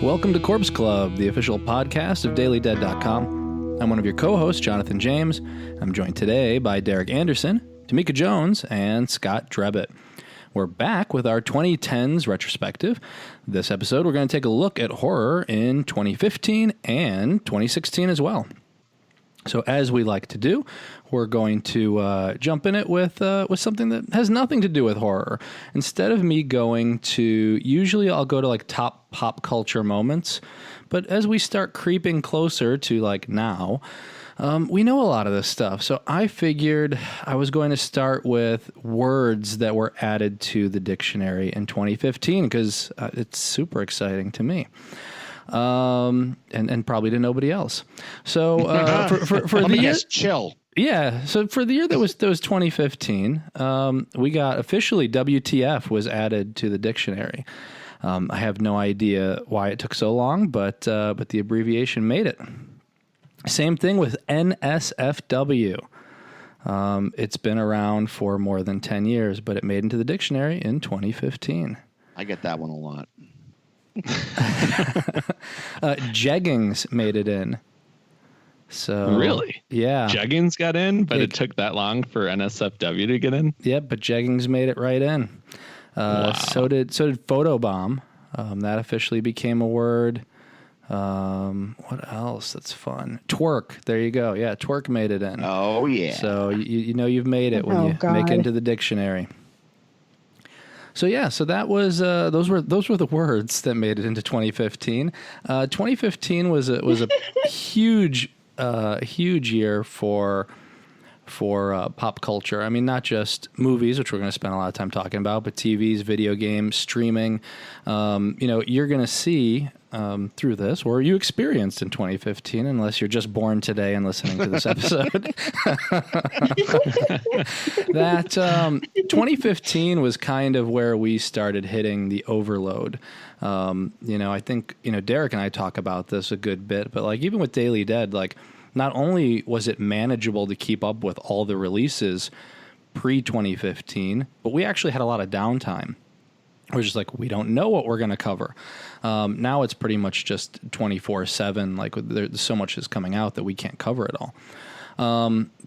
Welcome to Corpse Club, the official podcast of dailydead.com. I'm one of your co-hosts, Jonathan James. I'm joined today by Derek Anderson, Tamika Jones, and Scott Drebit. We're back with our 2010s retrospective. This episode, we're going to take a look at horror in 2015 and 2016 as well. So as we like to do, we're going to jump in it with something that has nothing to do with horror. Instead of me going to, usually I'll go to like top pop culture moments, but as we start creeping closer to like now, we know a lot of this stuff. So I figured I was going to start with words that were added to the dictionary in 2015 because it's super exciting to me. And probably to nobody else. So for the year, chill. Yeah. So for the year that was 2015, we got officially WTF was added to the dictionary. I have no idea why it took so long, but the abbreviation made it. Same thing with NSFW. It's been around for more than 10 years, but it made into the dictionary in 2015. I get that one a lot. Jeggings made it in. So really? Yeah. Jeggings got in, but it took that long for NSFW to get in? Yep, but jeggings made it right in. Wow. So did photobomb. That officially became a word. What else that's fun? Twerk. There you go. Yeah, twerk made it in. Oh, yeah. So you know you've made it when you make it into the dictionary. So yeah, so that was those were the words that made it into 2015. 2015 was a huge year for pop culture. I mean, not just movies, which we're going to spend a lot of time talking about, but TVs, video games, streaming. You're going to see through this, or you experienced in 2015, unless you're just born today and listening to this episode, that 2015 was kind of where we started hitting the overload. I think, Derek and I talk about this a good bit, but like even with Daily Dead, like not only was it manageable to keep up with all the releases pre-2015, but we actually had a lot of downtime. We're just like, we don't know what we're going to cover. Now it's pretty much just 24/7. Like there's so much is coming out that we can't cover it all.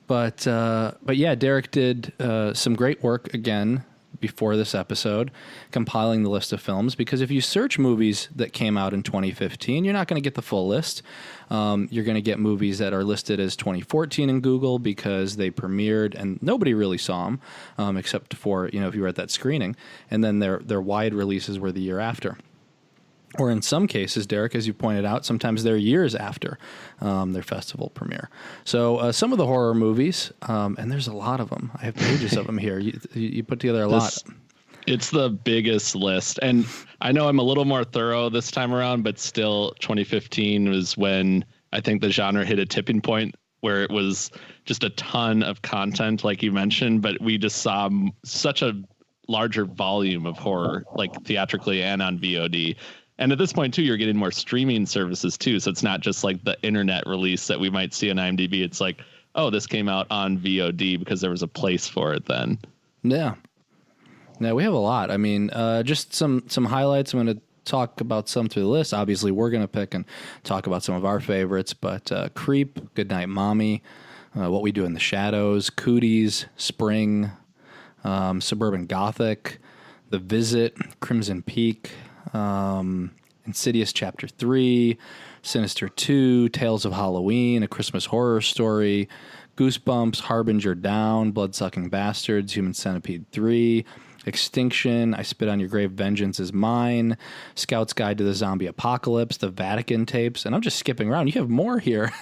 But yeah, Derek did some great work again before this episode, compiling the list of films, because if you search movies that came out in 2015, you're not going to get the full list. You're going to get movies that are listed as 2014 in Google because they premiered and nobody really saw them, except for, if you were at that screening. And then their wide releases were the year after. Or in some cases, Derek, as you pointed out, sometimes they're years after their festival premiere. So some of the horror movies, and there's a lot of them. I have pages of them here. You put together a lot. It's the biggest list. And I know I'm a little more thorough this time around, but still 2015 was when I think the genre hit a tipping point where it was just a ton of content, like you mentioned, but we just saw such a larger volume of horror, like theatrically and on VOD. And at this point, too, you're getting more streaming services, too. So it's not just like the internet release that we might see on IMDb. It's like, oh, this came out on VOD because there was a place for it then. Yeah. Now, we have a lot. I mean, just some highlights. I'm going to talk about some through the list. Obviously, we're going to pick and talk about some of our favorites. But Creep, Goodnight Mommy, What We Do in the Shadows, Cooties, Spring, Suburban Gothic, The Visit, Crimson Peak, Insidious Chapter 3, Sinister 2, Tales of Halloween, A Christmas Horror Story, Goosebumps, Harbinger Down, Bloodsucking Bastards, Human Centipede 3, Extinction, I Spit on Your Grave, Vengeance is Mine, Scout's Guide to the Zombie Apocalypse, The Vatican Tapes, and I'm just skipping around. You have more here.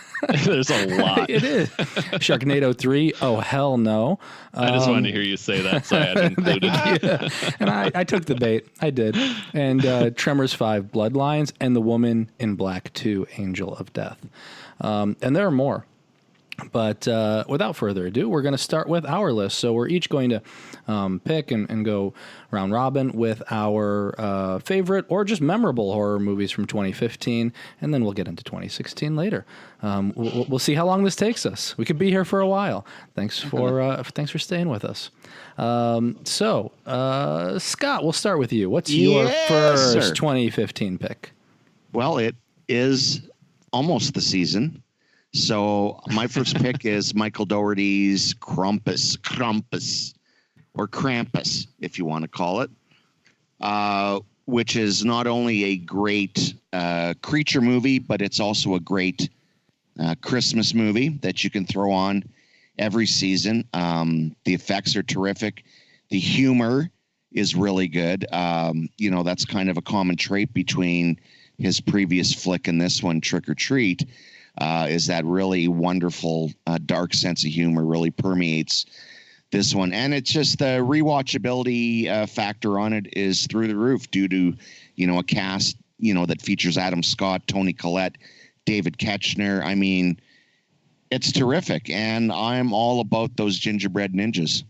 There's a lot. It is. Sharknado 3, Oh Hell No. I just wanted to hear you say that, so I had to include it. Yeah. And I took the bait. I did. And Tremors 5, Bloodlines, and The Woman in Black 2, Angel of Death. And there are more. But without further ado, we're going to start with our list. So we're each going to pick and go round robin with our favorite or just memorable horror movies from 2015, and then we'll get into 2016 later. We'll see how long this takes us. We could be here for a while. Thanks for staying with us. So Scott, we'll start with you. What's your first 2015 pick? Well, it is almost the season. So my first pick is Michael Dougherty's Krampus, or Krampus, if you want to call it, which is not only a great creature movie, but it's also a great Christmas movie that you can throw on every season. The effects are terrific. The humor is really good. That's kind of a common trait between his previous flick and this one, Trick or Treat, is that really wonderful, dark sense of humor really permeates this one. And it's just the rewatchability factor on it is through the roof due to, a cast, that features Adam Scott, Toni Collette, David Koechner. I mean, it's terrific. And I'm all about those gingerbread ninjas.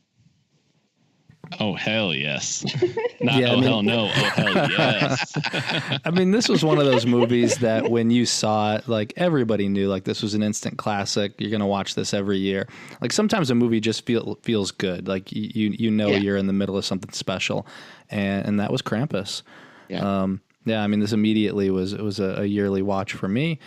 Oh, hell yes. Hell no. Oh, hell yes. I mean, this was one of those movies that when you saw it, like everybody knew like this was an instant classic. You're going to watch this every year. Like sometimes a movie just feels good. Like you're in the middle of something special. And that was Krampus. Yeah. I mean, this immediately was a yearly watch for me.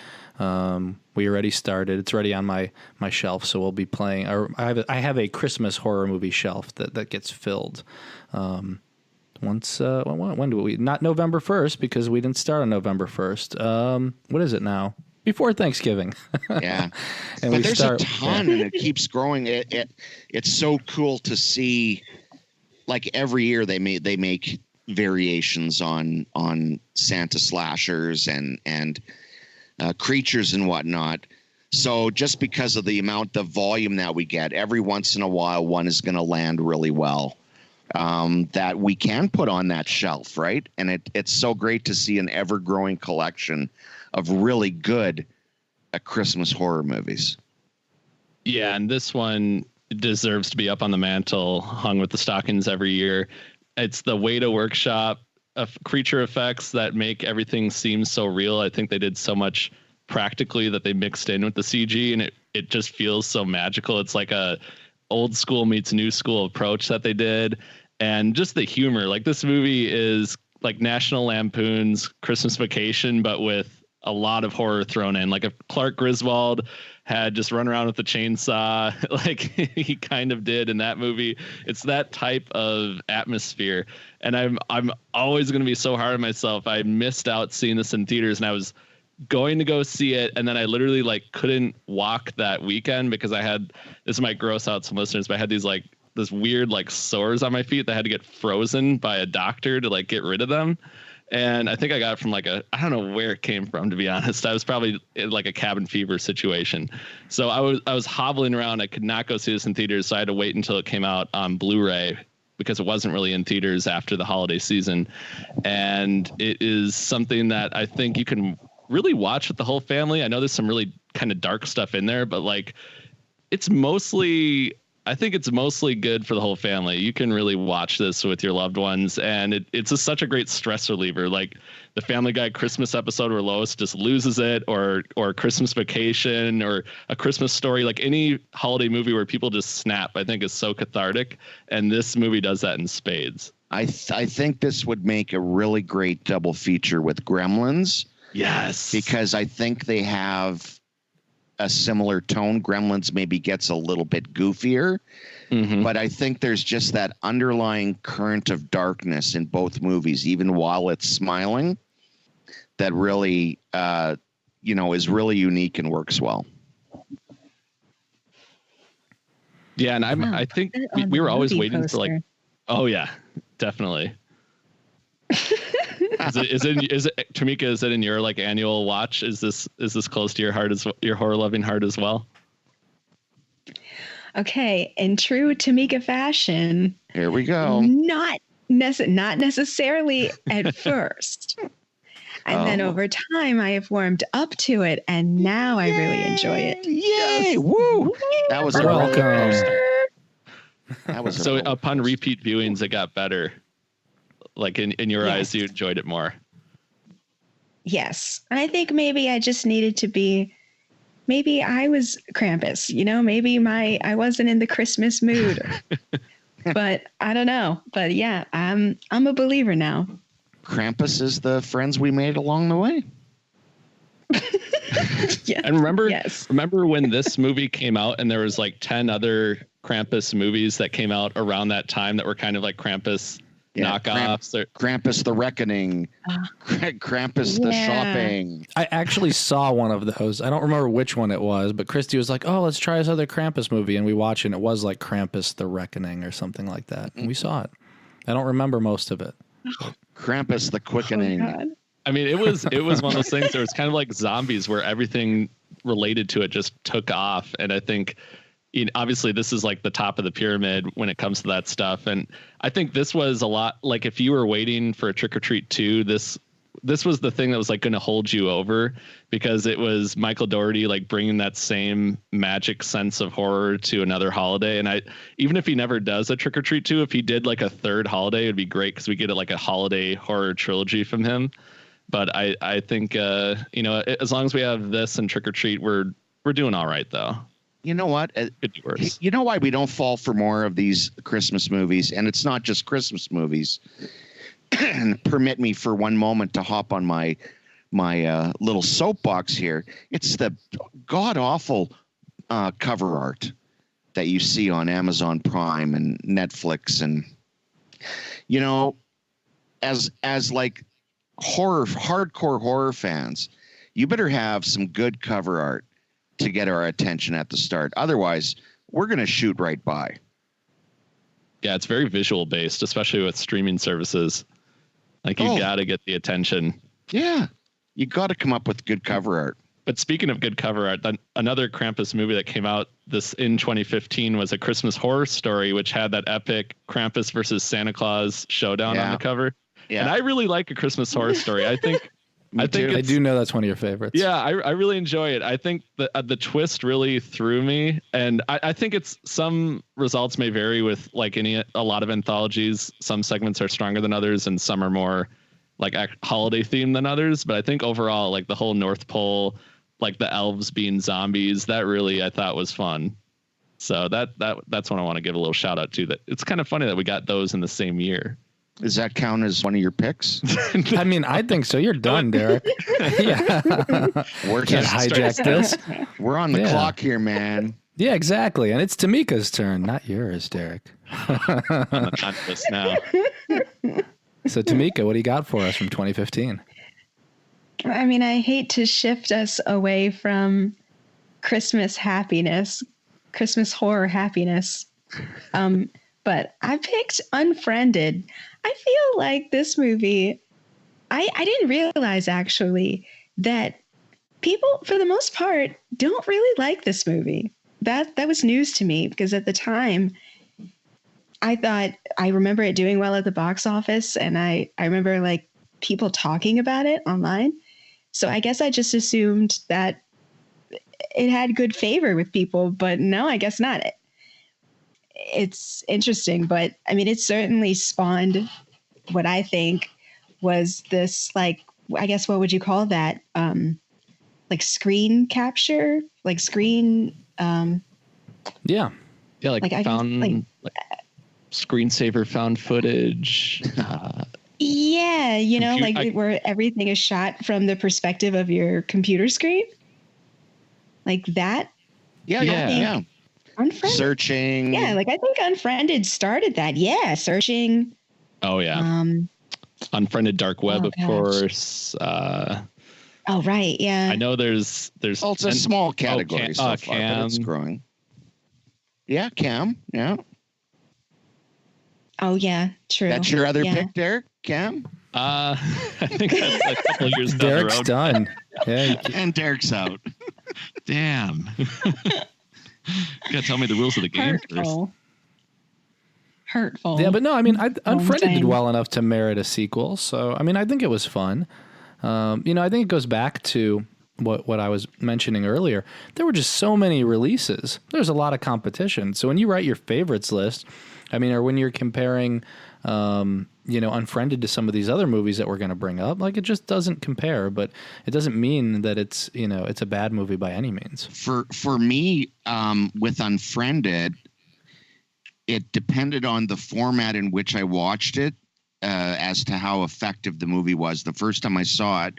We already started. It's already on my shelf, so we'll be playing. I have a Christmas horror movie shelf that gets filled. When do we? Not November 1st because we didn't start on November 1st. What is it now? Before Thanksgiving. Yeah, but there's a ton, and it keeps growing. It's so cool to see. Like every year, they make variations on Santa slashers and creatures and whatnot. So just because of the amount of volume that we get, every once in a while, one is going to land really well that we can put on that shelf, right? And it's so great to see an ever-growing collection of really good Christmas horror movies. Yeah, and this one deserves to be up on the mantle, hung with the stockings every year. It's the way to workshop of creature effects that make everything seem so real. I think they did so much practically that they mixed in with the CG, and it just feels so magical. It's like a old school meets new school approach that they did. And just the humor, like this movie is like National Lampoon's Christmas Vacation, but with a lot of horror thrown in. Like if Clark Griswold had just run around with a chainsaw like he kind of did in that movie. It's that type of atmosphere. And I'm always going to be so hard on myself. I missed out seeing this in theaters, and I was going to go see it, and then I literally like couldn't walk that weekend because I had, this might gross out some listeners, but I had these like this weird like sores on my feet that had to get frozen by a doctor to like get rid of them. And I think I got it from like I don't know where it came from, to be honest. I was probably in like a cabin fever situation. So I was hobbling around. I could not go see this in theaters. So I had to wait until it came out on Blu-ray because it wasn't really in theaters after the holiday season. And it is something that I think you can really watch with the whole family. I know there's some really kind of dark stuff in there, but like I think it's mostly good for the whole family. You can really watch this with your loved ones, and it's such a great stress reliever. Like the Family Guy Christmas episode where Lois just loses it, or Christmas Vacation, or A Christmas Story. Like any holiday movie where people just snap, I think is so cathartic, and this movie does that in spades. I think this would make a really great double feature with Gremlins. Yes, because I think they have a similar tone. Gremlins maybe gets a little bit goofier, but I think there's just that underlying current of darkness in both movies, even while it's smiling, that really, is really unique and works well. Yeah, and I think we were always waiting for like, oh yeah, definitely. Is it Tamika? Is it in your like annual watch? Is this close to your heart, as your horror loving heart as well? Okay, in true Tamika fashion, here we go. Not necessarily at first, and then over time I have warmed up to it, and now I really enjoy it. Yay! Woo! That was so upon repeat viewings, it got better. Like in your eyes, you enjoyed it more. Yes. I think maybe I just needed to be, maybe I was Krampus, maybe I wasn't in the Christmas mood, but I don't know. But yeah, I'm a believer now. Krampus is the friends we made along the way. Yes. And remember Yes. when this movie came out and there was like 10 other Krampus movies that came out around that time that were kind of like Krampus knockoffs? Krampus the Reckoning, Krampus the Yeah. Shopping. I actually saw one of those. I don't remember which one it was, but Christy was like, "Oh, let's try this other Krampus movie," and we watched it. And it was like Krampus the Reckoning or something like that, and we saw it. I don't remember most of it. Krampus the Oh, Quickening. God. I mean, it was one of those things where it's kind of like zombies, where everything related to it just took off. And I think, obviously, this is like the top of the pyramid when it comes to that stuff. And I think this was a lot like if you were waiting for a Trick or Treat 2, this was the thing that was like going to hold you over, because it was Michael Dougherty like bringing that same magic sense of horror to another holiday. And even if he never does a Trick or Treat 2, if he did like a third holiday, it'd be great, because we get like a holiday horror trilogy from him. But I think, as long as we have this and Trick or Treat, we're doing all right, though. You know what? Could be worse. You know why we don't fall for more of these Christmas movies? And it's not just Christmas movies. And permit me for one moment to hop on my little soapbox here. It's the god-awful cover art that you see on Amazon Prime and Netflix. And, as like hardcore horror fans, you better have some good cover art to get our attention at the start. Otherwise, we're going to shoot right by. Yeah, it's very visual based, especially with streaming services. Like, you got to get the attention. Yeah, you got to come up with good cover art. But speaking of good cover art, another Krampus movie that came out in 2015 was A Christmas Horror Story, which had that epic Krampus versus Santa Claus showdown on the cover. Yeah. And I really like A Christmas Horror Story. I think I do know that's one of your favorites. Yeah, I really enjoy it. I think the twist really threw me, and I think some results may vary with like a lot of anthologies. Some segments are stronger than others, and some are more like holiday themed than others. But I think overall, like the whole North Pole, like the elves being zombies, that really I thought was fun. So that's one I want to give a little shout out to. That it's kind of funny that we got those in the same year. Does that count as one of your picks? I mean, I think so. You're done, Derek. Yeah. We're Can't hijack this. We're on the clock here, man. Yeah, exactly. And it's Tamika's turn, not yours, Derek. On this now. So, Tamika, what do you got for us from 2015? I mean, I hate to shift us away from Christmas happiness, Christmas horror happiness. But I picked Unfriended. I feel like this movie, I didn't realize actually that people, for the most part, don't really like this movie. That was news to me, because at the time, I remember it doing well at the box office, and I remember like people talking about it online. So I guess I just assumed that it had good favor with people, but no, I guess not. It's interesting, but I mean, it certainly spawned what I think was this, like, I guess, what would you call that? Like screen capture, like screen. Yeah. Yeah. Like screensaver found footage. Yeah. Where everything is shot from the perspective of your computer screen. Like that. Yeah. Unfriended. Searching. Yeah, like I think Unfriended started that. Yeah, searching. Oh yeah. Unfriended dark web, of course. Oh right, yeah. I know there's. Well, it's a small category so far, Cam. but it's growing. Yeah, Cam. Yeah. Oh yeah, true. That's your other pick, Derek? Cam. I think that's a couple of years down Derek's the road. done. Yeah. And Derek's out. Damn. You gotta tell me the rules of the game first. Hurtful. Yeah, but no, I mean, Unfriended did well enough to merit a sequel. So, I mean, I think it was fun. I think it goes back to what I was mentioning earlier. There were just so many releases. There's a lot of competition. So when you write your favorites list, I mean, or when you're comparing, Unfriended to some of these other movies that we're going to bring up, like, it just doesn't compare. But it doesn't mean that it's a bad movie by any means. For me, with Unfriended, it depended on the format in which I watched it as to how effective the movie was. The first time I saw it,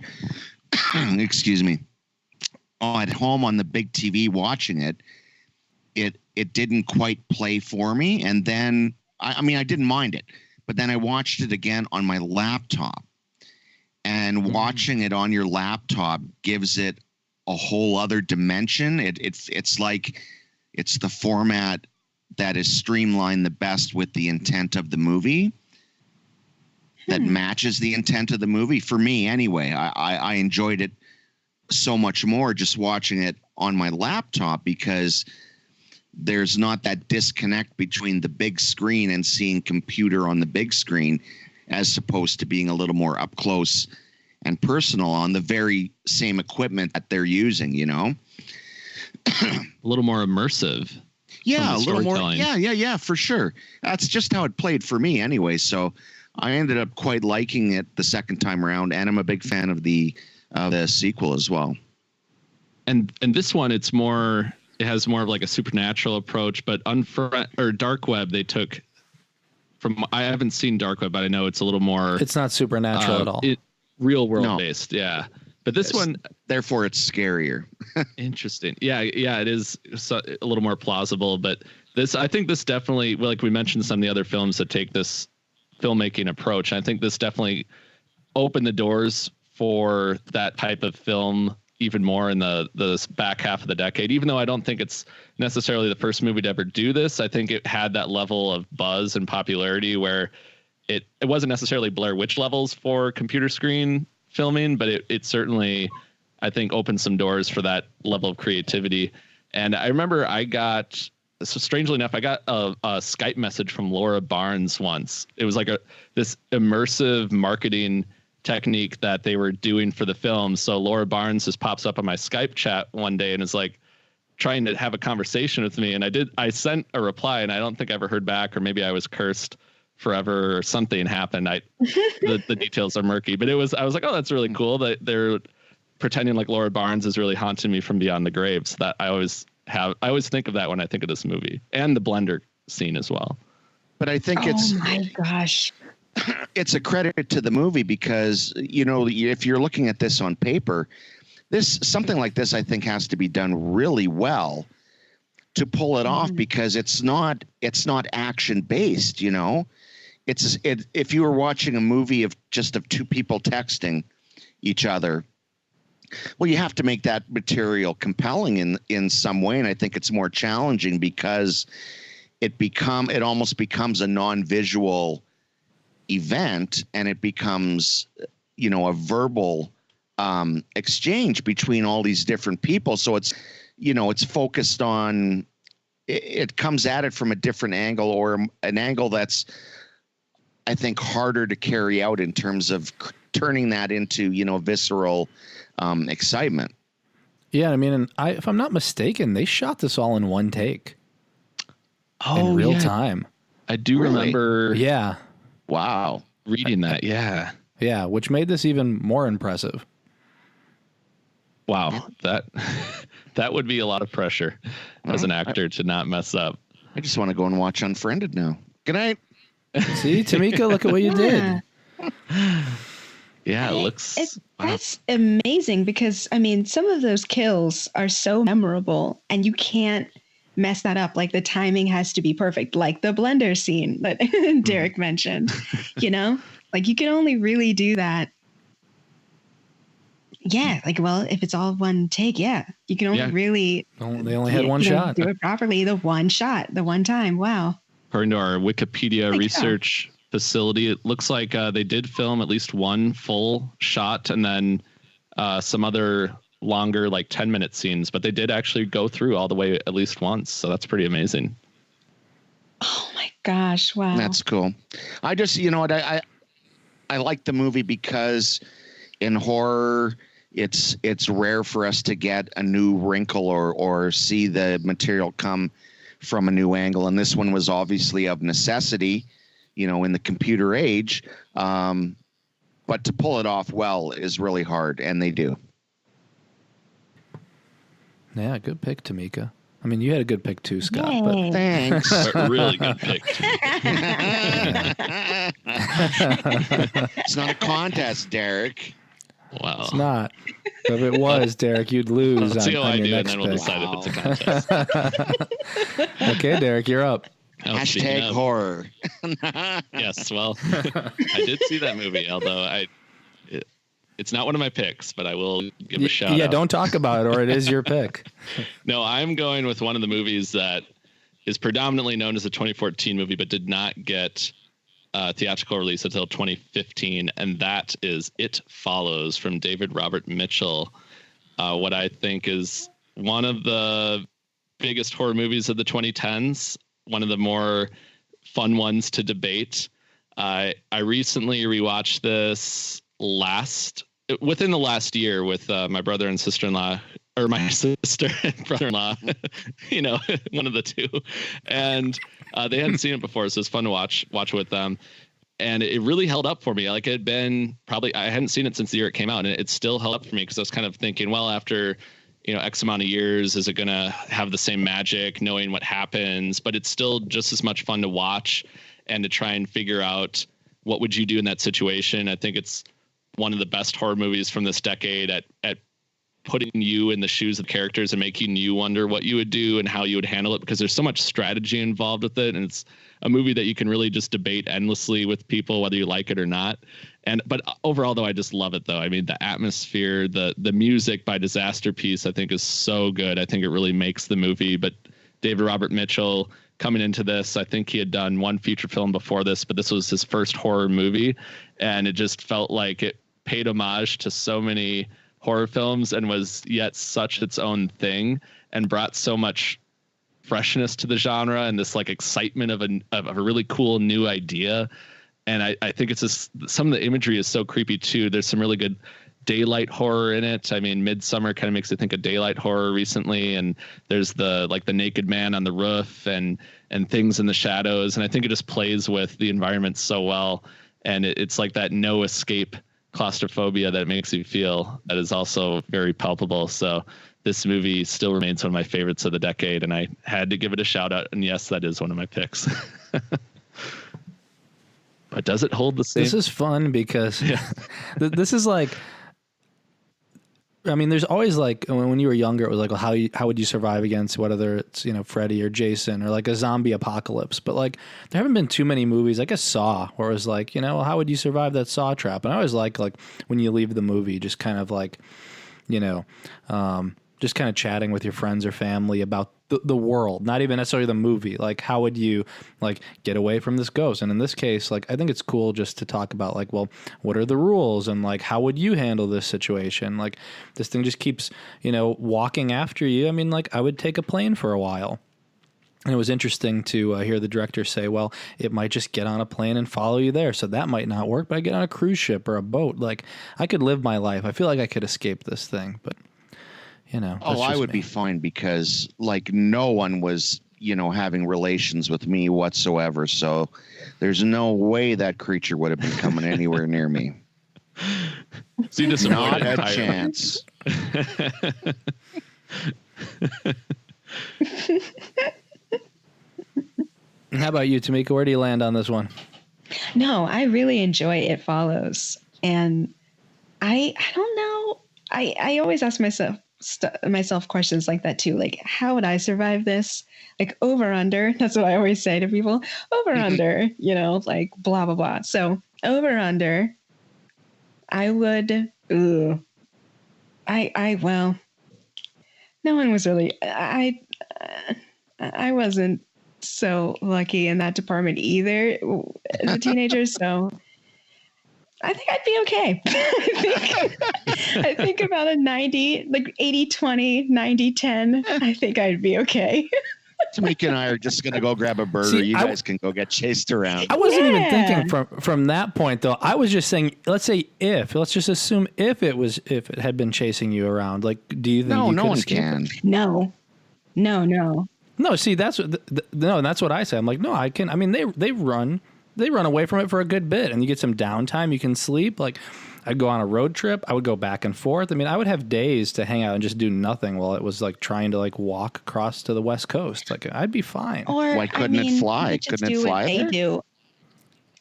excuse me, at home on the big TV watching it, it didn't quite play for me. And then, I mean, I didn't mind it, but then I watched it again on my laptop. And watching it on your laptop gives it a whole other dimension. It's like it's the format that is streamlined the best with the intent of the movie, that matches the intent of the movie. For me, anyway, I enjoyed it so much more just watching it on my laptop, because there's not that disconnect between the big screen and seeing computer on the big screen, as opposed to being a little more up close and personal on the very same equipment that they're using, you know? A little more immersive. Yeah, a little more. Yeah, for sure. That's just how it played for me anyway. So I ended up quite liking it the second time around, and I'm a big fan of the sequel as well. And this one, it has more of like a supernatural approach, but Dark Web, they took from, I haven't seen Dark Web, but I know it's a little more. It's not supernatural at all. Real world based. Yeah. But this one, therefore it's scarier. Interesting. Yeah. It is a little more plausible, but I think this definitely, like we mentioned some of the other films that take this filmmaking approach. I think this definitely opened the doors for that type of film even more in the back half of the decade. Even though I don't think it's necessarily the first movie to ever do this, I think it had that level of buzz and popularity where it wasn't necessarily Blair Witch levels for computer screen filming, but it certainly, I think, opened some doors for that level of creativity. And I remember strangely enough, I got a Skype message from Laura Barnes once. It was like this immersive marketing technique that they were doing for the film. So Laura Barnes just pops up on my Skype chat one day and is like trying to have a conversation with me. And I sent a reply, and I don't think I ever heard back, or maybe I was cursed forever or something happened. The details are murky, but I was like, oh, that's really cool that they're pretending like Laura Barnes is really haunting me from beyond the grave. So that I always think of that when I think of this movie, and the blender scene as well. But I think oh my gosh, it's a credit to the movie, because, you know, if you're looking at this on paper, something like this, I think, has to be done really well to pull it off, because it's not action based, you know. If you were watching a movie of two people texting each other, well, you have to make that material compelling in some way, and I think it's more challenging because it almost becomes a non-visual event, and it becomes, you know, a verbal exchange between all these different people. So it's focused on, it comes at it from a different angle, or an angle that's, I think, harder to carry out in terms of turning that into, you know, visceral excitement. Yeah, I mean, and if I'm not mistaken, they shot this all in one take. In real time. I do remember. Yeah. Wow. Reading that. Yeah. Yeah, which made this even more impressive. Wow. That would be a lot of pressure as an actor to not mess up. I just want to go and watch Unfriended now. Good night. See, Tamika, look at what you did. Yeah, it looks. That's amazing, because, I mean, some of those kills are so memorable, and you can't mess that up. Like, the timing has to be perfect, like the blender scene that Derek mentioned, you know, like you can only really do that. Yeah. Like, well, if it's all one take, you can only really, they only had one shot. Do it properly. The one shot, the one time. Wow. According to our Wikipedia research facility, it looks like they did film at least one full shot, and then some other longer, like 10-minute scenes, but they did actually go through all the way at least once. So that's pretty amazing. Oh my gosh. Wow. That's cool. I just, you know what, I like the movie because in horror, it's rare for us to get a new wrinkle or see the material come from a new angle. And this one was obviously of necessity, you know, in the computer age. But to pull it off well is really hard, and they do. Yeah, good pick, Tamika. I mean, you had a good pick too, Scott. Yay. But Thanks. A really good pick. It's not a contest, Derek. Wow. It's not. If it was, Derek, you'd lose. Let's see how on I your do, and next then we'll pick. decide if it's a contest. Okay, Derek, you're up. Oh, speaking Hashtag of- horror. Yes, well, I did see that movie, although it's not one of my picks, but I will give a shout out. Yeah, don't talk about it, or it is your pick. No, I'm going with one of the movies that is predominantly known as a 2014 movie, but did not get theatrical release until 2015, and that is It Follows from David Robert Mitchell. What I think is one of the biggest horror movies of the 2010s, one of the more fun ones to debate. I recently rewatched this within the last year with my brother and sister-in-law, or my sister and brother-in-law, one of the two. And they hadn't seen it before, so it's fun to watch with them. And it really held up for me. Like, it had been I hadn't seen it since the year it came out, and it still held up for me because I was kind of thinking, well, after, X amount of years, is it going to have the same magic, knowing what happens? But it's still just as much fun to watch and to try and figure out what would you do in that situation. I think it's one of the best horror movies from this decade at putting you in the shoes of the characters and making you wonder what you would do and how you would handle it, because there's so much strategy involved with it. And it's a movie that you can really just debate endlessly with people, whether you like it or not. But overall, though, I just love it, though. I mean, the atmosphere, the music by Disaster Piece, I think is so good. I think it really makes the movie. But David Robert Mitchell coming into this, I think he had done one feature film before this, but this was his first horror movie. And it just felt like it paid homage to so many horror films and was yet such its own thing and brought so much freshness to the genre and this like excitement of a really cool new idea. And I think it's just, some of the imagery is so creepy too. There's some really good daylight horror in it. I mean, Midsummer kind of makes me think of daylight horror recently. And there's the naked man on the roof and things in the shadows. And I think it just plays with the environment so well. And it's like that no escape claustrophobia that makes you feel that is also very palpable. So this movie still remains one of my favorites of the decade, and I had to give it a shout out. And yes, that is one of my picks. But does it hold the same? This is fun because this is like, I mean, there's always like when you were younger, it was like, well, how would you survive against whether it's, Freddy or Jason or like a zombie apocalypse? But like, there haven't been too many movies, like a Saw, where it was like, well, how would you survive that Saw trap? And I always like when you leave the movie, just kind of like, just kind of chatting with your friends or family about the world, not even necessarily the movie. Like, how would you like get away from this ghost? And in this case, like, I think it's cool just to talk about like, well, what are the rules and like, how would you handle this situation? Like, this thing just keeps, walking after you. I mean, like, I would take a plane for a while. And it was interesting to hear the director say, well, it might just get on a plane and follow you there. So that might not work, but I get on a cruise ship or a boat. Like, I could live my life. I feel like I could escape this thing, but I would be fine because like no one was, having relations with me whatsoever. So there's no way that creature would have been coming anywhere near me. So you just not a chance. How about you, Tamika? Where do you land on this one? No, I really enjoy It Follows. And I don't know. I always ask myself questions like that too. Like, how would I survive this? Like, over under. That's what I always say to people. Over under, like blah, blah, blah. So over under, I would, well, no one was really, I wasn't so lucky in that department either as a teenager. So I think I'd be okay. I think about a 90, like 80-20, 90-10. I think I'd be okay. Tamika and I are just going to go grab a burger. See, you guys can go get chased around. I wasn't even thinking from that point, though. I was just saying, let's just assume if it had been chasing you around, like, do you think you no could one escape can. it? No. No, see, that's what I say. I'm like, no, I can. I mean, they run away from it for a good bit, and you get some downtime. You can sleep. Like, I'd go on a road trip. I would go back and forth. I mean, I would have days to hang out and just do nothing while it was like trying to like walk across to the West Coast. Like, I'd be fine. Or why couldn't it fly? Couldn't it fly what they there? do.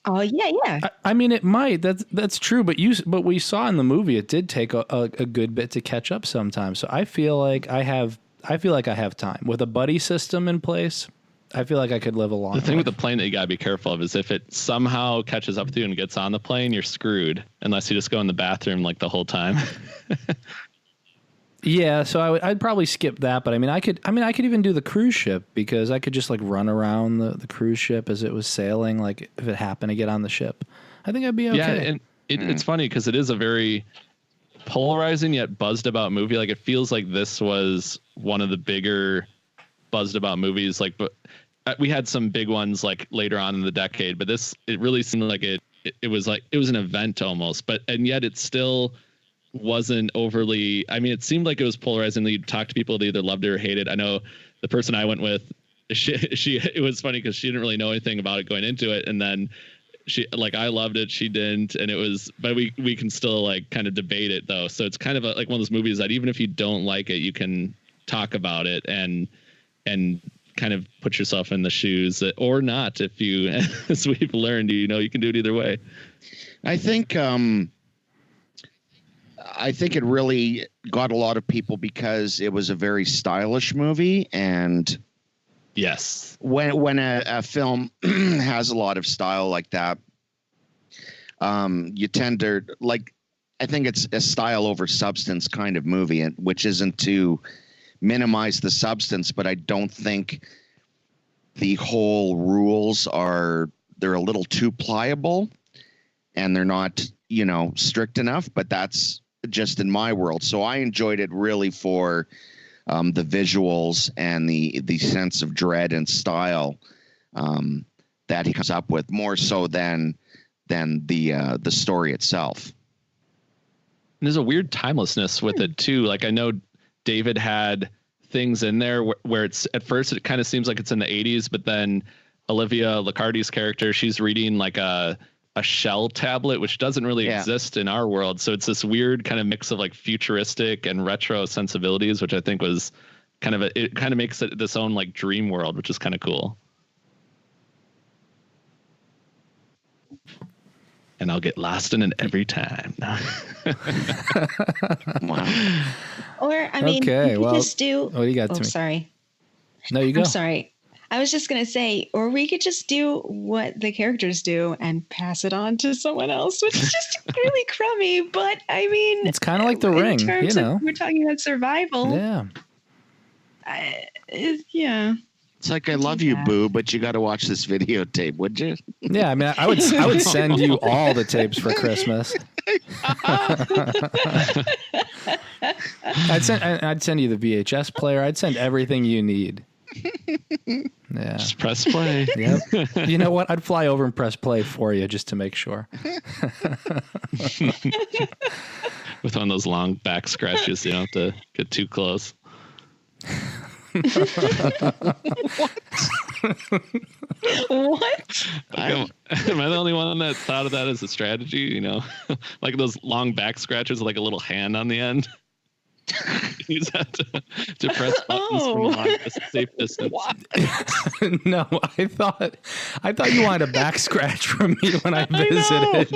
Oh yeah, yeah. I mean, it might. That's true. But we saw in the movie it did take a good bit to catch up sometimes. So I feel like I have time with a buddy system in place. I feel like I could live a long The thing life. with the plane that you gotta be careful of is if it somehow catches up with you and gets on the plane, you're screwed unless you just go in the bathroom like the whole time. Yeah, so I'd probably skip that, but I mean I could even do the cruise ship because I could just like run around the cruise ship as it was sailing, like if it happened to get on the ship. I think I'd be okay. Yeah, and it's funny because it is a very polarizing yet buzzed about movie. Like it feels like this was one of the bigger buzzed about movies. Like, but we had some big ones like later on in the decade, but it really seemed like it was an event almost, and yet it still wasn't overly. I mean, it seemed like it was polarizing. You talk to people that either loved it or hated it. I know the person I went with, it was funny because she didn't really know anything about it going into it, and then I loved it, she didn't, and it was, but we can still like kind of debate it though. So it's kind of like one of those movies that even if you don't like it, you can talk about it and kind of put yourself in the shoes or not. If you, as we've learned, you can do it either way. I think it really got a lot of people because it was a very stylish movie, and yes, when a film has a lot of style like that, you tend to like. I think it's a style over substance kind of movie, which isn't to minimize the substance, but I don't think the whole rules they're a little too pliable, and they're not strict enough. But that's just in my world. So I enjoyed it really for the visuals and the sense of dread and style that he comes up with, more so than the story itself. And there's a weird timelessness with it too. Like I know David had things in there where it's at first it kind of seems like it's in the 80s, but then Olivia Liccardi's character, she's reading like a shell tablet, which doesn't really exist in our world. So it's this weird kind of mix of like futuristic and retro sensibilities, which I think was it kind of makes it this own like dream world, which is kind of cool. And I'll get lost in it every time. Wow. Or I mean, okay, you could just do. What do you got to me? Sorry. No, you go. I'm sorry. I was just gonna say, or we could just do what the characters do and pass it on to someone else, which is just really crummy. But I mean, It's kind of like The Ring, we're talking about survival. Yeah. Yeah. It's like, I love you, boo, but you got to watch this videotape, would you? Yeah, I mean, I would send you all the tapes for Christmas. I'd send you the VHS player. I'd send everything you need. Yeah. Just press play. Yep. You know what? I'd fly over and press play for you just to make sure. With one of those long back scratches, you don't have to get too close. What? Am I the only one that thought of that as a strategy? Like those long back scratches with like a little hand on the end. You just have to press buttons from a long safe distance. No, I thought you wanted a back scratch from me when I visited.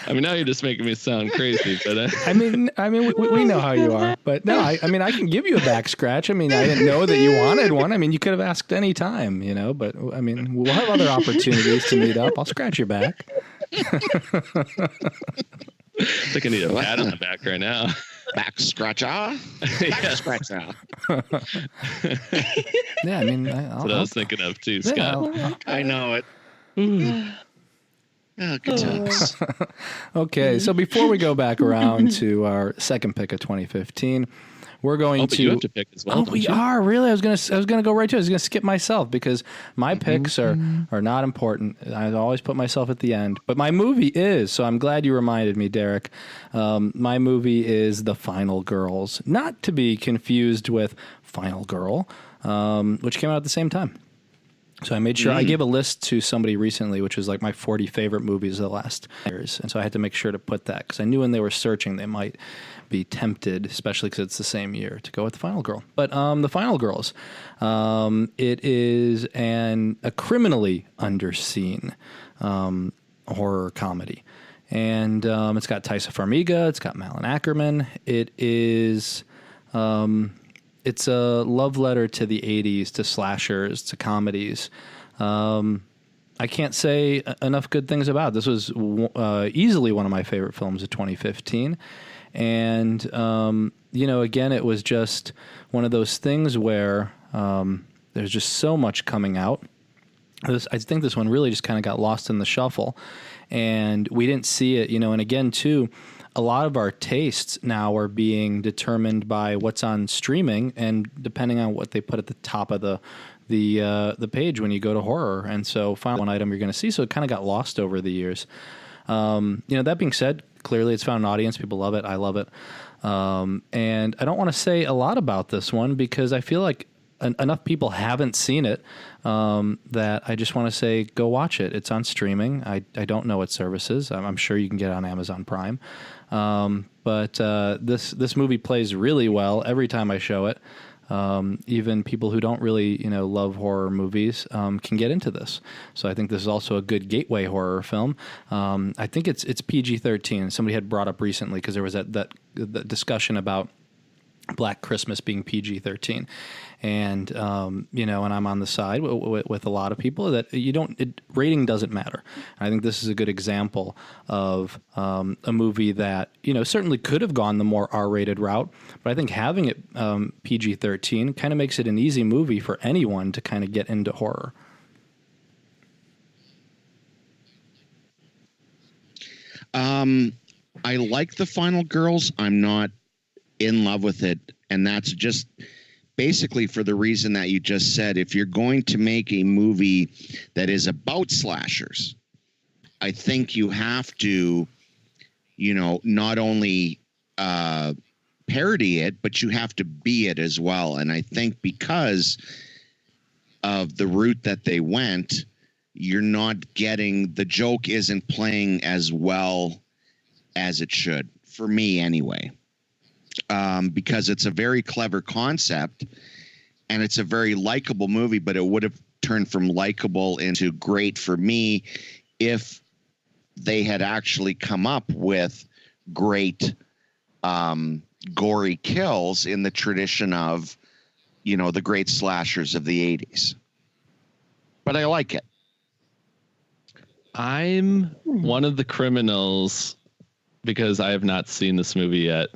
I mean, now you're just making me sound crazy, but I mean, we know how you are, but no, I mean, I can give you a back scratch. I mean, I didn't know that you wanted one. I mean, you could have asked any time, but I mean, we'll have other opportunities to meet up. I'll scratch your back. I think I need a pat on the back right now. Back scratcher. Back scratcher. Yeah, I mean, that's what I was thinking of too, Scott. Yeah, I know it. Oh, good times. Okay, so before we go back around to our second pick of 2015, we're going to. You have to pick as well. Oh, we are really. I was gonna go right to it. I was gonna skip myself because my picks are not important. I always put myself at the end, but my movie is. So I'm glad you reminded me, Derek. My movie is The Final Girls, not to be confused with Final Girl, which came out at the same time. So I made sure I gave a list to somebody recently, which was like my 40 favorite movies of the last years. And so I had to make sure to put that because I knew when they were searching, they might be tempted, especially because it's the same year, to go with The Final Girl. But The Final Girls, it is a criminally underseen horror comedy. And it's got Taissa Farmiga, it's got Malin Ackerman. It is... it's a love letter to the 80s, to slashers, to comedies. I can't say enough good things about it. This was easily one of my favorite films of 2015. And, again, it was just one of those things where there's just so much coming out. I think this one really just kind of got lost in the shuffle. And we didn't see it, and again, too, a lot of our tastes now are being determined by what's on streaming and depending on what they put at the top of the page when you go to horror. And so find one item you're going to see. So it kind of got lost over the years. That being said, clearly it's found an audience. People love it. I love it. And I don't want to say a lot about this one because I feel like enough people haven't seen it that I just want to say, go watch it. It's on streaming. I don't know what services. I'm sure you can get it on Amazon Prime. But this movie plays really well every time I show it. Even people who don't really, love horror movies can get into this. So I think this is also a good gateway horror film. I think it's PG-13. Somebody had brought up recently because there was that discussion about Black Christmas being PG-13. And, and I'm on the side with a lot of people that rating doesn't matter. And I think this is a good example of a movie that, certainly could have gone the more R-rated route, but I think having it PG-13 kind of makes it an easy movie for anyone to kind of get into horror. I like The Final Girls. I'm not in love with it, and that's just basically for the reason that you just said. If you're going to make a movie that is about slashers, I think you have to, not only parody it, but you have to be it as well. And I think because of the route that they went, you're not getting, the joke isn't playing as well as it should, for me anyway. Because it's a very clever concept and it's a very likable movie, but it would have turned from likable into great for me if they had actually come up with great gory kills in the tradition of, the great slashers of the 80s. But I like it. I'm one of the criminals because I have not seen this movie yet.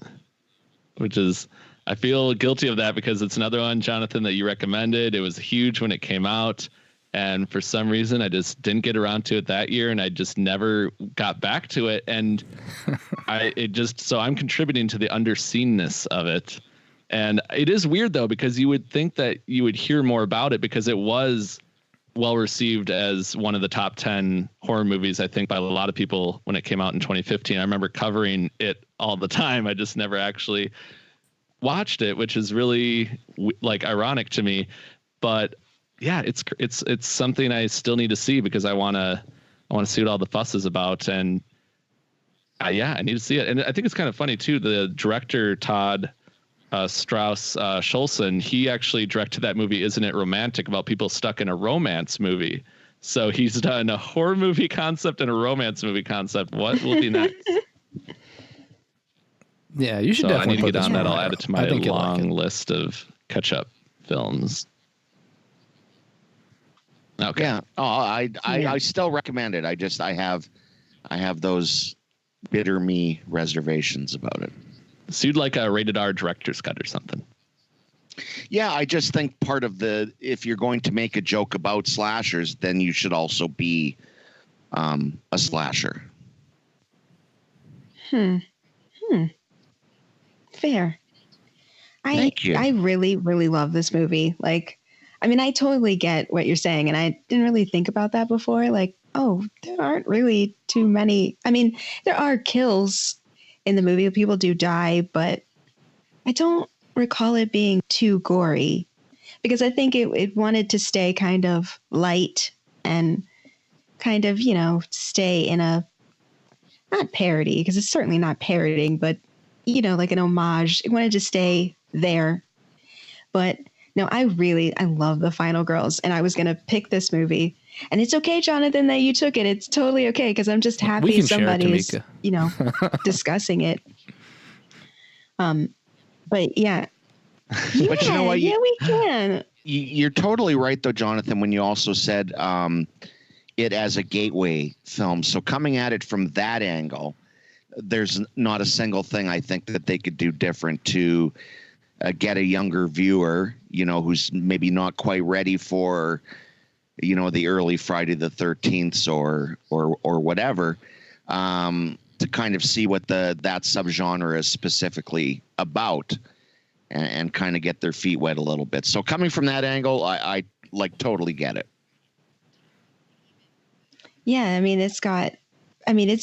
Which is, I feel guilty of that because it's another one, Jonathan, that you recommended. It was huge when it came out. And for some reason, I just didn't get around to it that year. And I just never got back to it. And so I'm contributing to the underseenness of it. And it is weird, though, because you would think that you would hear more about it because it was well received as one of the top 10 horror movies, I think, by a lot of people when it came out in 2015. I remember covering it all the time. I just never actually watched it, which is really ironic to me. But yeah, it's something I still need to see because I want to see what all the fuss is about. And I need to see it. And I think it's kind of funny too. The director, Todd Strauss Schulson, he actually directed that movie Isn't It Romantic, about people stuck in a romance movie. So he's done a horror movie concept and a romance movie concept. What will be next? Yeah, you should definitely I need to get on that. I'll add it to my long list of catch-up films. Okay. Yeah. Oh, I still recommend it. I have those bitter me reservations about it. So you'd like a rated R director's cut or something? Yeah, I just think part of if you're going to make a joke about slashers, then you should also be a slasher. Fair. Thank you. I really, really love this movie. I totally get what you're saying, and I didn't really think about that before. There aren't really too many. There are kills in the movie. People do die, but I don't recall it being too gory. because I think it wanted to stay kind of light and kind of, stay in a, not parody, because it's certainly not parodying, but, like an homage. It wanted to stay there. But no, I love The Final Girls, and I was going to pick this movie. And it's okay, Jonathan, that you took it. It's totally okay, because I'm just happy somebody's, discussing it. But yeah. But you know what? Yeah, we can. You're totally right, though, Jonathan, when you also said it as a gateway film. So coming at it from that angle, there's not a single thing I think that they could do different to get a younger viewer, who's maybe not quite ready for, the early Friday the 13th or whatever, to kind of see what that subgenre is specifically about. And kind of get their feet wet a little bit. So coming from that angle, I like totally get it. Yeah, it's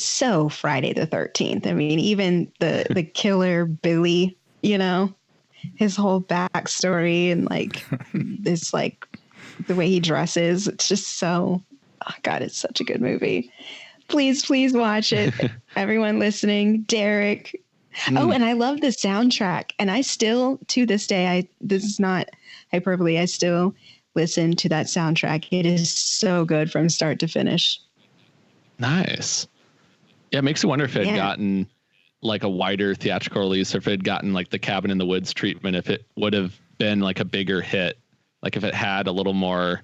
so Friday the 13th. I mean, even the killer Billy, his whole backstory and this the way he dresses. It's just so, oh God, it's such a good movie. Please watch it. Everyone listening, Derek. Oh, and I love the soundtrack. And I still, to this day, this is not hyperbole, I still listen to that soundtrack. It is so good from start to finish. Nice. Yeah, it makes you wonder if it had gotten a wider theatrical release, or if it had gotten the Cabin in the Woods treatment, if it would have been a bigger hit, if it had a little more,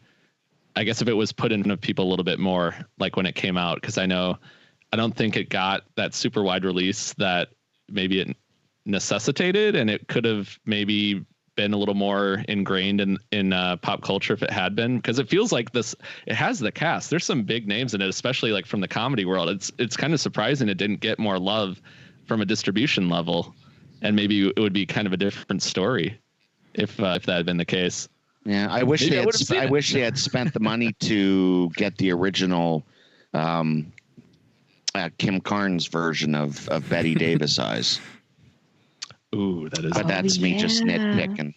I guess if it was put in front of people a little bit more, when it came out, because I don't think it got that super wide release that maybe it necessitated, and it could have maybe been a little more ingrained in pop culture if it had been, because it feels like this, it has the cast. There's some big names in it, especially from the comedy world. It's kind of surprising it didn't get more love from a distribution level, and maybe it would be kind of a different story if that had been the case. Yeah, I wish they had spent the money to get the original Kim Carnes version of Betty Davis Eyes. Ooh, that is. But that's me just nitpicking.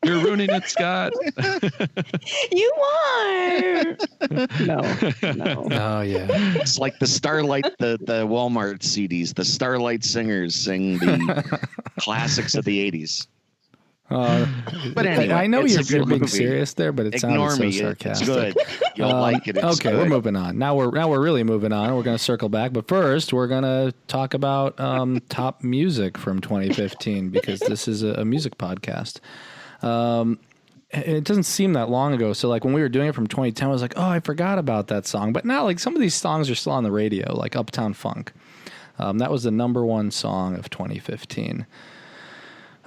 You're ruining it, Scott. You are. No. Oh yeah. It's like the Starlight, the Walmart CDs. The Starlight Singers sing the classics of the 80s. But anyway, I know you're being movie. Serious there, but it Ignore sounded me. so sarcastic. It's good. You'll like it. It's okay, good. we're moving on. Now we're really moving on. We're going to circle back, but first we're going to talk about top music from 2015, because this is a music podcast. It doesn't seem that long ago. So when we were doing it from 2010, I was like, oh, I forgot about that song. But now some of these songs are still on the radio, like Uptown Funk. That was the number one song of 2015.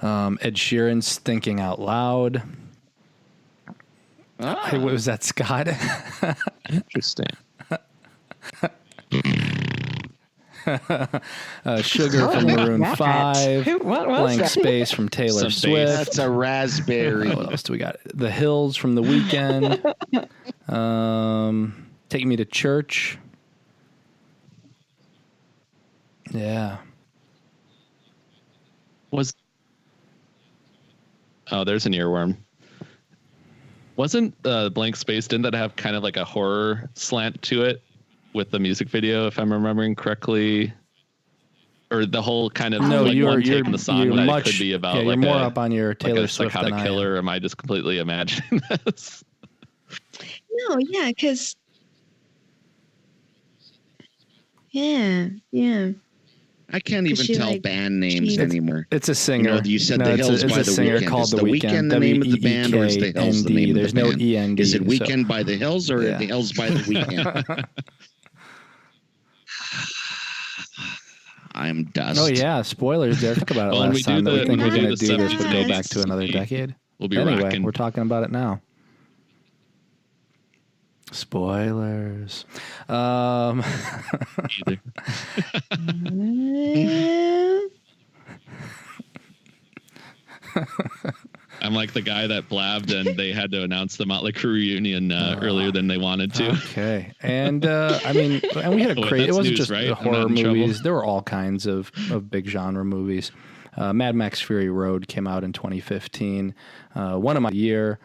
Ed Sheeran's Thinking Out Loud. Hey, what was that, Scott? Interesting. Sugar from Maroon 5. Blank Space from Taylor Swift. That's a raspberry. What else do we got? The Hills from The Weeknd. Take Me to Church. Yeah. There's an earworm. Wasn't Blank Space, didn't that have kind of a horror slant to it with the music video, if I'm remembering correctly? Or the whole kind of one take on the song that it could be about? Yeah, you're more up on your Taylor Swift psychotic than killer, or am I just completely imagining this? No, yeah, because I can't even tell band names anymore. It's a singer. You said The Hills by The Weeknd. Called Is The Weeknd the name of the band, or is The Hills the name of the band? There's no END. Is it Weekend by The Hills, or The Hills by The Weeknd? I'm dust. Oh yeah, spoilers. Derek, think about it last time that we think we're going to do this, but go back to another decade. We'll be anyway, rocking. We're talking about it now. Spoilers. I'm like the guy that blabbed and they had to announce the Motley Crue reunion earlier than they wanted to. Okay. And and we had a crazy, it wasn't news, just right? the horror movies. There were all kinds of big genre movies. Mad Max Fury Road came out in 2015. One of my year.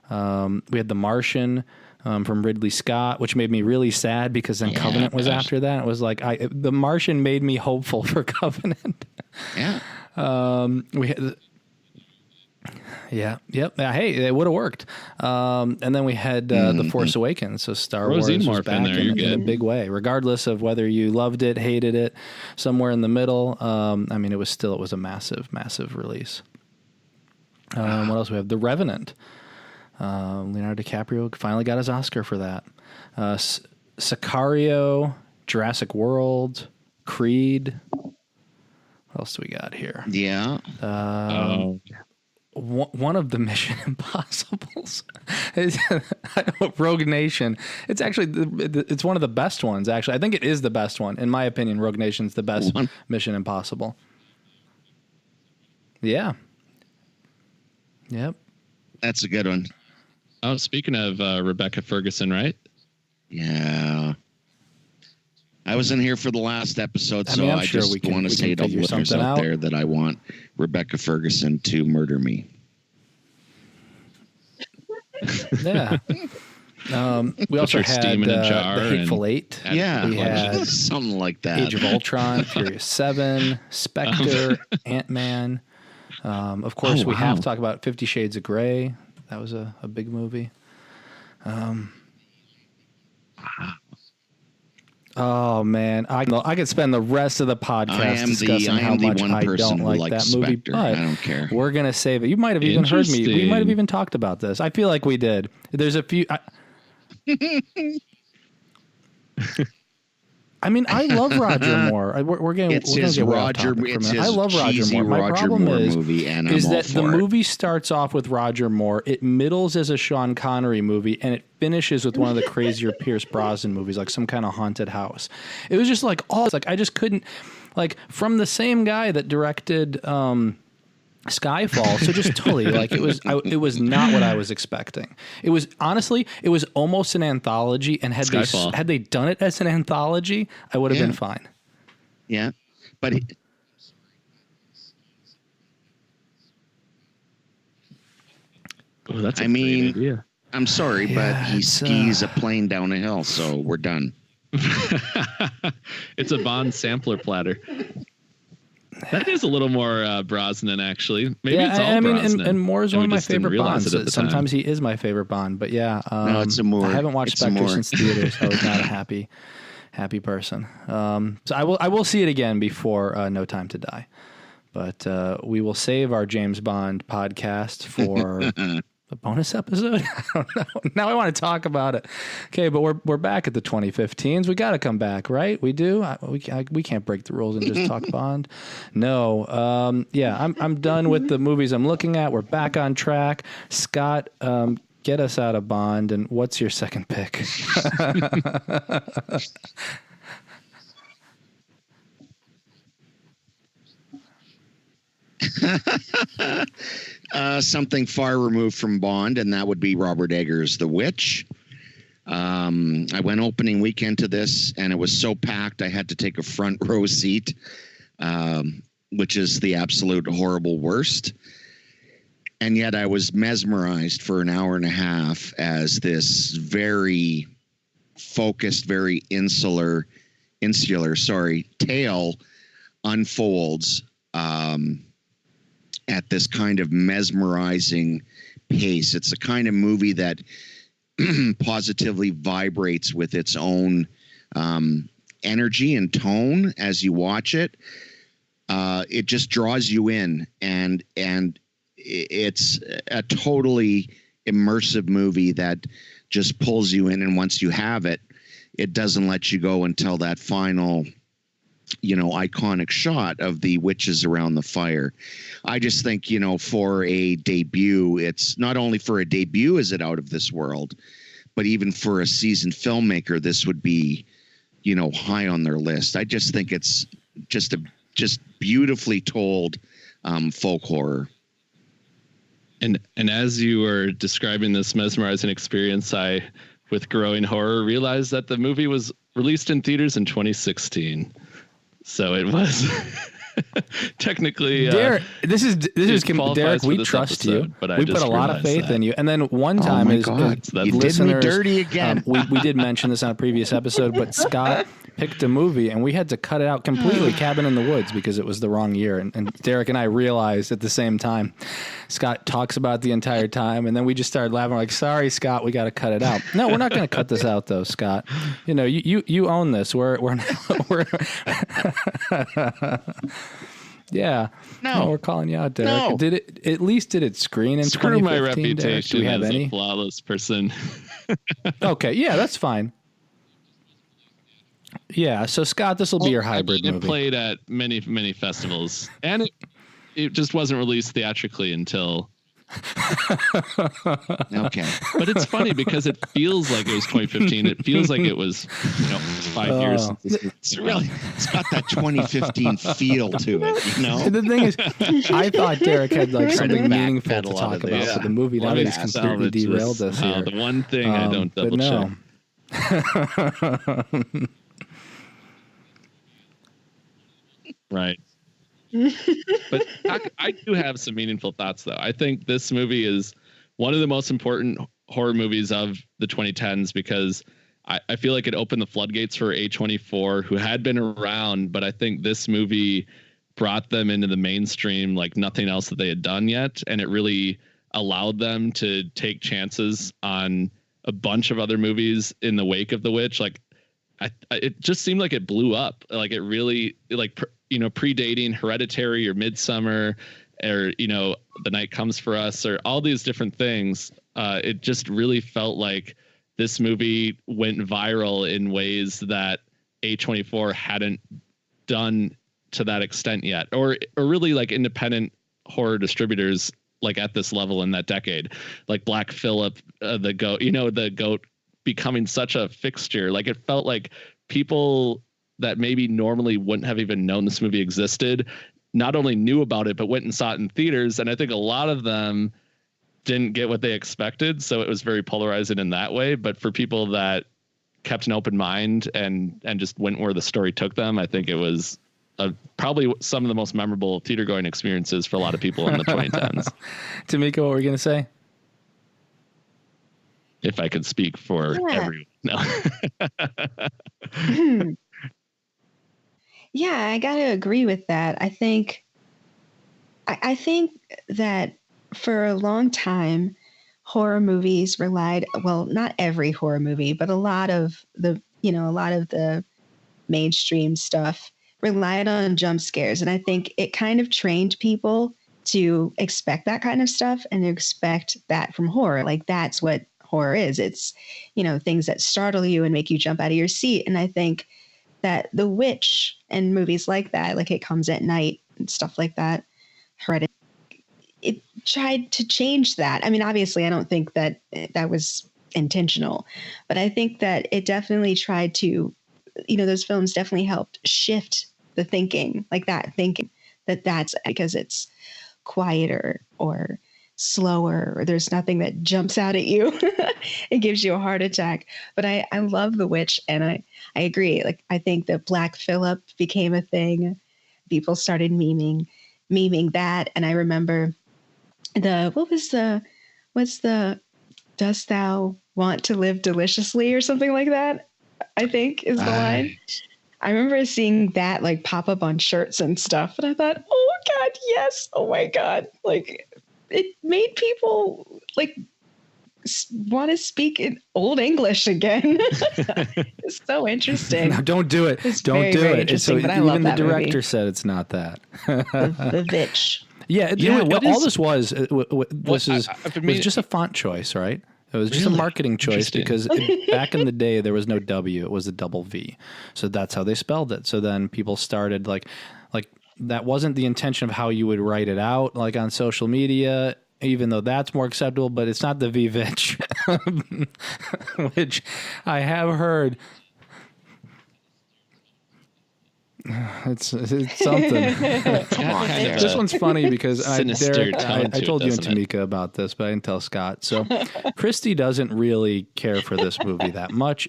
We had The Martian from Ridley Scott, which made me really sad because then Covenant was after that. It was like The Martian made me hopeful for Covenant. Yeah. We had. Hey, it would have worked. And then we had The Force Awakens. So Star Wars was back in a big way, regardless of whether you loved it, hated it, somewhere in the middle. I mean, it was a massive, massive release. What else we have? The Revenant. Leonardo DiCaprio finally got his Oscar for that. Sicario, Jurassic World, Creed. What else do we got here? Yeah. One of the Mission Impossibles is Rogue Nation. It's actually it's one of the best ones. Actually, I think it is the best one in my opinion. Rogue Nation's the best Mission Impossible. Yeah. Yep. That's a good one. Oh, speaking of Rebecca Ferguson, right? Yeah. I wasn't here for the last episode, so I sure just want to say to the listeners out there that I want Rebecca Ferguson to murder me. Yeah. We also had The Hateful Eight. Yeah, we had something like that. Age of Ultron, Furious 7, Spectre, Ant-Man. Of course, we have to talk about 50 Shades of Grey. That was a big movie. Oh man, I could spend the rest of the podcast discussing how much I don't like that movie, but I don't care. We're gonna save it. You might have even heard me. We might have even talked about this. I feel like we did. There's a few. I mean, I love Roger Moore. We're getting. It's his Roger. It's his I love Roger Moore. My problem is that the movie starts off with Roger Moore, it middles as a Sean Connery movie, and it finishes with one of the crazier Pierce Brosnan movies, like some kind of haunted house. It was just like I just couldn't, like, from the same guy that directed Skyfall. So just totally like it was not what I was expecting. It was almost an anthology, and had they done it as an anthology, I would have been fine. Yeah, but that's a great idea. I'm sorry, but he skis a plane down a hill, so we're done. It's a Bond sampler platter. That is a little more Brosnan, actually. Maybe it's all Brosnan. And Moore is one of my favorite Bonds. Sometimes he is my favorite Bond, but yeah. No, it's a Moore. I haven't watched Spectre since theaters. So I was not a happy person. So I will see it again before No Time to Die. But we will save our James Bond podcast for a bonus episode. I don't know. Now I want to talk about it. Okay, but we're back at the 2015s. We got to come back, right? We do. We can't break the rules and just talk Bond. No. I'm done with the movies I'm looking at. We're back on track. Scott, get us out of Bond. And what's your second pick? Something far removed from Bond, and that would be Robert Eggers' The Witch. I went opening weekend to this, and it was so packed I had to take a front row seat, which is the absolute horrible worst. And yet I was mesmerized for an hour and a half as this very focused, very insular tale unfolds at this kind of mesmerizing pace. It's a kind of movie that positively vibrates with its own energy and tone as you watch it. It just draws you in, and it's a totally immersive movie that just pulls you in, and once you have it, it doesn't let you go until that final, iconic shot of the witches around the fire. I just think, for a debut, it's not only for a debut is it out of this world, but even for a seasoned filmmaker, this would be, high on their list. I just think it's just beautifully told folk horror. And as you were describing this mesmerizing experience, I, with growing horror, realized that the movie was released in theaters in 2016. So it was technically, Derek, this is qualifies Derek. for We this trust episode, you. but I We just put a lot of realized faith that. in you. And then one time my is God. You did me listeners, dirty again. we did mention this on a previous episode, but Scott picked a movie and we had to cut it out completely, Cabin in the Woods, because it was the wrong year. And Derek and I realized at the same time. Scott talks about it the entire time, and then we just started laughing. We're like, sorry, Scott, we got to cut it out. No, we're not going to cut this out, though, Scott. You know, you own this. We're yeah. No. We're calling you out, Derek. No. Did it screen in Screw 2015? my Derek? Do reputation we have as any? a flawless person. Okay, yeah, that's fine. Yeah, so Scott, this will be your hybrid It movie. played at many festivals, and it just wasn't released theatrically until. Okay. But it's funny because it feels like it was 2015. It feels like it was 5 years since this was It's got that 2015 feel to it, you know? The thing is, I thought Derek had like something backpedal meaningful to out talk of about this. for the movie. Now Let me he's completely salvage derailed this. us here. The one thing I don't But double no. check. Right. But I do have some meaningful thoughts, though. I think this movie is one of the most important horror movies of the 2010s because I feel like it opened the floodgates for A24, who had been around, but I think this movie brought them into the mainstream like nothing else that they had done yet. And it really allowed them to take chances on a bunch of other movies in the wake of The Witch. Like, it just seemed like it blew up. Like, it really, like, predating Hereditary or Midsummer or, The Night Comes for Us or all these different things. It just really felt like this movie went viral in ways that A24 hadn't done to that extent yet, or really like independent horror distributors like at this level in that decade, like Black Phillip, the goat becoming such a fixture. Like, it felt like people that maybe normally wouldn't have even known this movie existed not only knew about it, but went and saw it in theaters. And I think a lot of them didn't get what they expected. So it was very polarizing in that way. But for people that kept an open mind and just went where the story took them, I think it was probably some of the most memorable theater going experiences for a lot of people in the 2010s. Tamika, what were you going to say? If I could speak for everyone. No. Yeah, I got to agree with that. I think that for a long time, horror movies relied, well, not every horror movie, but a lot of the mainstream stuff relied on jump scares. And I think it kind of trained people to expect that kind of stuff and to expect that from horror. Like, that's what horror is. It's, things that startle you and make you jump out of your seat. And I think that The Witch and movies like that, like It Comes at Night and stuff like that, Hereditary, it tried to change that. I mean, obviously, I don't think that was intentional, but I think that it definitely tried to, those films definitely helped shift the thinking, like that thinking that's because it's quieter or slower or there's nothing that jumps out at you. It gives you a heart attack. But I love The Witch, and I agree. Like, I think that Black Phillip became a thing. People started memeing that. And I remember what's the dost thou want to live deliciously or something like that, I think is the line. I remember seeing that like pop up on shirts and stuff. And I thought, oh God, yes. Oh my God. Like, it made people like want to speak in Old English again. It's so interesting. No, don't do it. It's don't very, do very it. It's so, interesting, but I love even the that director movie. said it's not that. The Witch. Yeah, this was just a font choice, right? It was just a marketing choice because back in the day there was no W, it was a double V. So that's how they spelled it. So then people started like that wasn't the intention of how you would write it out like on social media, even though that's more acceptable, but it's not the V-Vitch, which I have heard. It's something. Come on, Derek. This one's funny because Sinister tone I to told it, you and doesn't it? Tamika about this, but I didn't tell Scott. So Christy doesn't really care for this movie that much.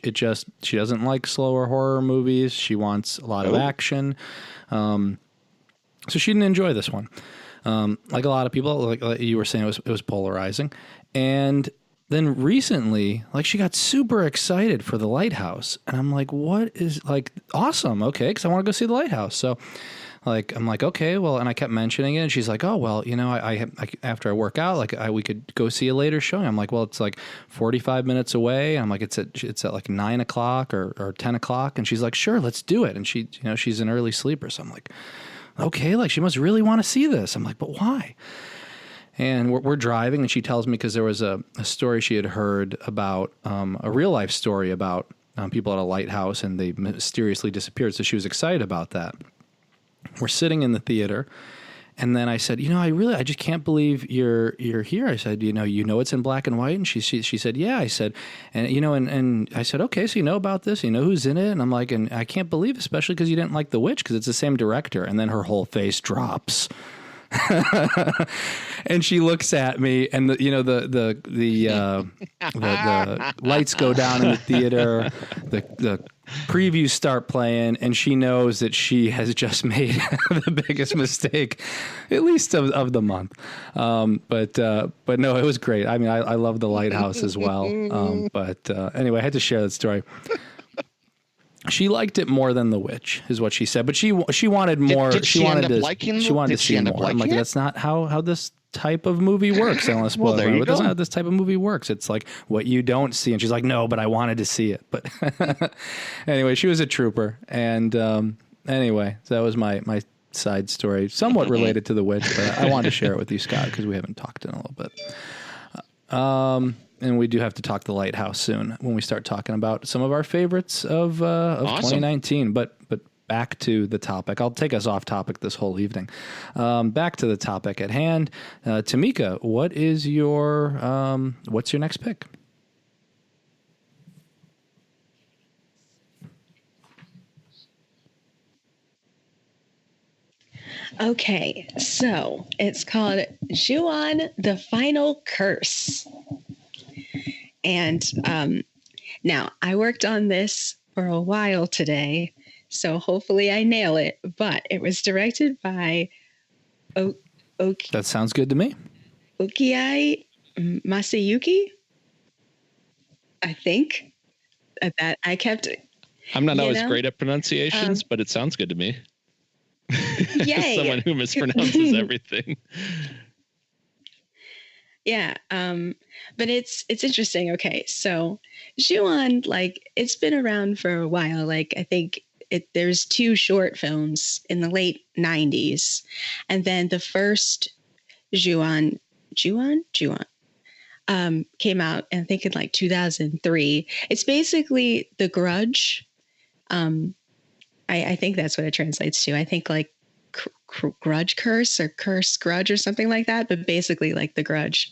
She doesn't like slower horror movies. She wants a lot of action. So she didn't enjoy this one. Like a lot of people, like you were saying, it was polarizing. And then recently, like she got super excited for The Lighthouse. And I'm like, what is like awesome. Okay. Because I want to go see The Lighthouse. So like, I'm like, okay, well, and I kept mentioning it. And she's like, oh, well, you know, I after I work out, like we could go see a later showing. I'm like, well, it's like 45 minutes away. I'm like, it's at like 9 o'clock or 10 o'clock. And she's like, sure, let's do it. And she, you know, she's an early sleeper. So I'm like, okay, like she must really want to see this. I'm like, but why? And we're driving, and she tells me because there was a story she had heard about, a real life story about people at a lighthouse, and they mysteriously disappeared. So she was excited about that. We're sitting in the theater, and then I said, you know, I just can't believe you're here. I said, you know it's in black and white. And she said, yeah. I said, and you know, and I said, okay, so you know about this, you know who's in it? And I'm like, and I can't believe, especially because you didn't like The Witch, because it's the same director. And then her whole face drops. And she looks at me, and the lights go down in the theater, the previews start playing, and she knows that she has just made the biggest mistake, at least of the month. But no, it was great. I mean, I love The Lighthouse as well. But anyway, I had to share that story. She liked it more than The Witch, is what she said. But she wanted more. Did she wanted to see more. I'm like, that's not how this type of movie works. I don't want to spoil it. But that's not how this type of movie works. It's like what you don't see. And she's like, no, but I wanted to see it. But anyway, she was a trooper. And anyway, so that was my side story, somewhat related to The Witch. But I wanted to share it with you, Scott, because we haven't talked in a little bit. And we do have to talk The Lighthouse soon when we start talking about some of our favorites of awesome. 2019. But back to the topic. I'll take us off topic this whole evening. Back to the topic at hand. Tamika, what's your next pick? Okay, so it's called Ju-on: The Final Curse. And now I worked on this for a while today, so hopefully I nail it. But it was directed by That sounds good to me. Okiai Masayuki, I think. That I kept. I'm not always great at pronunciations, but it sounds good to me. Yay! Someone who mispronounces everything. Yeah, but it's interesting. Okay, so Ju-on, like, it's been around for a while. Like, I think there's 2 short films in the late 90s, and then the first Ju-on came out, I think, in like 2003. It's basically The Grudge. I think that's what it translates to. I think like grudge curse or curse grudge or something like that, but basically like The Grudge.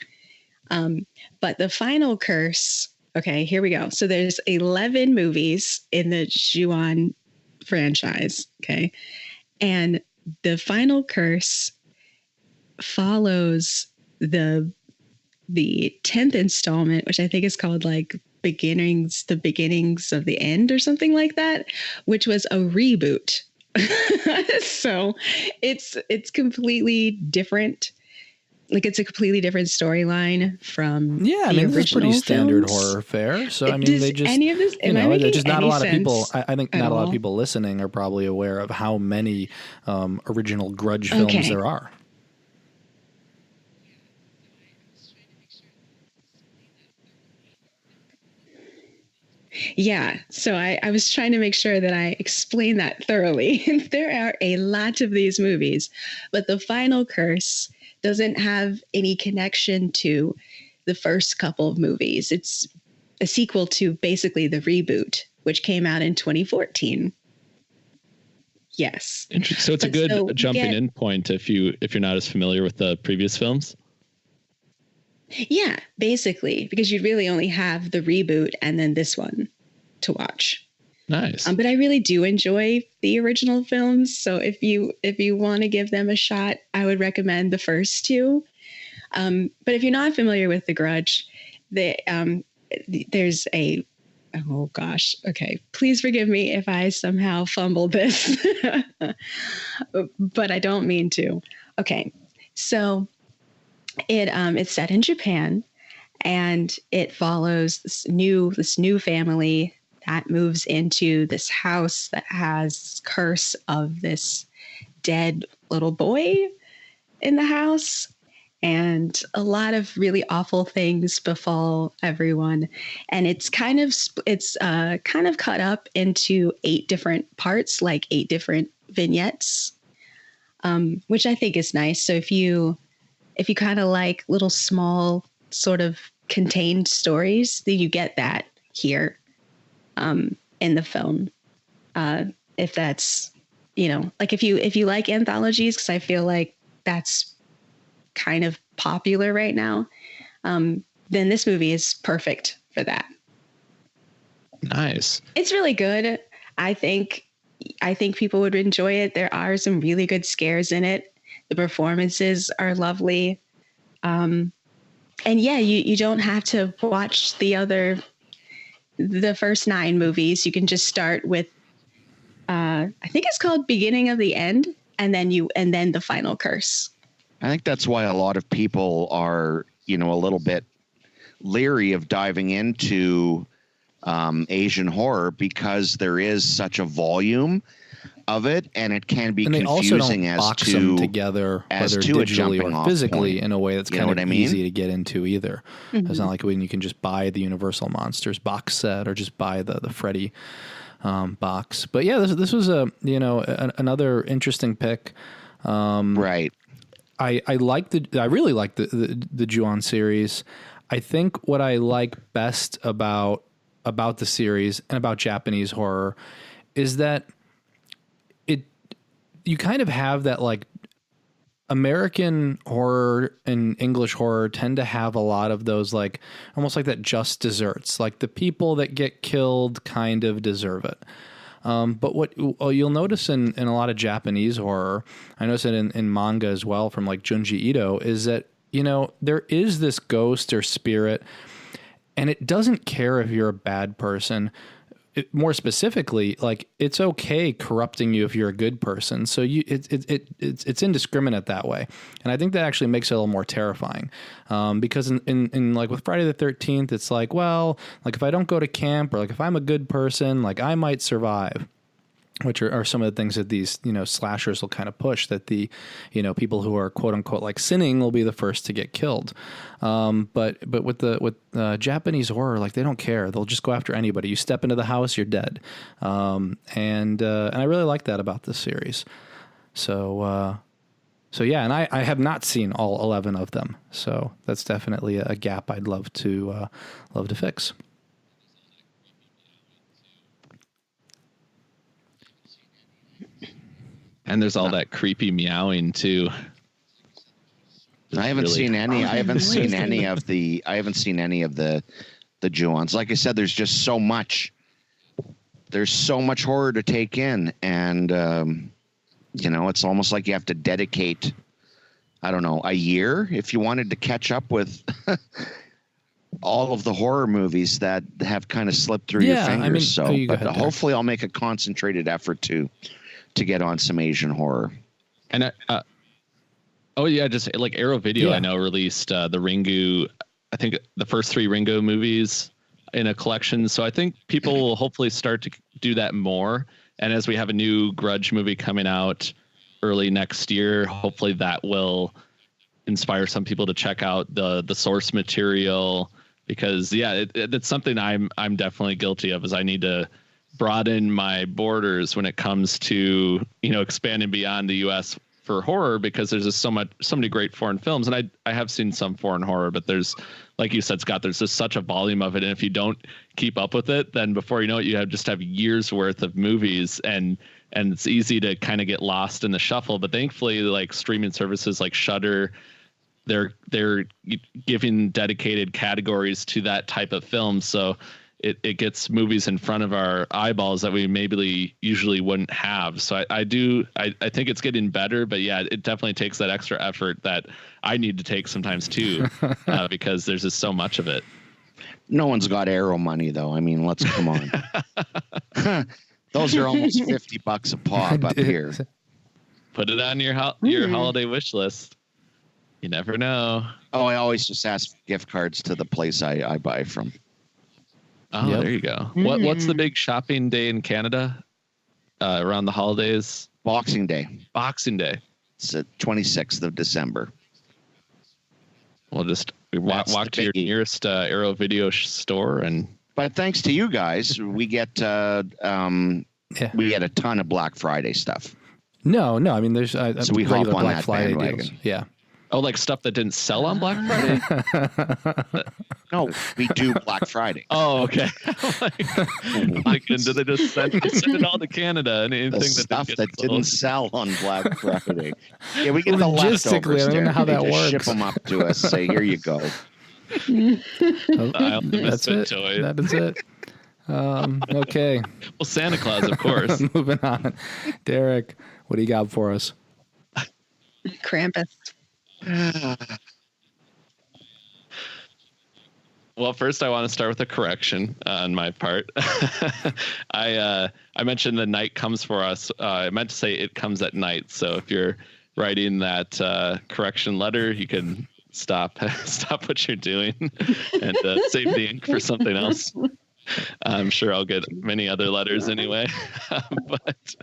But the final curse, okay, here we go. So there's 11 movies in the Ju-on franchise, okay? And the final curse follows the 10th installment, which I think is called like the beginnings of the end or something like that, which was a reboot. So it's completely different. Like, it's a completely different storyline from I mean, this is pretty standard horror fare. So I mean, they just any of this. You know, there's just not a lot of people. I think not a lot of people listening are probably aware of how many original Grudge films there are. Yeah. So I was trying to make sure that I explain that thoroughly. There are a lot of these movies, but the final curse doesn't have any connection to the first couple of movies. It's a sequel to basically the reboot, which came out in 2014. Yes. Interesting. So it's a good jumping in point if you're not as familiar with the previous films. Yeah, basically, because you really only have the reboot and then this one to watch. Nice. But I really do enjoy the original films. So if you want to give them a shot, I would recommend the first 2. But if you're not familiar with The Grudge, there's a Oh gosh. Okay. Please forgive me if I somehow fumbled this, but I don't mean to. Okay. So it's set in Japan, and it follows this new family that moves into this house that has curse of this dead little boy in the house, and a lot of really awful things befall everyone. And it's kind of cut up into 8 different parts, like 8 different vignettes, which I think is nice. So if you kind of like little small sort of contained stories, then you get that here in the film. If that's, like if you like anthologies, because I feel like that's kind of popular right now, then this movie is perfect for that. Nice. It's really good. I think people would enjoy it. There are some really good scares in it. The performances are lovely. And yeah, you don't have to watch the first 9 movies. You can just start with, I think it's called Beginning of the End, and then the final curse. I think that's why a lot of people are, a little bit leery of diving into Asian horror, because there is such a volume of it, and it can be confusing as box them together, whether digitally or physically, point. In a way that's kind of easy to get into either. Mm-hmm. It's not like when you can just buy the Universal Monsters box set or just buy the Freddy box. But yeah, this was another interesting pick. Right. I really like the Ju-on series. I think what I like best about the series and about Japanese horror is that you kind of have that, like, American horror and English horror tend to have a lot of those, like, almost like that just desserts, like the people that get killed kind of deserve it. But what you'll notice in a lot of Japanese horror, I notice it in manga as well from like Junji Ito, is that, there is this ghost or spirit, and it doesn't care if you're a bad person. More specifically, like, it's okay corrupting you if you're a good person. So it's indiscriminate that way, and I think that actually makes it a little more terrifying. Because in like with Friday the 13th, it's like, well, like if I don't go to camp, or like if I'm a good person, like I might survive. Which are some of the things that these, slashers will kind of push, that the, people who are quote unquote like sinning will be the first to get killed. But with Japanese horror, like, they don't care. They'll just go after anybody. You step into the house, you're dead. And I really like that about this series. So yeah, and I have not seen all 11 of them. So that's definitely a gap I'd love to fix. And there's all that creepy meowing too. I haven't seen any. I haven't seen any of the. I haven't seen any of the Ju-ons. Like I said, there's just so much. There's so much horror to take in, and it's almost like you have to dedicate, I don't know, a year if you wanted to catch up with all of the horror movies that have kind of slipped through your fingers. Hopefully, I'll make a concentrated effort to get on some Asian horror. And just like Arrow Video, I know released the Ringu, I think the first 3 Ringu movies in a collection. So I think people will hopefully start to do that more. And as we have a new Grudge movie coming out early next year, hopefully that will inspire some people to check out the source material, because it's something I'm definitely guilty of, is I need to broaden my borders when it comes to, expanding beyond the US for horror, because there's just so many great foreign films. And I have seen some foreign horror, but there's, like you said, Scott, there's just such a volume of it. And if you don't keep up with it, then before you know it, you have years worth of movies, and it's easy to kind of get lost in the shuffle. But thankfully, like streaming services like Shudder, they're giving dedicated categories to that type of film. So it gets movies in front of our eyeballs that we maybe usually wouldn't have. So I think it's getting better, but yeah, it definitely takes that extra effort that I need to take sometimes too, because there's just so much of it. No one's got Arrow money though. I mean, let's come on. Those are almost $50 a pop up here. Put it on your holiday wish list. You never know. Oh, I always just ask for gift cards to the place I buy from. Oh, Yep. there you go. What's the big shopping day in Canada around the holidays? Boxing Day. Boxing Day. It's the 26th of December. We'll just walk to your nearest Arrow video store and. But thanks to you guys, we get we get a ton of Black Friday stuff. No. I mean, there's so we hop on Black that Friday bandwagon. deals. Yeah. Oh, like stuff that didn't sell on Black Friday? No, we do Black Friday. Oh, okay. Like, and do they just send it all to Canada? And anything The stuff that didn't sell on Black Friday. Yeah, we get the leftovers. I don't know how that works. Ship them up to us. Say, here you go. That's it. Toys. That is it. Okay. Well, Santa Claus, of course. Moving on. Derek, what do you got for us? Krampus. Well, first I want to start with a correction on my part. I mentioned the night comes for us. I meant to say it comes at night. So if you're writing that correction letter, you can stop what you're doing and save the ink for something else. I'm sure I'll get many other letters anyway. But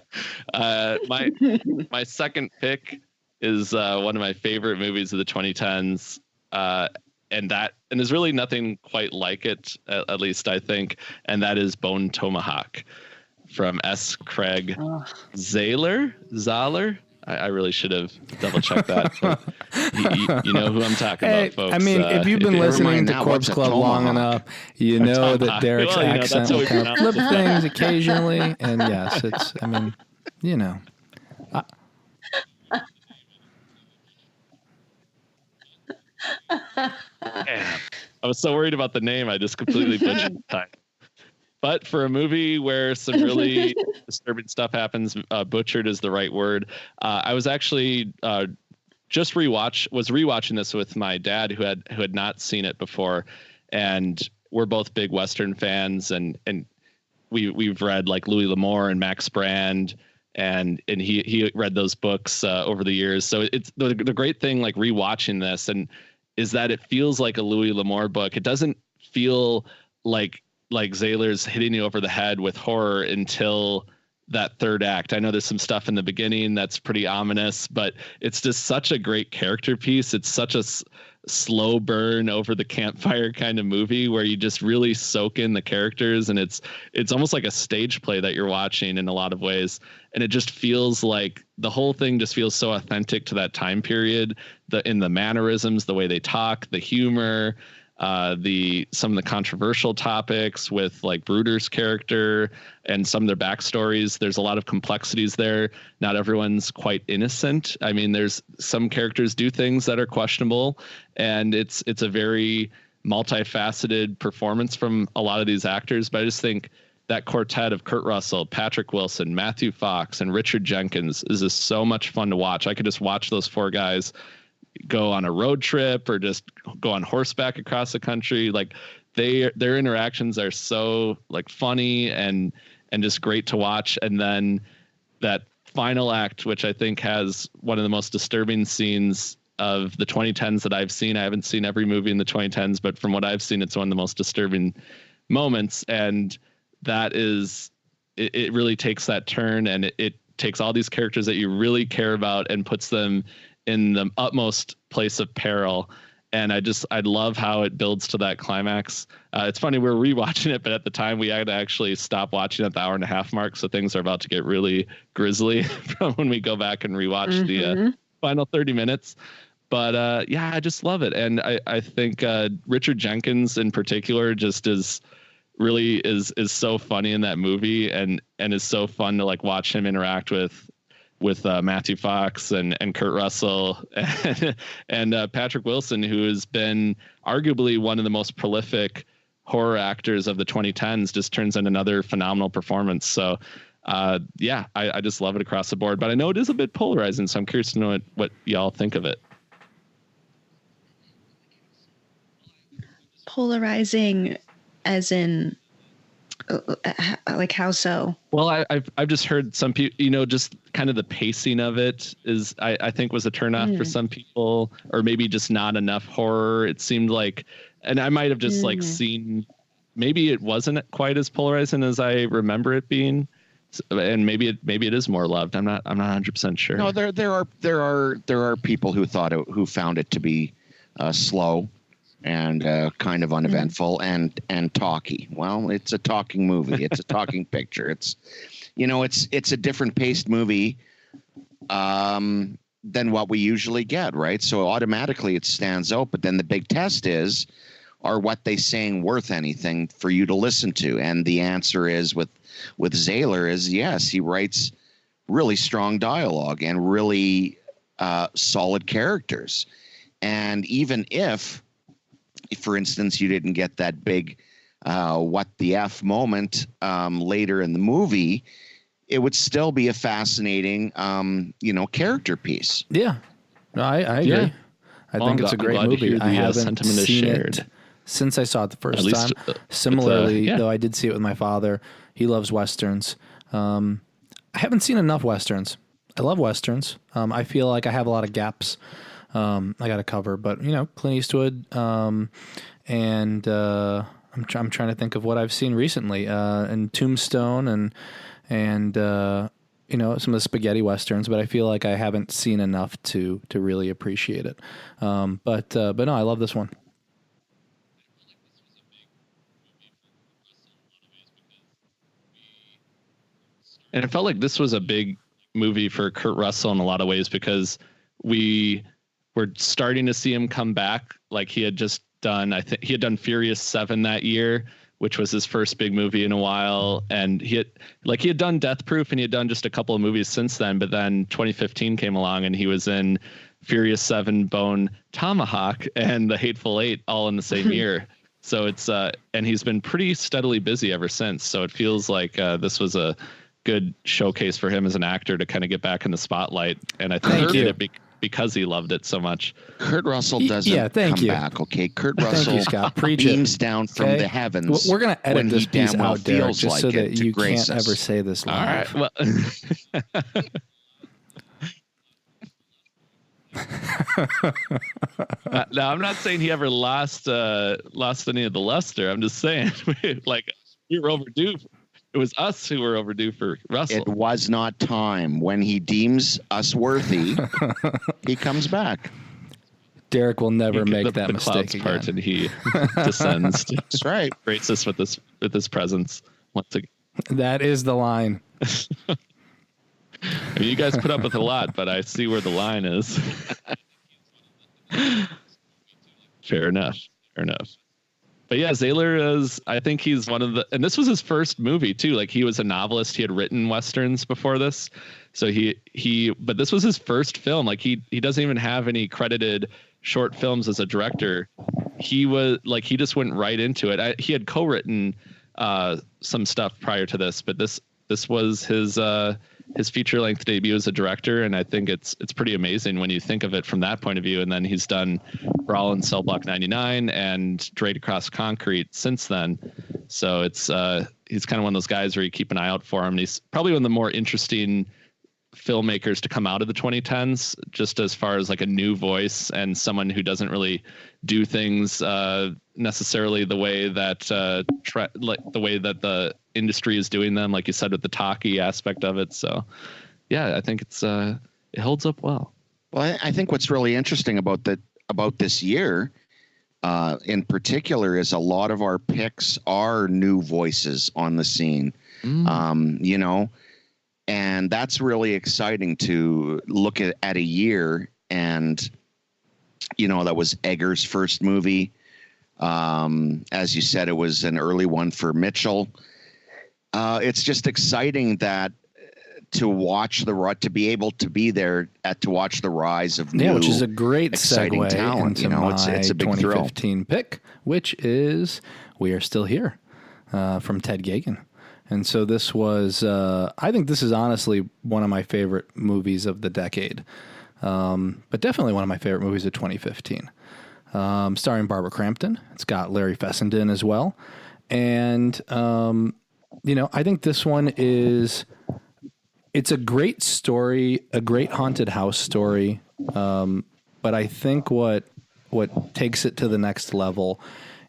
my second pick is one of my favorite movies of the 2010s, and there's really nothing quite like it, at least I think, and that is Bone Tomahawk from S. Craig Zahler. I really should have double checked that. You know who I'm talking about, folks. I mean, if you've been listening to now, Corpse what's a Club long tomahawk? enough, you know that Derek's Well, accent that's how will we kind of pronounce flip it. things occasionally. And yes, it's, I mean, you know. I was so worried about the name, I just completely butchered the time. But for a movie where some really disturbing stuff happens, butchered is the right word. I was actually rewatching this with my dad, who had not seen it before, and we're both big Western fans, and we've read like Louis L'Amour and Max Brand, and he read those books over the years. So it's the great thing, like rewatching this, and is that it feels like a Louis L'Amour book. It doesn't feel like Zahler's hitting you over the head with horror until that third act. I know there's some stuff in the beginning that's pretty ominous, but it's just such a great character piece. It's such a slow burn over the campfire kind of movie where you just really soak in the characters, and it's almost like a stage play that you're watching in a lot of ways. And it just feels like the whole thing just feels so authentic to that time period, in the mannerisms, the way they talk, the humor, some of the controversial topics with like Bruder's character and some of their backstories. There's a lot of complexities there. Not everyone's quite innocent. I mean, there's some characters do things that are questionable, and it's a very multifaceted performance from a lot of these actors. But I just think that quartet of Kurt Russell, Patrick Wilson, Matthew Fox, and Richard Jenkins is just so much fun to watch. I could just watch those four guys go on a road trip or just go on horseback across the country. Like their interactions are so like funny and just great to watch. And then that final act, which I think has one of the most disturbing scenes of the 2010s that I've seen. I haven't seen every movie in the 2010s, but from what I've seen, it's one of the most disturbing moments. And that is, it really takes that turn, and it takes all these characters that you really care about and puts them in the utmost place of peril. And I love how it builds to that climax. It's funny, we're rewatching it, but at the time we had to actually stop watching at the hour-and-a-half mark. So things are about to get really grisly from when we go back and rewatch the final 30 minutes. But yeah, I just love it. And I think Richard Jenkins in particular just is so funny in that movie, and is so fun to like watch him interact with Matthew Fox and Kurt Russell and Patrick Wilson, who has been arguably one of the most prolific horror actors of the 2010s, just turns in another phenomenal performance. So yeah, I just love it across the board, but I know it is a bit polarizing. So I'm curious to know what y'all think of it. Polarizing, as in, like, how so? Well, I've just heard some people, just kind of the pacing of it is, I think, was a turnoff for some people, or maybe just not enough horror. It seemed like, and I might have just like seen, maybe it wasn't quite as polarizing as I remember it being, and maybe it is more loved. I'm not 100% sure. No, there are people who found it to be slow and kind of uneventful and talky. Well, it's a talking movie. It's a talking picture. It's a different paced movie than what we usually get, right? So automatically it stands out. But then the big test is, are what they saying worth anything for you to listen to? And the answer is with Zahler is yes. He writes really strong dialogue and really solid characters. And even if, for instance, you didn't get that big what the F moment later in the movie, it would still be a fascinating, character piece. Yeah. No, I agree. Yeah. I think it's a great movie. I haven't seen it since I saw it the first time. Similarly, though, I did see it with my father. He loves Westerns. I haven't seen enough Westerns. I love Westerns. I feel like I have a lot of gaps I got to cover, but Clint Eastwood, and I'm trying to think of what I've seen recently, and Tombstone and some of the spaghetti Westerns, but I feel like I haven't seen enough to really appreciate it. But no, I love this one. And it felt like this was a big movie for Kurt Russell in a lot of ways, because we were starting to see him come back. Like he had just done, I think he had done Furious 7 that year, which was his first big movie in a while. And he had done Death Proof, and he had done just a couple of movies since then. But then 2015 came along, and he was in Furious 7, Bone Tomahawk, and The Hateful Eight all in the same year. So it's and he's been pretty steadily busy ever since. So it feels like this was a good showcase for him as an actor to kind of get back in the spotlight. And I think he did it because he loved it so much. Kurt Russell doesn't come back, okay? Kurt Russell beams down from the heavens. We're going to edit this piece out, Derek, just like so that you can't ever say this live. All right. Well, now, I'm not saying he ever lost any of the luster. I'm just saying, like, we were overdue. It was us who were overdue for Russell. It was not time. When he deems us worthy, he comes back. Derek will never make that mistake again. Part, and he descends. That's right. Graces us with his presence once again. That is the line. I mean, you guys put up with a lot, but I see where the line is. Fair enough. But yeah, Zahler is, I think he's one of the, and this was his first movie too. Like he was a novelist. He had written Westerns before this. So but this was his first film. Like he doesn't even have any credited short films as a director. He just went right into it. He had co-written some stuff prior to this, but this was his feature length debut as a director, and I think it's pretty amazing when you think of it from that point of view. And then he's done Brawl in Cell Block 99 and Straight Across Concrete since then. So it's he's kind of one of those guys where you keep an eye out for him. And he's probably one of the more interesting filmmakers to come out of the 2010s, just as far as like a new voice and someone who doesn't really do things necessarily the way that the way that the industry is doing them, like you said, with the talky aspect of it. So yeah, I think it holds up well. Well, I think what's really interesting about this year in particular is a lot of our picks are new voices on the scene. And that's really exciting to look at a year. And that was Egger's first movie. As you said, it was an early one for Mitchell. It's just exciting that to be able to be there to watch the rise of new, which is a great exciting segue talent. Into It's a big 2015 pick, which is We Are Still Here from Ted Geoghegan. And so this was, I think this is honestly one of my favorite movies of the decade, but definitely one of my favorite movies of 2015. starring Barbara Crampton. It's got Larry Fessenden as well. And, I think this one it's a great story, a great haunted house story. But I think what takes it to the next level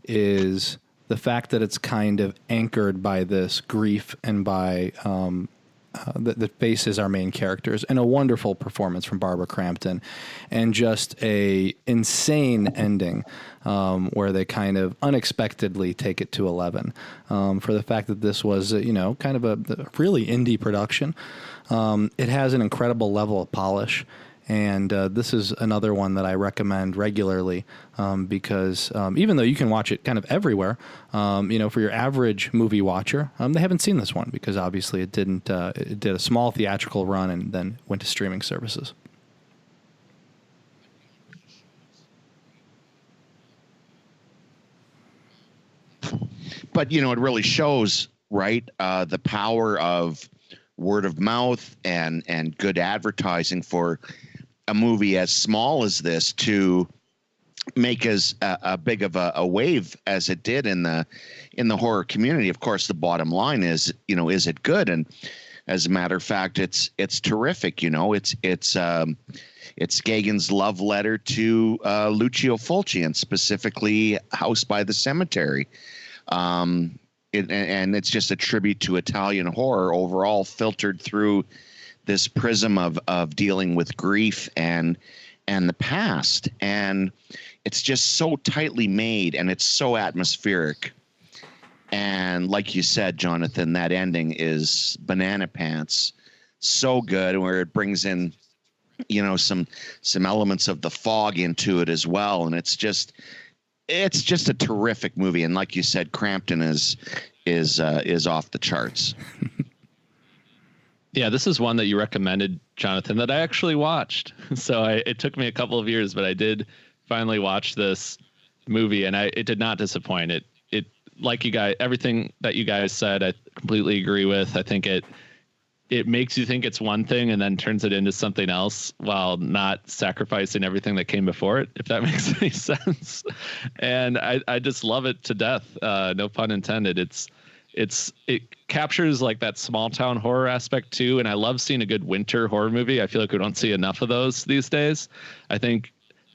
is the fact that it's kind of anchored by this grief and by that faces our main characters, and a wonderful performance from Barbara Crampton, and just a insane ending where they kind of unexpectedly take it to 11 for the fact that this was, kind of a really indie production. It has an incredible level of polish. And this is another one that I recommend regularly because even though you can watch it kind of everywhere, for your average movie watcher, they haven't seen this one because obviously it didn't. It did a small theatrical run and then went to streaming services. But it really shows, right, the power of word of mouth and good advertising for a movie as small as this to make as a big of a wave as it did in the horror community. Of course, the bottom line is, is it good? And as a matter of fact, it's terrific. It's Gagan's love letter to Lucio Fulci, and specifically House by the Cemetery. And it's just a tribute to Italian horror overall, filtered through this prism of dealing with grief and the past. And it's just so tightly made, and it's so atmospheric. And like you said, Jonathan, that ending is banana pants. So good, where it brings in, some elements of the fog into it as well. And it's just a terrific movie. And like you said, Crampton is off the charts. Yeah, this is one that you recommended, Jonathan, that I actually watched. So it took me a couple of years, but I did finally watch this movie, and it did not disappoint. It like you guys, everything that you guys said, I completely agree with. I think it makes you think it's one thing and then turns it into something else while not sacrificing everything that came before it, if that makes any sense. And I just love it to death. No pun intended. It captures like that small town horror aspect too. And I love seeing a good winter horror movie. I feel like we don't see enough of those these days. I think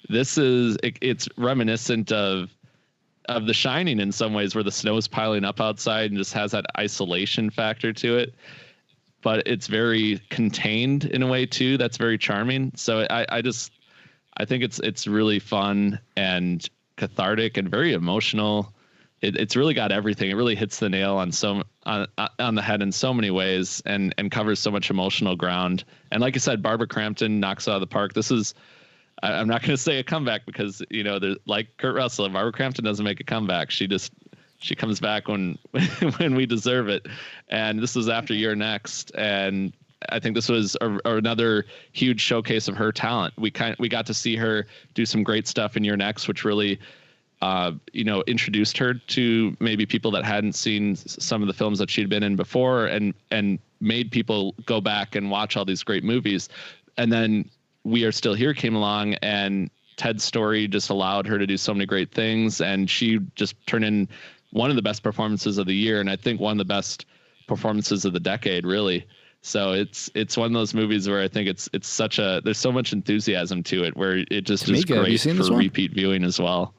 this it's reminiscent of The Shining in some ways, where the snow is piling up outside and just has that isolation factor to it. But it's very contained in a way too. That's very charming. So I think it's really fun and cathartic and very emotional. It's really got everything. It really hits the nail on the head in so many ways, and covers so much emotional ground. And like I said, Barbara Crampton knocks it out of the park. This is, I'm not going to say a comeback because, like Kurt Russell, Barbara Crampton doesn't make a comeback. She comes back when we deserve it. And this was after You're Next. And I think this was another huge showcase of her talent. We got to see her do some great stuff in You're Next, which really, introduced her to maybe people that hadn't seen some of the films that she'd been in before, and made people go back and watch all these great movies. And then We Are Still Here came along, and Ted's Story just allowed her to do so many great things. And she just turned in one of the best performances of the year, and I think one of the best performances of the decade, really. So it's one of those movies where I think it's there's so much enthusiasm to it, where it just is great for repeat viewing as well.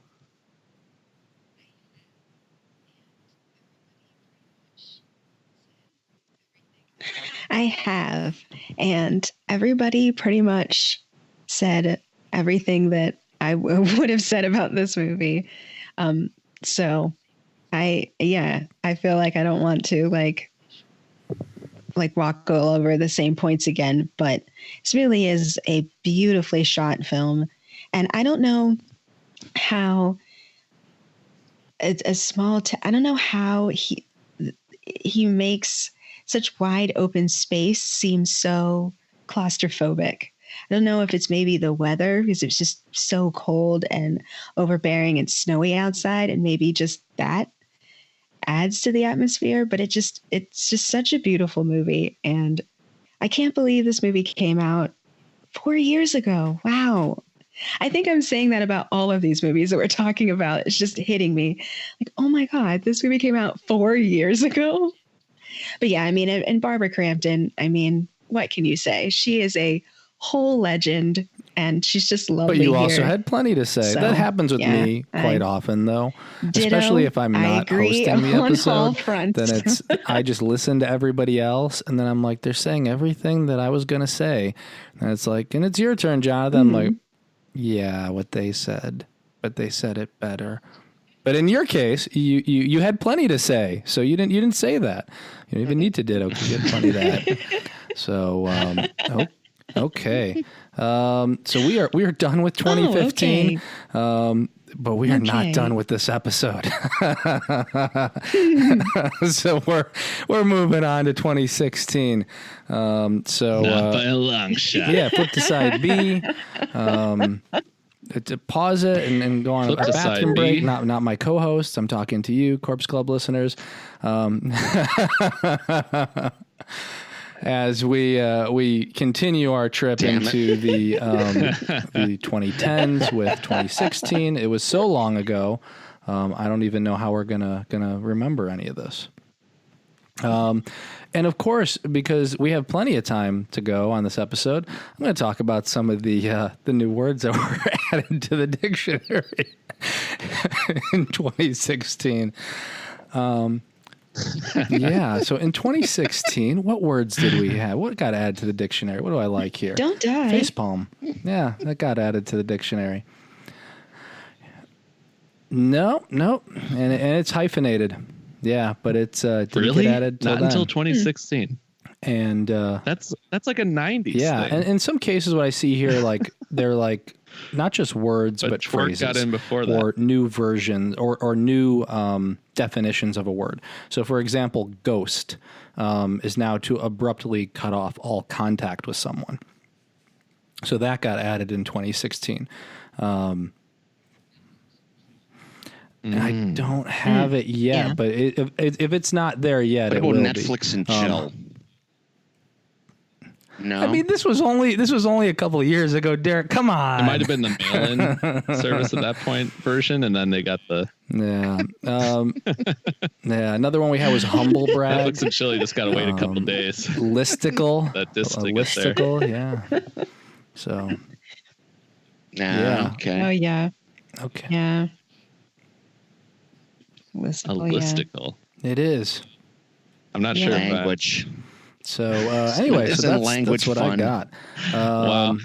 I have, and everybody pretty much said everything that I would have said about this movie. So I feel like I don't want to like walk all over the same points again, but this really is a beautifully shot film. And I don't know how it's a small, I don't know how he makes such wide open space seem so claustrophobic. I don't know if it's maybe the weather, because it's just so cold and overbearing and snowy outside, and maybe just that adds to the atmosphere, but it's just such a beautiful movie. And I can't believe this movie came out 4 years ago. Wow. I think I'm saying that about all of these movies that we're talking about. It's just hitting me like, oh my God, this movie came out 4 years ago. But yeah, I mean, and Barbara Crampton, I mean, what can you say? She is a whole legend and she's just lovely. But you here. also had plenty to say. So, that happens with yeah, me quite often, though. Ditto, Especially if I'm not hosting the on all episode. fronts. Then it's I just listen to everybody else, and then I'm like, they're saying everything that I was gonna say, and it's like, and it's your turn, Jonathan. I'm like, yeah, what they said, but they said it better. But in your case, you had plenty to say, so you didn't say that. You don't even need to ditto because you had plenty of that. So okay. So we are done with 2015. Oh, okay. But we are not done with this episode. So we're moving on to 2016. Not by a long shot. Yeah, flip to side B. To pause it and go on Flip a to bathroom side break. B. Not my co-host. I'm talking to you, Corpse Club listeners. As we continue our trip into the 2010s with 2016. It was so long ago. I don't even know how we're gonna remember any of this. And of course, because we have plenty of time to go on this episode, I'm going to talk about some of the new words that were added to the dictionary in 2016. Yeah. So in 2016, what words did we have? What got added to the dictionary? What do I like here? Don't die. Facepalm. Yeah, that got added to the dictionary. No, and it's hyphenated. Yeah, but it's didn't Really? get added Not then. until 2016. And That's like a 90s yeah, thing. and in some cases, what I see here, like they're like not just words, but twerk phrases got in before that. or new versions or new definitions of a word. So, for example, ghost is now to abruptly cut off all contact with someone. So that got added in 2016. And I don't have it yet, Yeah. but if it's not there yet, What it about will Netflix and chill? No. I mean, this was only a couple of years ago, Derek. Come on. It might have been the mail-in service at that point version, and then they got the Yeah. Yeah. Another one we had was humble brag. Netflix and chill. You just got to wait a couple days. Listicle. That disc to get there. Listicle. Yeah. So. Yeah. Okay. Oh yeah. Okay. Yeah. A Listicle, yeah. listicle. It is. I'm not Yeah. sure. If Language. So anyway, Isn't so that's language what I fun? got. Wow.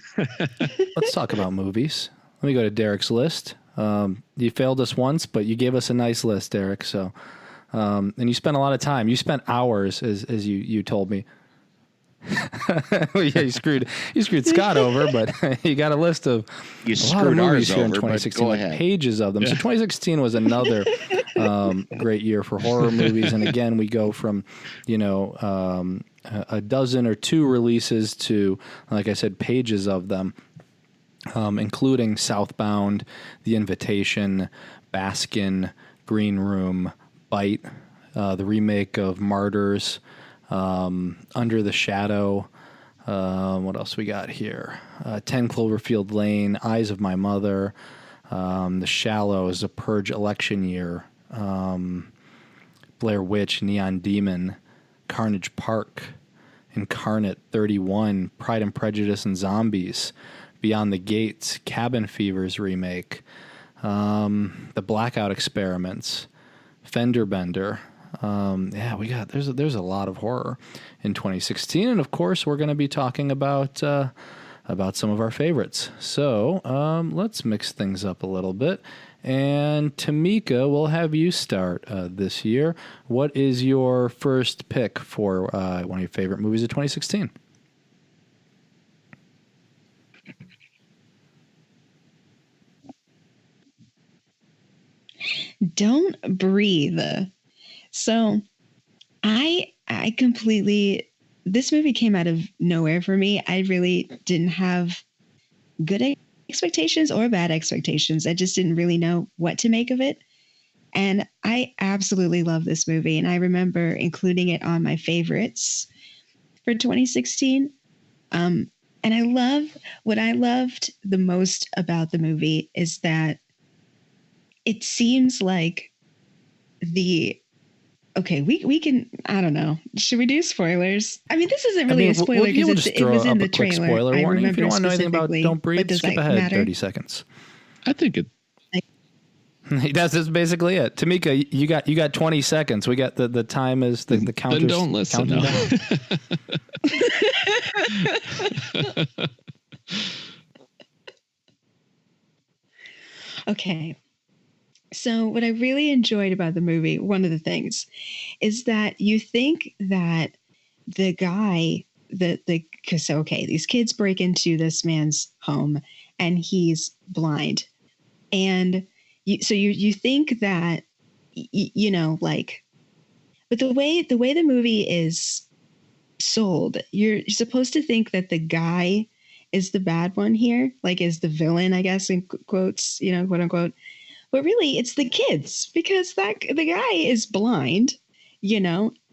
Let's talk about movies. Let me go to Derek's list. You failed us once, but you gave us a nice list, Derek. So, and you spent a lot of time. You spent hours, as you told me. Yeah, you screwed Scott over, but you got a list of You a lot of screwed movies ours here in over, but 2016, go like ahead. pages of them. So 2016 was another great year for horror movies, and again, we go from a dozen or two releases to, like I said, pages of them, including Southbound, The Invitation, Baskin, Green Room, Bite, the remake of Martyrs, Under the Shadow. What else we got here? 10 Cloverfield Lane, Eyes of My Mother, The Shallows, The Purge Election Year, Blair Witch, Neon Demon, Carnage Park, Incarnate, 31, Pride and Prejudice and Zombies, Beyond the Gates, Cabin Fever's remake, The Blackout Experiments, Fender Bender. Yeah, there's a lot of horror in 2016, and of course we're going to be talking about some of our favorites. So let's mix things up a little bit. And Tamika, we'll have you start this year. What is your first pick for one of your favorite movies of 2016? Don't Breathe. So I completely, this movie came out of nowhere for me. I really didn't have good expectations or bad expectations. I just didn't really know what to make of it. And I absolutely love this movie. And I remember including it on my favorites for 2016. And what I loved the most about the movie is that it seems like we can, I don't know. Should we do spoilers? I mean, this isn't really a spoiler because it was in the quick trailer. Spoiler I warning. If you remember don't want to know anything about specifically, Don't Breathe, but does skip that ahead matter? 30 seconds. I think it. That's basically it. Tamika, you got 20 seconds. We got the time is the counters. Then don't listen. No. Okay. So what I really enjoyed about the movie, one of the things, is that you think that the guy, these kids break into this man's home and he's blind. And you think that, but the way the movie is sold, you're supposed to think that the guy is the bad one here, like is the villain, I guess, in quotes, quote unquote. But really, it's the kids because the guy is blind,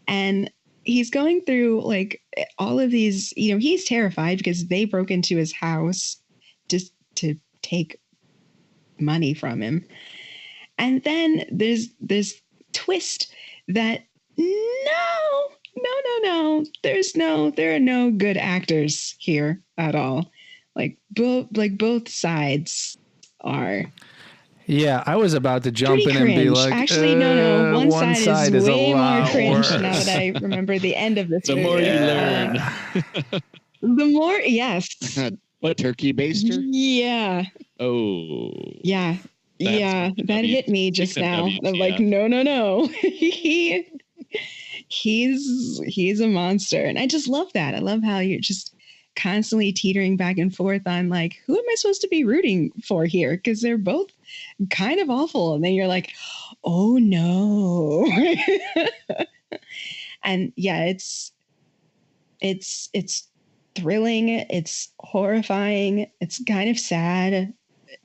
and he's going through like all of these, he's terrified because they broke into his house just to take money from him. And then there's this twist that there are no good actors here at all. Both sides are. Yeah, I was about to jump in and be like, actually, no. One side is way more cringe worse. now that I remember the end of this. The more you learn. The more, yes. What, turkey baster? Yeah. Oh. Yeah. That hit me just now. I'm like, no. He's a monster. And I just love that. I love how you're just constantly teetering back and forth on like, who am I supposed to be rooting for here? Because they're both kind of awful. And then you're like, oh no. And yeah, it's thrilling. It's horrifying. It's kind of sad.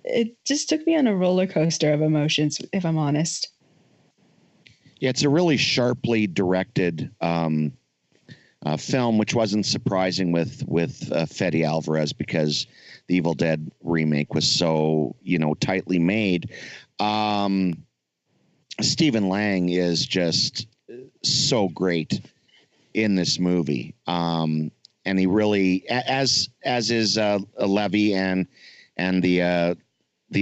It just took me on a roller coaster of emotions, if I'm honest. Yeah, it's a really sharply directed film, which wasn't surprising with Fede Alvarez because the Evil Dead remake was so tightly made. Stephen Lang is just so great in this movie, and he really, as is Levy and the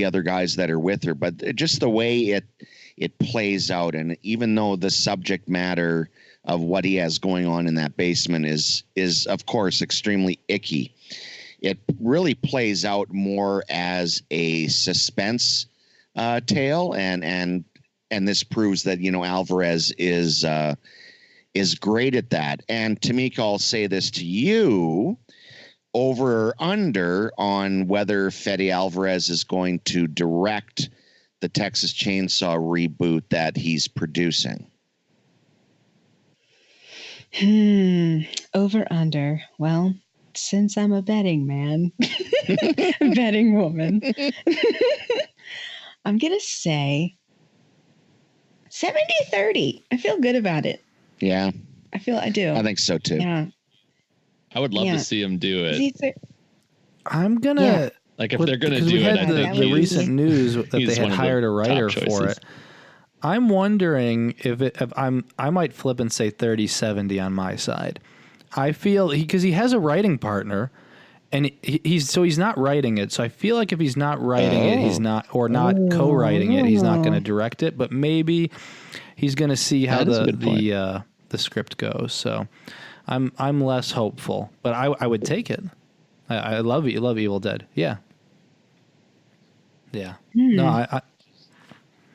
other guys that are with her, but just the way it plays out, and even though the subject matter of what he has going on in that basement is of course extremely icky, it really plays out more as a suspense tale, and this proves that Alvarez is great at that. And Tamika, I'll say this to you: over or under on whether Fede Alvarez is going to direct the Texas Chainsaw reboot that he's producing? Over under. Well, since I'm a betting man, betting woman, I'm going to say 70-30. I feel good about it. Yeah. I do. I think so too. Yeah. I would love to see him do it. I'm going to... Like if they're going to do we it, had the recent news that they had hired a writer for it. I'm wondering if I might flip and say 30-70 on my side. I feel because he has a writing partner, and he's not writing it. So I feel like if he's not writing it, he's not co-writing it, he's not going to direct it. But maybe he's going to see how the script goes. So I'm less hopeful, but I would take it. I love Evil Dead. Yeah. No, I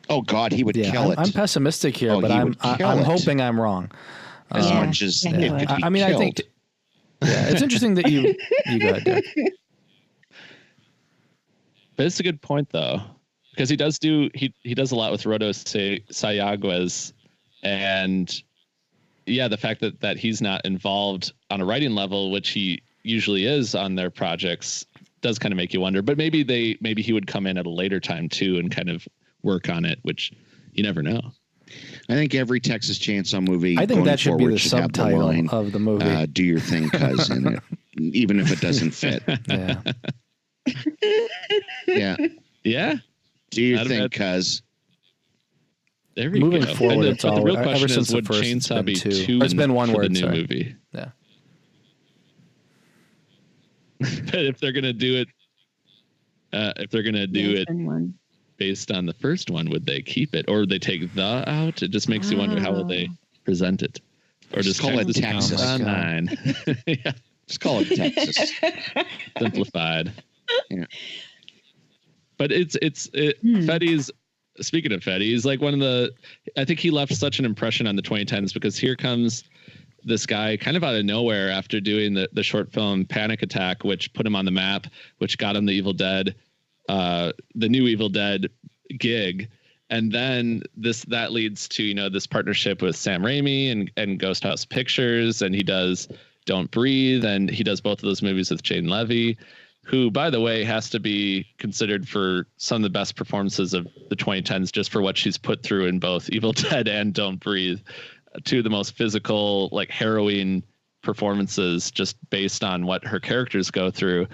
oh God, he would kill it. I'm pessimistic here, but I'm hoping I'm wrong. As much as it could be I mean, killed. I think it's interesting that you go ahead, Derek. But it's a good point though, because he does a lot with Rodo Sayaguez, and the fact that he's not involved on a writing level, which he usually is on their projects, does kind of make you wonder. But maybe he would come in at a later time too and kind of work on it, which you never know. I think every Texas Chainsaw movie, I think that should be the subtitle of the movie. Do your thing, cuz. And even if it doesn't fit. Yeah. Yeah. Yeah. Do you think, cuz? There we Moving go. forward, it's but the real ever question since is, the would first, it's Chainsaw been be two. two It's been one for word, the new sorry. movie? Yeah. But if they're gonna do it, based on the first one, would they keep it, or would they take the out? It just makes you wonder, how will they present it, or just call it Texas. Oh 9? Yeah, Just call it Texas. simplified. Yeah. But Fetty's. Speaking of Fetty, he's like one of the. I think he left such an impression on the 2010s, because here comes this guy kind of out of nowhere after doing the short film Panic Attack, which put him on the map, which got him the new Evil Dead gig. And then that leads to, this partnership with Sam Raimi and Ghost House Pictures. And he does Don't Breathe. And he does both of those movies with Jane Levy, who, by the way, has to be considered for some of the best performances of the 2010s, just for what she's put through in both Evil Dead and Don't Breathe. Two of the most physical, like, harrowing performances, just based on what her characters go through.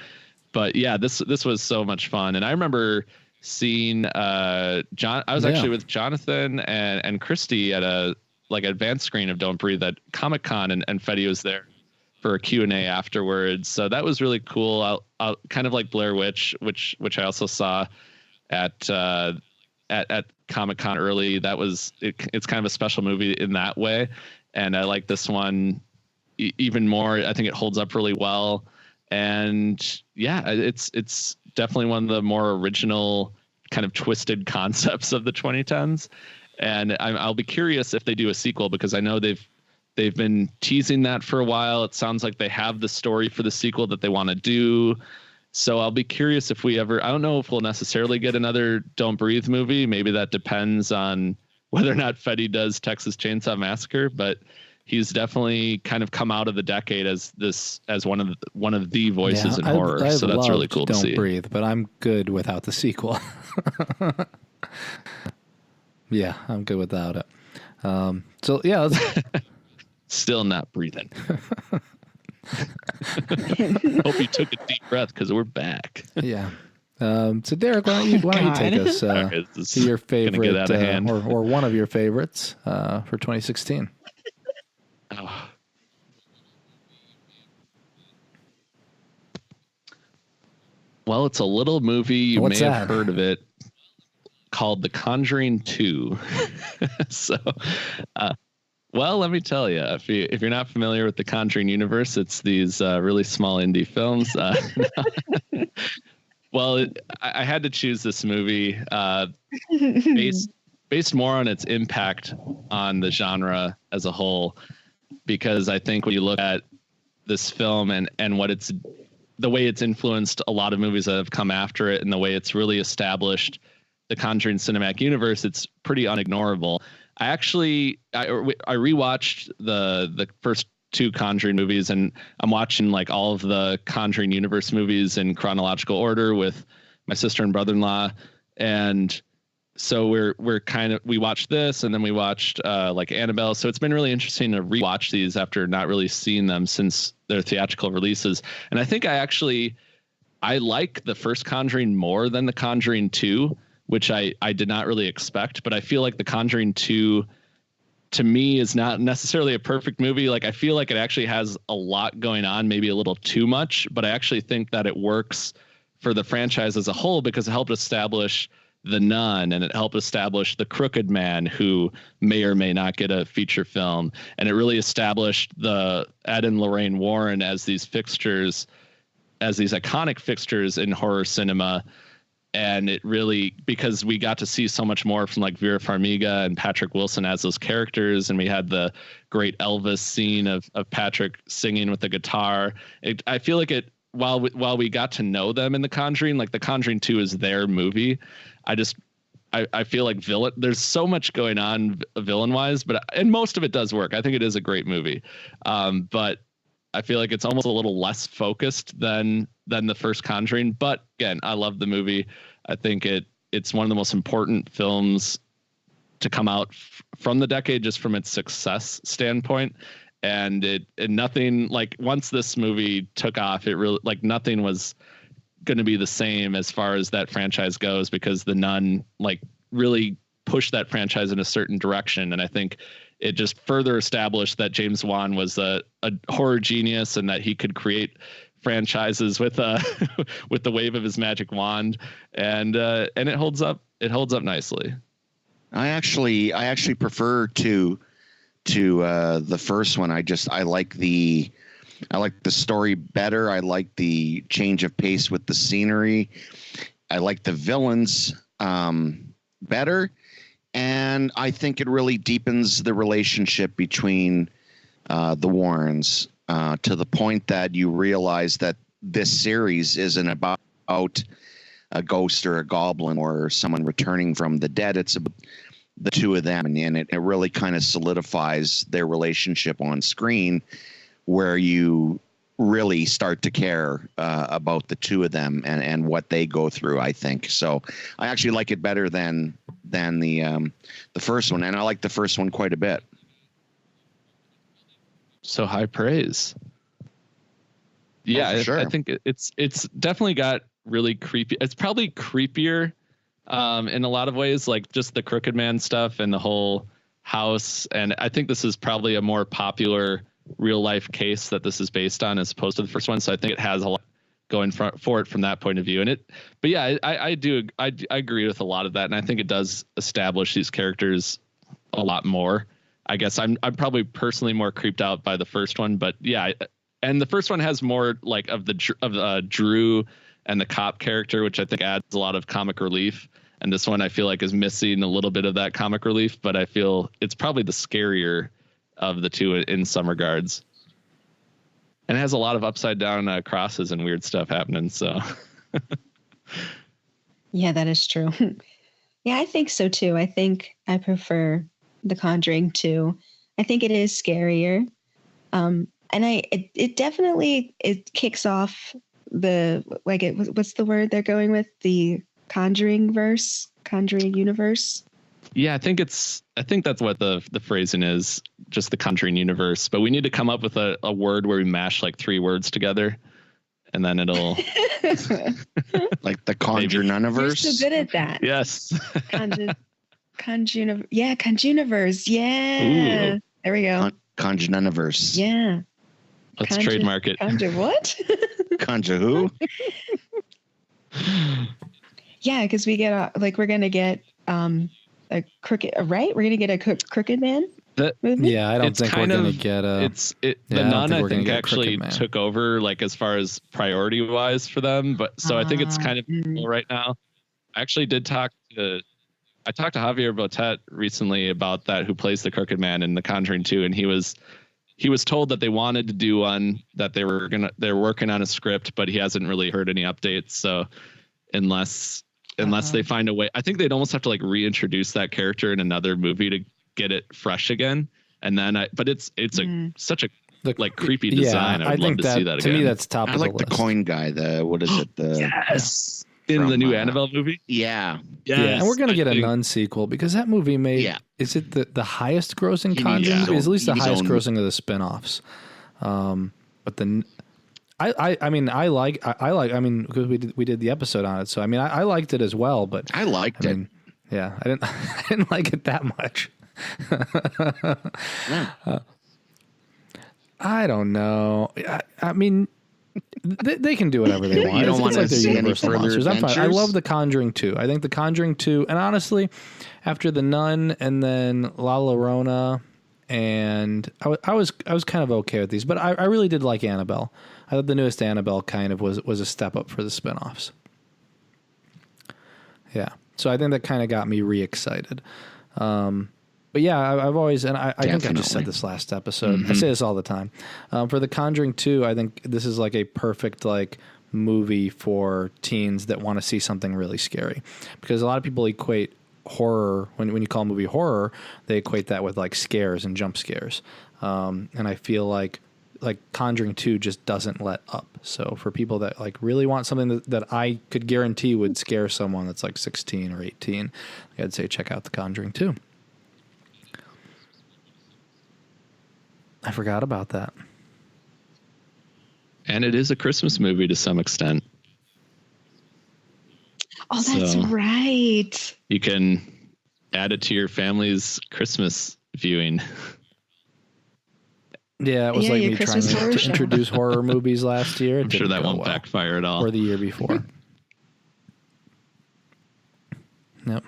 But yeah, this was so much fun. And I remember seeing John. I was actually with Jonathan and Christy at a advanced screen of Don't Breathe at Comic-Con, and Fetty was there for a Q&A afterwards. So that was really cool. I'll kind of like Blair Witch, which I also saw at Comic-Con early. That was it's kind of a special movie in that way, and I like this one even more. I think it holds up really well, and yeah, it's definitely one of the more original kind of twisted concepts of the 2010s. And I'll be curious if they do a sequel, because I know they've been teasing that for a while. It sounds like they have the story for the sequel that they want to do. So I'll be curious if I don't know if we'll necessarily get another Don't Breathe movie. Maybe that depends on whether or not Fetty does Texas Chainsaw Massacre, but he's definitely kind of come out of the decade as one of the voices in horror. So that's really cool to see. Don't Breathe, but I'm good without the sequel. Yeah, I'm good without it. So yeah, let's still not breathing. Hope you took a deep breath, because we're back. Yeah. So Derek, why don't you take us to your favorite or one of your favorites for 2016? Oh. Well, it's a little movie. You may have heard of it, called The Conjuring 2. So, well, let me tell you, if you're not familiar with the Conjuring universe, it's these really small indie films. Well, I had to choose this movie based more on its impact on the genre as a whole, because I think when you look at this film and what the way it's influenced a lot of movies that have come after it, and the way it's really established the Conjuring cinematic universe, it's pretty unignorable. I rewatched the first two Conjuring movies, and I'm watching like all of the Conjuring universe movies in chronological order with my sister and brother-in-law. And so we watched this, and then we watched like Annabelle. So it's been really interesting to rewatch these after not really seeing them since their theatrical releases. And I think I like the first Conjuring more than the Conjuring 2, which I did not really expect, but I feel like The Conjuring 2 to me is not necessarily a perfect movie. Like, I feel like it actually has a lot going on, maybe a little too much, but I actually think that it works for the franchise as a whole, because it helped establish the Nun, and it helped establish the Crooked Man, who may or may not get a feature film. And it really established the Ed and Lorraine Warren as these iconic fixtures in horror cinema. And it really, because we got to see so much more from like Vera Farmiga and Patrick Wilson as those characters. And we had the great Elvis scene of Patrick singing with the guitar. I feel like while we got to know them in The Conjuring, like The Conjuring 2 is their movie. I feel like there's so much going on villain wise, and most of it does work. I think it is a great movie. But I feel like it's almost a little less focused than the first Conjuring. But again, I love the movie. I think it's one of the most important films to come out from the decade, just from its success standpoint. and nothing, like, once this movie took off, it really, like, nothing was going to be the same as far as that franchise goes, because The Nun, like, really pushed that franchise in a certain direction. And I think it just further established that James Wan was a horror genius, and that he could create franchises with with the wave of his magic wand. And it holds up. It holds up nicely. I actually prefer to the first one. I like the story better. I like the change of pace with the scenery. I like the villains better. And I think it really deepens the relationship between the Warrens to the point that you realize that this series isn't about a ghost or a goblin or someone returning from the dead. It's about the two of them, and it really kind of solidifies their relationship on screen, where you really start to care about the two of them and what they go through, I think. So I actually like it better than the first one, and I like the first one quite a bit. So high praise. Yeah, sure. I think it's definitely got really creepy. It's probably creepier in a lot of ways, like just the Crooked Man stuff and the whole house. And I think this is probably a more popular real life case that this is based on, as opposed to the first one. So I think it has a lot going for it from that point of view. But yeah, I agree with a lot of that, and I think it does establish these characters a lot more. I guess I'm probably personally more creeped out by the first one, but yeah, and the first one has more like of Drew and the cop character, which I think adds a lot of comic relief. And this one I feel like is missing a little bit of that comic relief, but I feel it's probably the scarier of the two in some regards. And it has a lot of upside down crosses and weird stuff happening. So yeah, that is true. Yeah, I think so too. I think I prefer The Conjuring 2. I think it is scarier. And it definitely kicks off what's the word they're going with? The Conjuring universe. Yeah, I think that's what the phrasing is, just the Conjuring universe. But we need to come up with a word where we mash like 3 words together, and then it'll like the Conjure-Nuniverse. You're so good at that. Yes. Conjuniverse. Yeah. Ooh. There we go. Conjure-Nuniverse. Yeah. Let's trademark it. Conjure what? Conjure who? Yeah, because we're gonna get a crooked, right? We're gonna get a crooked man movie. Yeah, I don't think we're gonna get a. The Nun, I think, actually took over, like, as far as priority wise for them. But so I think it's kind of cool right now. I actually did talk to Javier Botet recently about that, who plays the Crooked Man in The Conjuring 2, and he was told that they wanted to do one, that they're working on a script, but he hasn't really heard any updates. So unless they find a way, I think they'd almost have to like reintroduce that character in another movie to get it fresh again. And then but it's such a like creepy design. I would love to see that again. To me, that's top of the list. I like the coin guy. What is it? Yes. In the new Annabelle movie? Yeah. Yes, yeah, and we're going to get a Nun sequel, because that movie made, is it the highest grossing Conjuring movie? It's at least the highest grossing of the spinoffs. But I mean, because we did the episode on it. So, I mean, I liked it as well, but I liked it. Yeah, I didn't like it that much. I don't know. I mean, they can do whatever they want. You don't want to see any further monsters. I'm fine. I adventures? love The Conjuring 2. I think The Conjuring 2, and honestly, after The Nun and then La Llorona, and I was kind of okay with these, but I really did like Annabelle. I thought the newest Annabelle kind of was a step up for the spinoffs. Yeah, so I think that kind of got me re-excited. But yeah, I've always, and I think I just said this last episode. Mm-hmm. I say this all the time. For The Conjuring 2, I think this is like a perfect like movie for teens that want to see something really scary, because a lot of people equate horror when you call a movie horror, they equate that with like scares and jump scares. And I feel like Conjuring 2 just doesn't let up. So for people that like really want something that I could guarantee would scare someone that's like 16 or 18, I'd say check out The Conjuring 2. I forgot about that. And it is a Christmas movie to some extent. Oh, that's So- right. You can add it to your family's Christmas viewing. Yeah, it was Yeah, like your me trying Christmas horror to show. introduce horror movies last year. It I'm sure didn't that go won't well. backfire at all. Or the year before. Yep.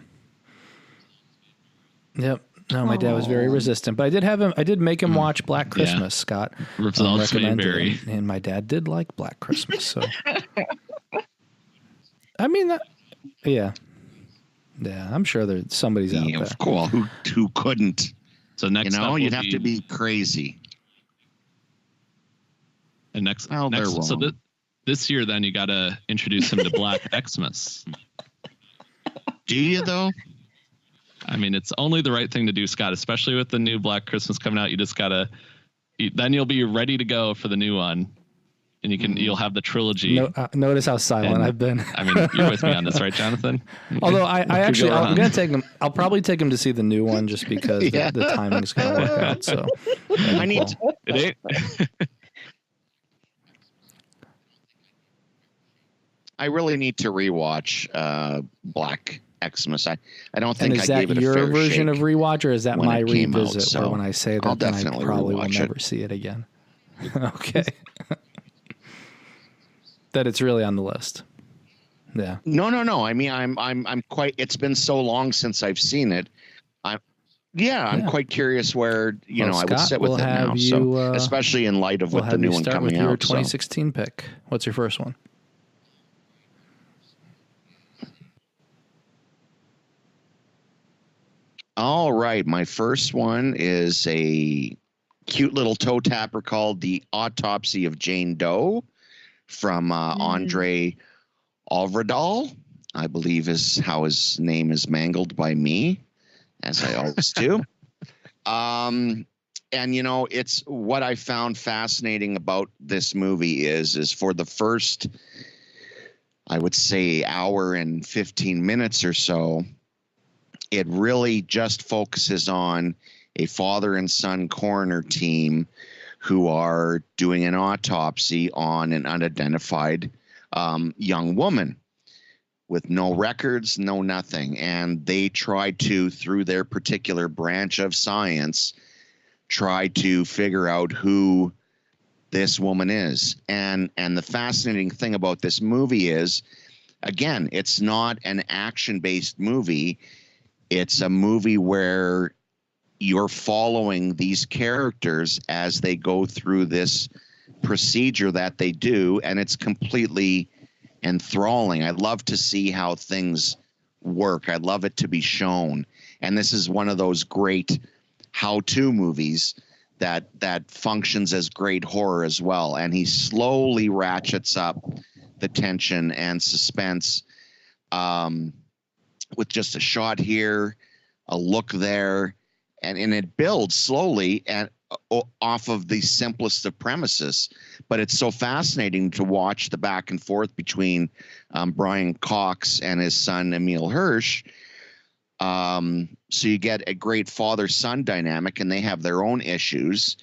Yep. No, my dad was very resistant, but I did make him watch Black Christmas, Scott. Results may recommended vary. it, and my dad did like Black Christmas, so. I mean, yeah. Yeah, I'm sure there's somebody's out Yeah, there. of course. Who couldn't? So next up You'd will have to be crazy. And next, Well, they're so wrong. this year, then you got to introduce him to Black Xmas. Do you though? I mean, it's only the right thing to do, Scott, especially with the new Black Christmas coming out. You just got to, then you'll be ready to go for the new one. And you'll have the trilogy. No, notice how silent And- I've been. I mean, you're with me on this, right, Jonathan? Although I'm wrong. gonna take him. I'll probably take him to see the new one just because Yeah. the timing's gonna work out. So I need. well, It ain't. I really need to rewatch Black Xmas. I don't and think is I that gave it a your fair version shake of rewatch, or is that when my it came out, revisit? so where when I say that, I'll then I definitely probably will rewatch it. never see it again. Okay. That it's really on the list. Yeah. No. I mean, I'm quite. It's been so long since I've seen it. I'm Yeah. quite curious where Well, I would Scott, sit with we'll it now. have So you, especially in light of We'll with the have new you one start with coming your out. So. 2016 pick. What's your first one? All right, my first one is a cute little toe tapper called "The Autopsy of Jane Doe" from Andre Alvredal, I believe is how his name is mangled by me, as I always do. And it's what I found fascinating about this movie is for the first, I would say, hour and 15 minutes or so, it really just focuses on a father and son coroner team who are doing an autopsy on an unidentified young woman with no records, no nothing. And they try to, through their particular branch of science, try to figure out who this woman is. And the fascinating thing about this movie is, again, it's not an action-based movie. It's a movie where you're following these characters as they go through this procedure that they do, and it's completely enthralling. I love to see how things work. I love it to be shown. And this is one of those great how-to movies that functions as great horror as well. And he slowly ratchets up the tension and suspense with just a shot here, a look there, and it builds slowly and off of the simplest of premises. But it's so fascinating to watch the back and forth between Brian Cox and his son Emil Hirsch. So you get a great father-son dynamic, and they have their own issues,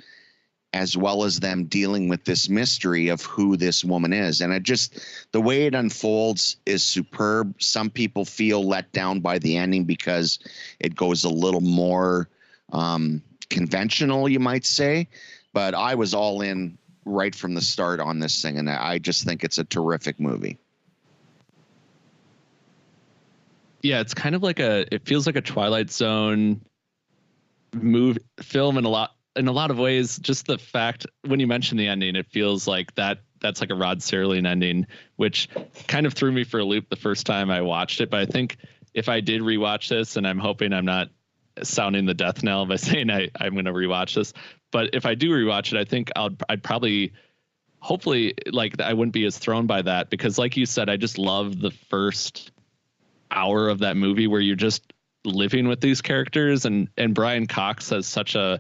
as well as them dealing with this mystery of who this woman is. And the way it unfolds is superb. Some people feel let down by the ending because it goes a little more conventional, you might say. But I was all in right from the start on this thing, and I just think it's a terrific movie. Yeah, it's kind of like it feels like a Twilight Zone film in a lot of ways. Just the fact when you mention the ending, it feels like that's like a Rod Serling ending, which kind of threw me for a loop the first time I watched it. But I think if I did rewatch this, and I'm hoping I'm not sounding the death knell by saying I'm going to rewatch this, but if I do rewatch it, I think I'd probably, hopefully, like, I wouldn't be as thrown by that, because like you said, I just love the first hour of that movie where you're just living with these characters, and Brian Cox has such a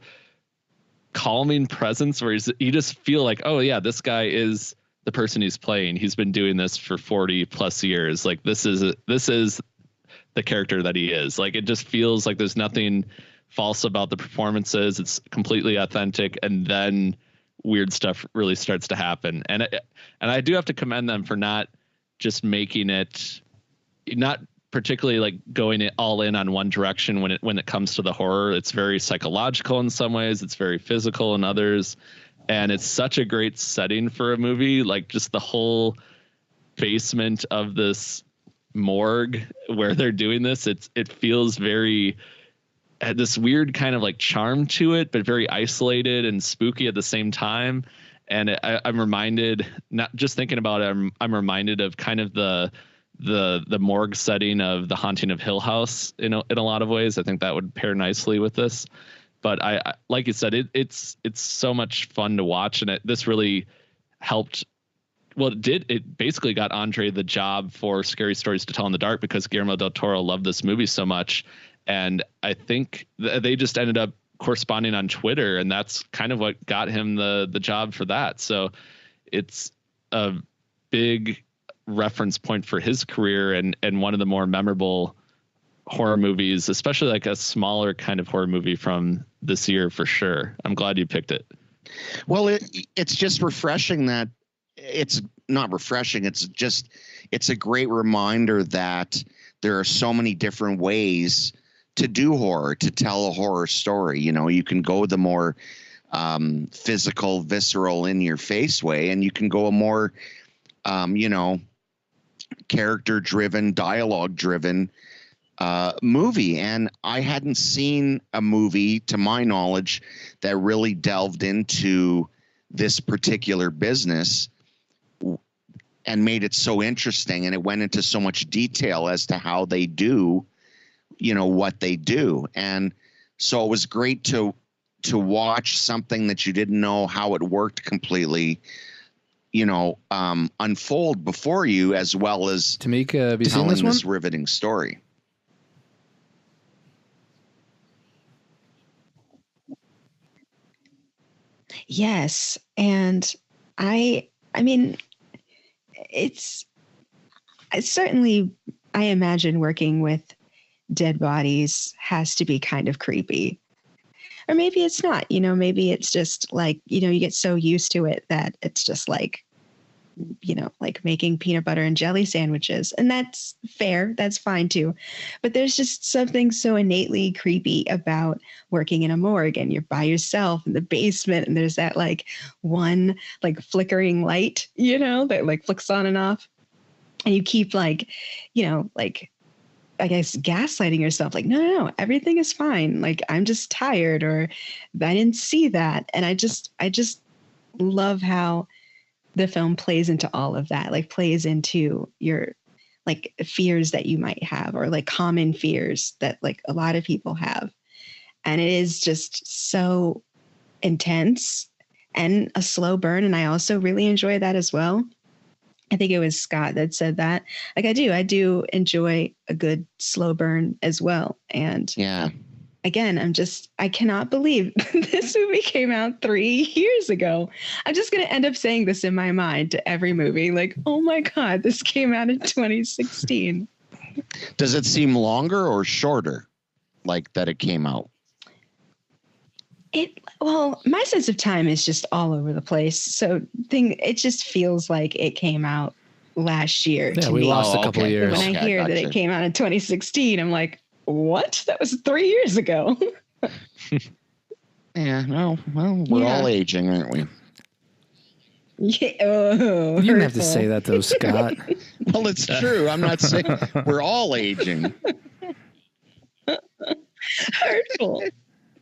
calming presence where you just feel like, oh yeah, this guy is the person he's playing. He's been doing this for 40 plus years. Like this is the character that he is. Like, it just feels like there's nothing false about the performances. It's completely authentic, and then weird stuff really starts to happen. And I do have to commend them for not just making it, not particularly like going it all in on one direction when it comes to the horror. It's very psychological in some ways. It's very physical in others. And it's such a great setting for a movie, like just the whole basement of this morgue where they're doing this. It feels very, had this weird kind of like charm to it, but very isolated and spooky at the same time. And I'm reminded, not just thinking about it, I'm reminded of kind of the morgue setting of The Haunting of Hill House in a lot of ways. I think that would pair nicely with this. But I like you said, it's so much fun to watch, and this really helped. Well, it basically got Andre the job for Scary Stories to Tell in the Dark because Guillermo del Toro loved this movie so much. And I think they just ended up corresponding on Twitter, and that's kind of what got him the job for that. So it's a big reference point for his career, and one of the more memorable horror movies, especially like a smaller kind of horror movie from this year for sure. I'm glad you picked it. Well, it's just refreshing that it's not refreshing. It's a great reminder that there are so many different ways to do horror, to tell a horror story. You know, you can go the more physical, visceral, in your face way, and you can go a more, character driven, dialogue driven movie. And I hadn't seen a movie, to my knowledge, that really delved into this particular business and made it so interesting. And it went into so much detail as to how they do, what they do. And so it was great to watch something that you didn't know how it worked completely, unfold before you, as well as Tamika, have you telling seen this one? riveting story. Yes. And I mean, it's certainly, I imagine working with dead bodies has to be kind of creepy. Or maybe it's not, maybe it's just like, you get so used to it that it's just like, like making peanut butter and jelly sandwiches. And that's fair. That's fine too. But there's just something so innately creepy about working in a morgue, and you're by yourself in the basement, and there's that like one like flickering light, that like flicks on and off. And you keep like, I guess gaslighting yourself, like, no, everything is fine. Like, I'm just tired, or I didn't see that. And I just love how the film plays into all of that, like plays into your like fears that you might have, or like common fears that like a lot of people have. And it is just so intense and a slow burn. And I also really enjoy that as well. I think it was Scott that said that. Like I do enjoy a good slow burn as well. And Yeah. Again, I cannot believe this movie came out 3 years ago. I'm just going to end up saying this in my mind to every movie. Like, oh my God, this came out in 2016. Does it seem longer or shorter, like that it came out? Well, my sense of time is just all over the place. So it just feels like it came out last year. Yeah, we lost a couple of years. When I hear that it came out in 2016, I'm like, what? That was 3 years ago. Yeah, no, well, we're all aging, aren't we? Yeah. Oh, you didn't have to say that though, Scott. Well, it's true. I'm not saying we're all aging. Hurtful.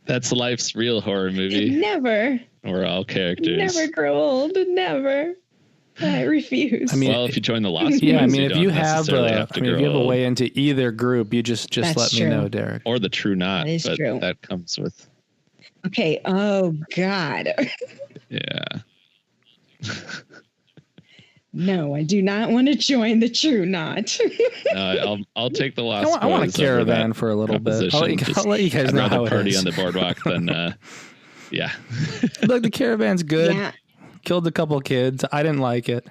That's life's real horror movie. Never. We're all characters. Never grow old. Never. I refuse. I mean, well, if you join the Lost yeah, Boys, if you have, if you have a way into either group, you just let me know, Derek. Or the True Not. That is true. That comes with. Okay. Oh God. Yeah. No, I do not want to join the True Not. I'll take the Lost Boys. I want a caravan for a little bit. I'll let you guys know how it party is. on the boardwalk than, yeah. Look, the caravan's good. Yeah. Killed a couple kids. I didn't like it.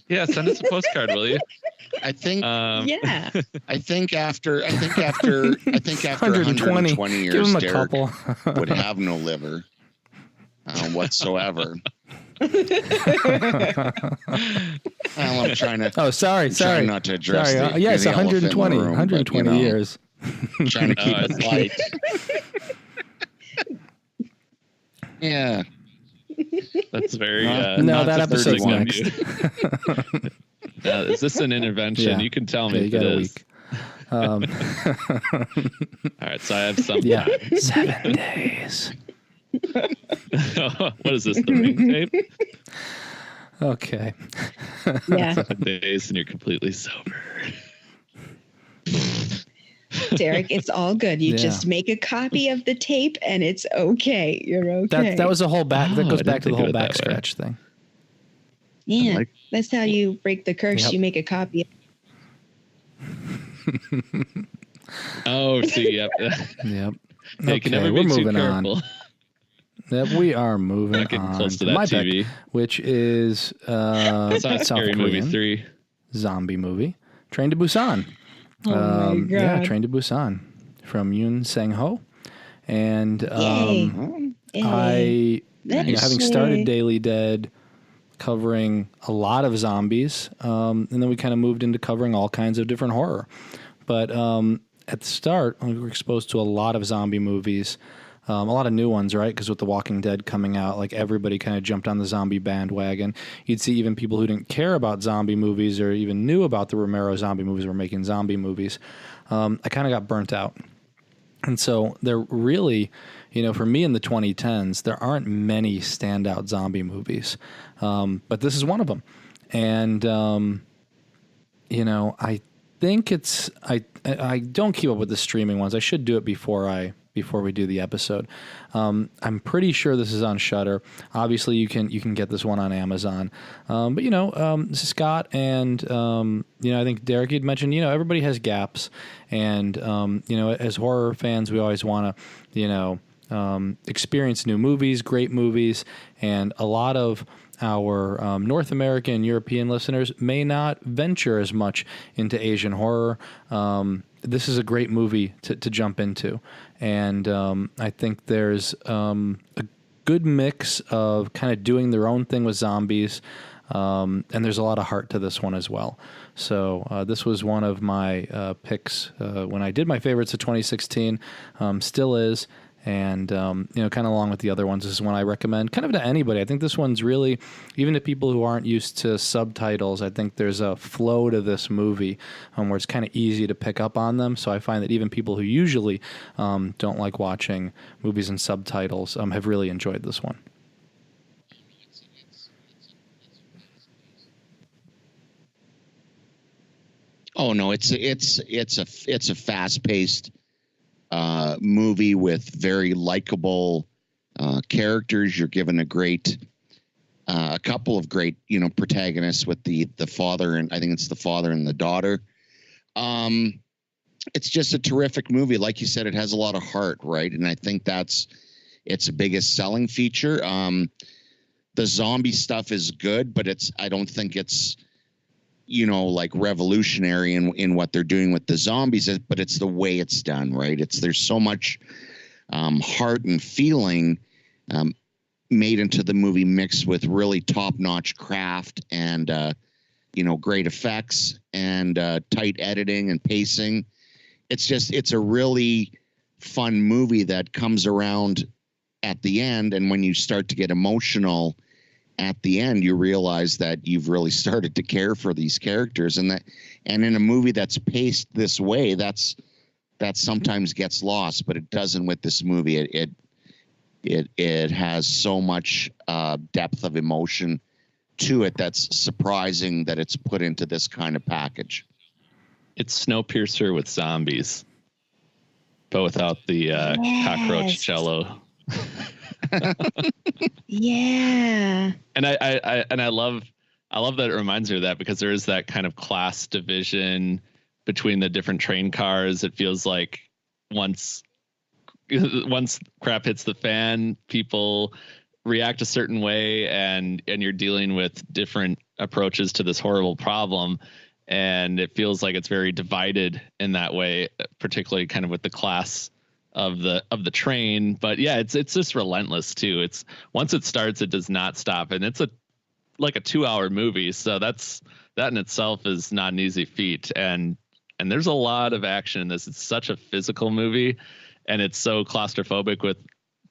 Yeah, send us a postcard, will you? I think Yeah. I think after 120 years, Give him a Derek couple. would have no liver whatsoever. Well, I'm trying to. Oh, sorry. Trying not to address the yes, the elephant in the 120. room, 120 but, years. Trying to keep it light. Yeah. That's very. No, that episode's 31. next. Is this an intervention? Yeah. You can tell Yeah, me you if got it a is. week. All right, so I have some. Yeah, 7 days. What is this? The ring tape? Okay. Yeah. 7 days and you're completely sober. Derek, it's all good. You Yeah. just make a copy of the tape and it's okay. You're okay. That was a whole back. That Oh, goes I back to didn't the whole think of it back that way. scratch thing. Yeah. Like- That's how you break the curse. Yep. You make a copy. Oh, see, yep. Yep. They can never we're be too moving on. careful. Yep, we are moving Not getting on close to to that my TV. pick, which is It's not South Scary Movie Korean 3. zombie movie, Train to Busan. Oh my God. Yeah, Train to Busan from Yoon Sang-ho. And Yay. I, Nice. having started Daily Dead, covering a lot of zombies, and then we kind of moved into covering all kinds of different horror. But at the start, we were exposed to a lot of zombie movies, a lot of new ones, right? Because with The Walking Dead coming out, like everybody kind of jumped on the zombie bandwagon. You'd see even people who didn't care about zombie movies or even knew about the Romero zombie movies were making zombie movies. I kind of got burnt out. And so there really, for me in the 2010s, there aren't many standout zombie movies. But this is one of them. And, I think I don't keep up with the streaming ones. I should do it before we do the episode. I'm pretty sure this is on Shudder. Obviously, you can get this one on Amazon. But Scott and I think Derek, you'd mentioned everybody has gaps, and as horror fans, we always want to experience new movies, great movies, and a lot of our North American and European listeners may not venture as much into Asian horror. This is a great movie to jump into. And I think there's a good mix of kind of doing their own thing with zombies. And there's a lot of heart to this one as well. So this was one of my picks when I did my favorites of 2016, still is. And, kind of along with the other ones, this is one I recommend kind of to anybody. I think this one's really, even to people who aren't used to subtitles, I think there's a flow to this movie where it's kind of easy to pick up on them. So I find that even people who usually don't like watching movies in subtitles have really enjoyed this one. Oh no, it's a fast-paced movie with very likable characters. You're given a couple of great protagonists with the father, and I think it's the father and the daughter. It's just a terrific movie. Like you said, it has a lot of heart, right? And I think that's its biggest selling feature. The zombie stuff is good, but I don't think it's like revolutionary in what they're doing with the zombies, but it's the way it's done, right? There's so much heart and feeling made into the movie, mixed with really top-notch craft and great effects and tight editing and pacing. It's a really fun movie that comes around at the end, and when you start to get emotional at the end, you realize that you've really started to care for these characters, and in a movie that's paced this way, that sometimes gets lost, but it doesn't with this movie. It has so much depth of emotion to it that's surprising that it's put into this kind of package. It's Snowpiercer with zombies, but without the cockroach cello. Yeah. And I love that it reminds me of that, because there is that kind of class division between the different train cars. It feels like once crap hits the fan, people react a certain way, and you're dealing with different approaches to this horrible problem. and it feels like it's very divided in that way, particularly kind of with the class of the train. But yeah, it's just relentless too. It's once it starts, it does not stop, and it's like a 2-hour movie, so that in itself is not an easy feat. And there's a lot of action in this. It's such a physical movie, and it's so claustrophobic with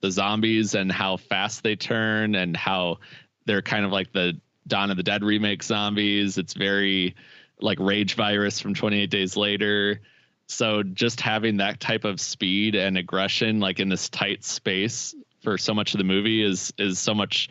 the zombies and how fast they turn and how they're kind of like the Dawn of the Dead remake zombies. It's very like Rage Virus from 28 Days Later. So just having that type of speed and aggression like in this tight space for so much of the movie is so much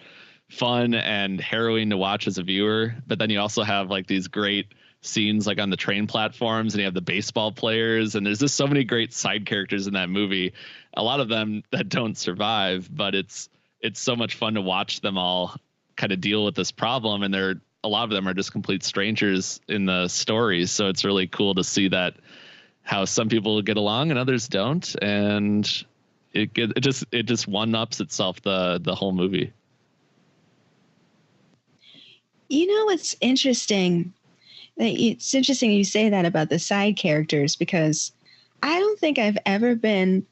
fun and harrowing to watch as a viewer. But then you also have like these great scenes like on the train platforms, and you have the baseball players, and there's just so many great side characters in that movie, a lot of them that don't survive, but it's so much fun to watch them all kind of deal with this problem. And a lot of them are just complete strangers in the stories, so it's really cool to see that how some people get along and others don't, and it just one-ups itself the whole movie. You know, it's interesting. It's interesting you say that about the side characters, because I don't think I've ever been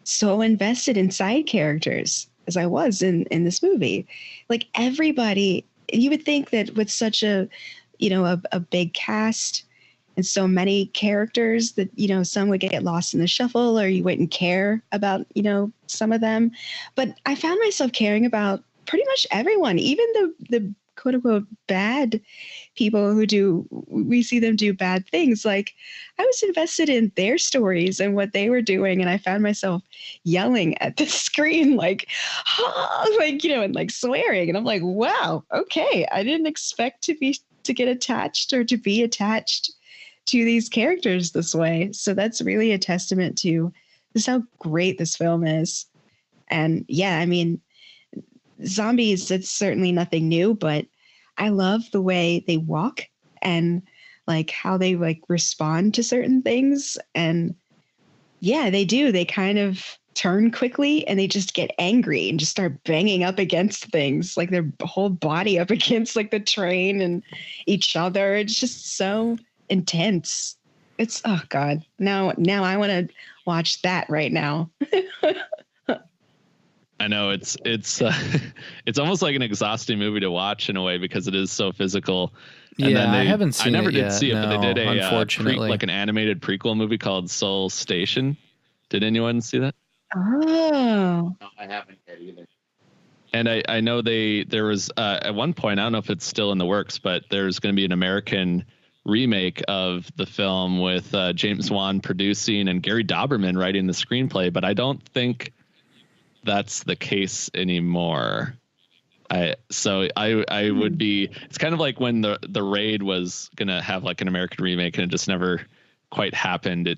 so invested in side characters as I was in this movie. Like everybody, you would think that with such a big cast and so many characters that, some would get lost in the shuffle, or you wouldn't care about, some of them. But I found myself caring about pretty much everyone, even the quote unquote bad people we see them do bad things. Like I was invested in their stories and what they were doing. And I found myself yelling at the screen, like, and like swearing. And I'm like, wow, okay. I didn't expect to get attached or to be attached to these characters this way. So that's really a testament to just how great this film is. And yeah, I mean, zombies, it's certainly nothing new, but I love the way they walk and like how they like respond to certain things. And yeah, they do. They kind of turn quickly and they just get angry and just start banging up against things, like their whole body up against like the train and each other. It's just so intense. It's, oh God, now I want to watch that right now. I know it's it's almost like an exhausting movie to watch in a way, because it is so physical. And yeah, then I haven't seen it. I never did see it, no, but they did unfortunately. like an animated prequel movie called Soul Station. Did anyone see that? Oh, No, I haven't yet either. And I know there was at one point, I don't know if it's still in the works, but there's going to be an American remake of the film with James Wan producing and Gary Dauberman writing the screenplay, but I don't think that's the case anymore. I would be, it's kind of like when the Raid was gonna have like an American remake and it just never quite happened.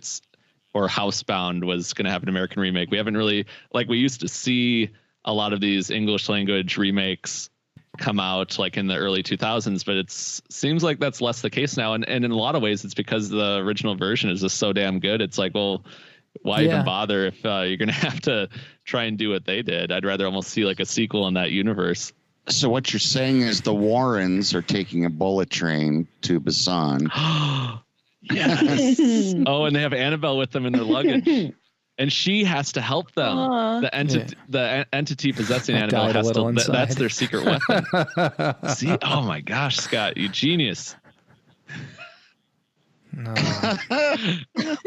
Or Housebound was gonna have an American remake. We haven't really, like, we used to see a lot of these English language remakes come out like in the early 2000s, but it seems like that's less the case now. And in a lot of ways it's because the original version is just so damn good. It's like, well, why even bother if you're going to have to try and do what they did? I'd rather almost see like a sequel in that universe. So what you're saying is the Warrens are taking a bullet train to Busan. Yes. Oh, and they have Annabelle with them in their luggage. And she has to help them. The entity possessing Annabelle has to. That's their secret weapon. See? Oh my gosh, Scott, you genius. No.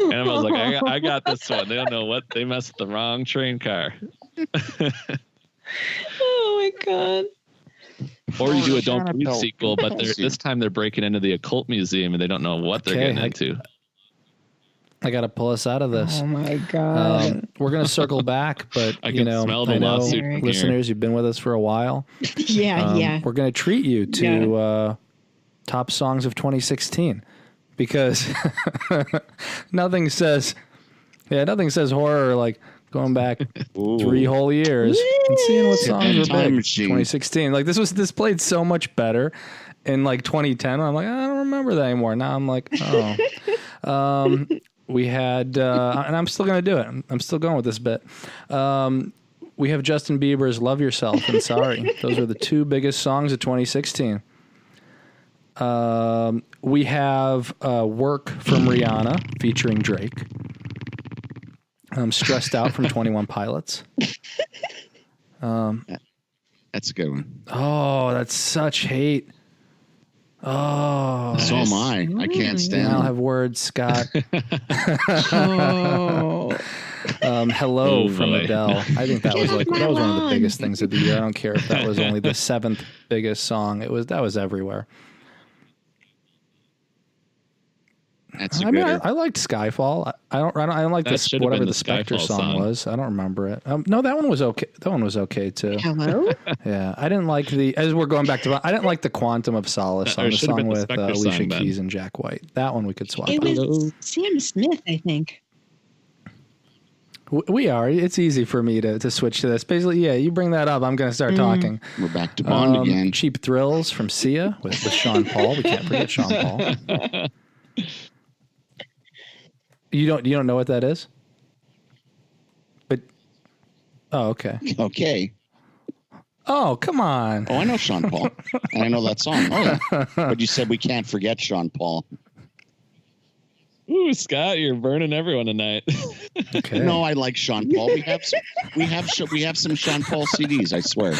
Annabelle's like, I got this one. They don't know what they messed with the wrong train car. Oh my God. Or you do a Don't Breathe sequel, but this time they're breaking into the occult museum and they don't know what they're getting into. I got to pull us out of this. Oh my God. We're going to circle back, but I can smell the lawsuit. Listeners, you've been with us for a while. Yeah. We're going to treat you to top songs of 2016, because nothing says horror like going back 3 whole years and seeing what songs were big. 2016. Like this played so much better in like 2010. I'm like, I don't remember that anymore. Now I'm like, oh. We had, and I'm still going to do it. I'm still going with this bit. We have Justin Bieber's Love Yourself and Sorry. Those are the 2 biggest songs of 2016. We have Work from Rihanna featuring Drake. Stressed Out from 21 Pilots. That's a good one. Oh, that's such hate. Oh, So am I. I can't stand I'll it. have words, Scott. Oh. Hello Oh, from boy. Adele. I think that was Get off my one of the lawn. biggest things of the year. I don't care if that was only the 7th biggest song. That was everywhere. That's a I mean, good I liked Skyfall. I don't like That should have whatever been the the Spectre Skyfall song song. was. I don't remember it. No, that one was okay. That one was okay too. Hello? Yeah, I didn't like as we're going back to. I didn't like the Quantum of Solace Or on the should have song been the with Spectre Alicia song then. Keys and Jack White. That one we could swap. It out. was Sam Smith, I think. We are. It's easy for me to switch to this. Basically, yeah, you bring that up, I'm going to start talking. We're back to Bond again. Cheap Thrills from Sia with Sean Paul. We can't forget Sean Paul. You don't know what that is? But okay. Okay. Oh, come on. Oh, I know Sean Paul. And I know that song. Oh, yeah. But you said we can't forget Sean Paul. Ooh, Scott, you're burning everyone tonight. Okay. No, I like Sean Paul. We have some Sean Paul CDs, I swear.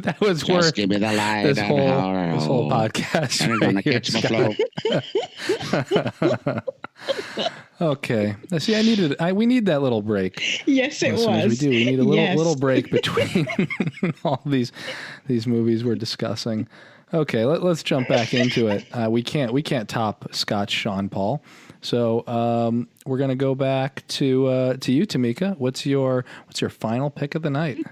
That was Just worth give me the light. this whole podcast. I'm gonna right here, catch my Scott. Okay. See, we need that little break. Yes, it Listeners, was. We do. We need a little Yes. little break between all these movies we're discussing. Okay, let's jump back into it. We can't top Scott's Sean Paul. So we're gonna go back to you, Tamika. What's your final pick of the night?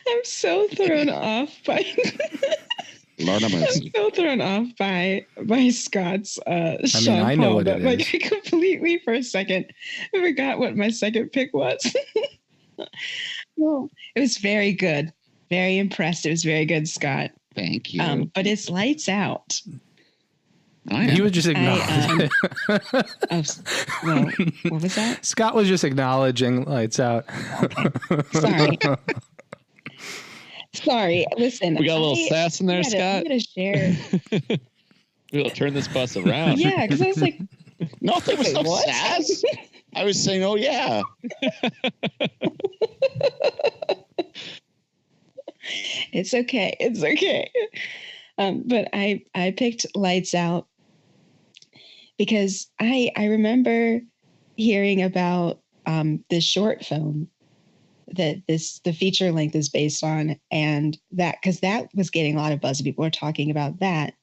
I'm so thrown off by Lord have mercy. so thrown off by Scott's Sean I know Paul what that it like is. I completely for a second I forgot what my second pick was. Well, it was very good. Very impressed. It was very good, Scott. Thank you. But it's Lights Out. He was just acknowledging. Well, what was that? Scott was just acknowledging Lights Out. Sorry. Sorry. Listen. We got a little sass in there, Scott. I'm gonna share. We'll turn this bus around. Yeah, because I was like, No, there was Wait, no what? sass. I was saying, oh yeah. it's okay. It's okay. But I picked Lights Out because I remember hearing about this short film that the feature length is based on, and that because that was getting a lot of buzz. People were talking about that,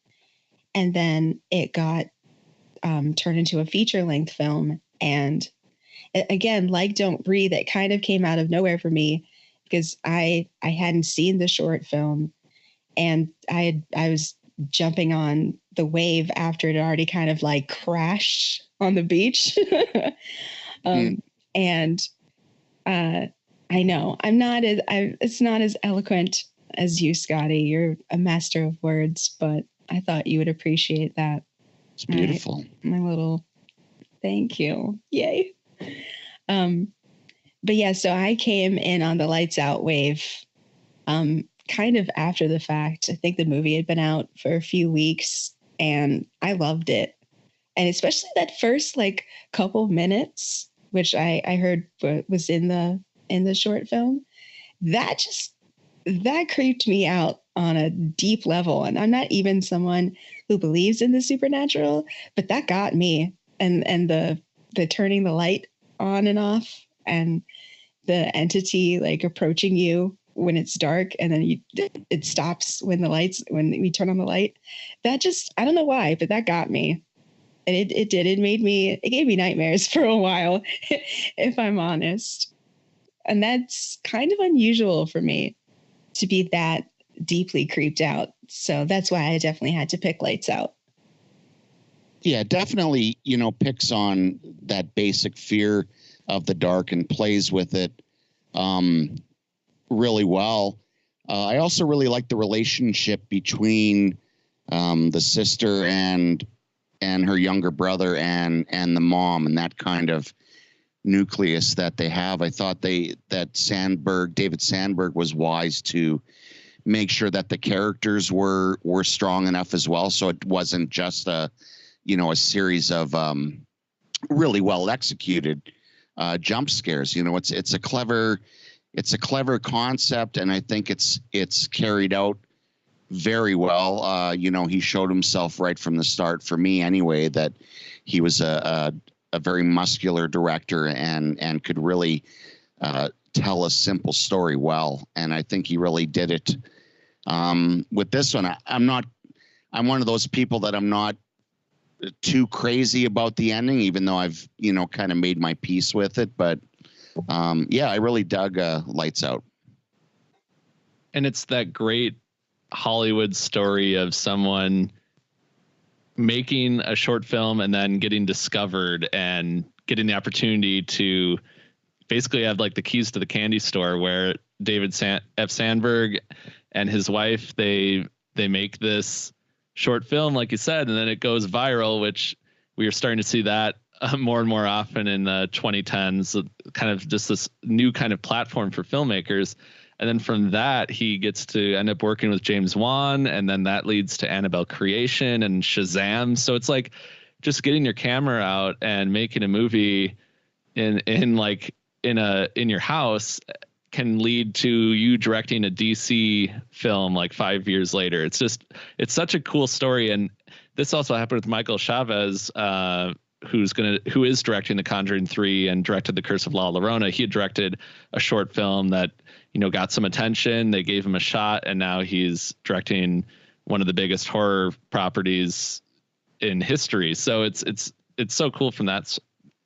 and then it got turned into a feature length film. And again, like Don't Breathe, it kind of came out of nowhere for me because I hadn't seen the short film, and I was jumping on the wave after it already kind of like crashed on the beach. And I know it's not as eloquent as you, Scotty. You're a master of words, but I thought you would appreciate that. It's beautiful. My little thank you. Yay. But yeah, so I came in on the Lights Out wave kind of after the fact. I think the movie had been out for a few weeks and I loved it. And especially that first like couple minutes, which I heard was in the short film, that creeped me out on a deep level. And I'm not even someone who believes in the supernatural, but that got me. And the turning the light on and off and the entity like approaching you when it's dark and then it stops when we turn on the light. That just, I don't know why, but that got me. And it did. It gave me nightmares for a while, if I'm honest. And that's kind of unusual for me to be that deeply creeped out. So that's why I definitely had to pick Lights Out. Yeah, definitely, picks on that basic fear of the dark and plays with it really well. I also really like the relationship between the sister and her younger brother and the mom, and that kind of nucleus that they have. I thought that David Sandberg was wise to make sure that the characters were strong enough as well, so it wasn't just a series of really well executed jump scares. It's a clever concept, and I think it's carried out very well. He showed himself right from the start, for me anyway, that he was a very muscular director and could really tell a simple story well. And I think he really did it. With this one, I'm one of those people that I'm not too crazy about the ending, even though I've, kind of made my peace with it. But I really dug Lights Out. And it's that great Hollywood story of someone making a short film and then getting discovered and getting the opportunity to basically have like the keys to the candy store, where David F. Sandberg and his wife, they make this short film, like you said, and then it goes viral, which we are starting to see that more and more often in the 2010s, kind of just this new kind of platform for filmmakers. And then from that, he gets to end up working with James Wan, and then that leads to Annabelle Creation and Shazam. So it's like just getting your camera out and making a movie in your house can lead to you directing a DC film like 5 years later. It's such a cool story. And this also happened with Michael Chavez, who is directing The Conjuring 3 and directed The Curse of La Llorona. He had directed a short film that, got some attention. They gave him a shot, and now he's directing one of the biggest horror properties in history. So it's so cool from that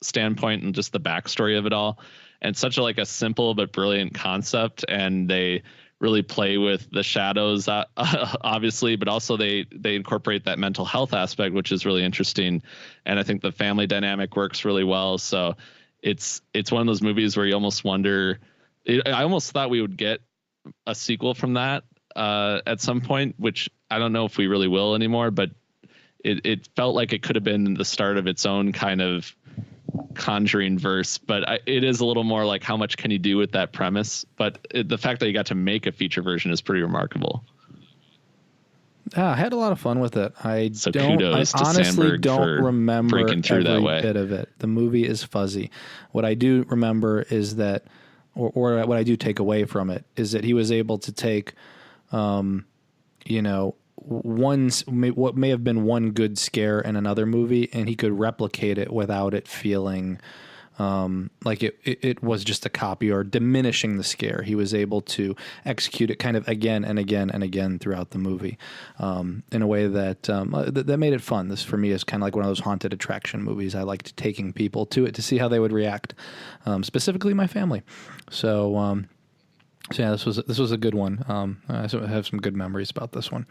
standpoint, and just the backstory of it all. And such a simple but brilliant concept. And they really play with the shadows, obviously, but also they incorporate that mental health aspect, which is really interesting. And I think the family dynamic works really well. So it's one of those movies where you almost wonder. I almost thought we would get a sequel from that at some point, which I don't know if we really will anymore. But it felt like it could have been the start of its own kind of Conjuring verse, but it is a little more like, how much can you do with that premise? But the fact that you got to make a feature version is pretty remarkable. I had a lot of fun with it. I honestly Sandberg don't remember breaking through every that way. bit of it. The movie is fuzzy. What I do remember is that, or what I do take away from it, is that he was able to take, what may have been one good scare in another movie, and he could replicate it without it feeling like it was just a copy or diminishing the scare. He was able to execute it kind of again and again and again throughout the movie in a way that that made it fun. This for me is kind of like one of those haunted attraction movies. I liked taking people to it to see how they would react, specifically my family. So yeah, this was a good one. I have some good memories about this one.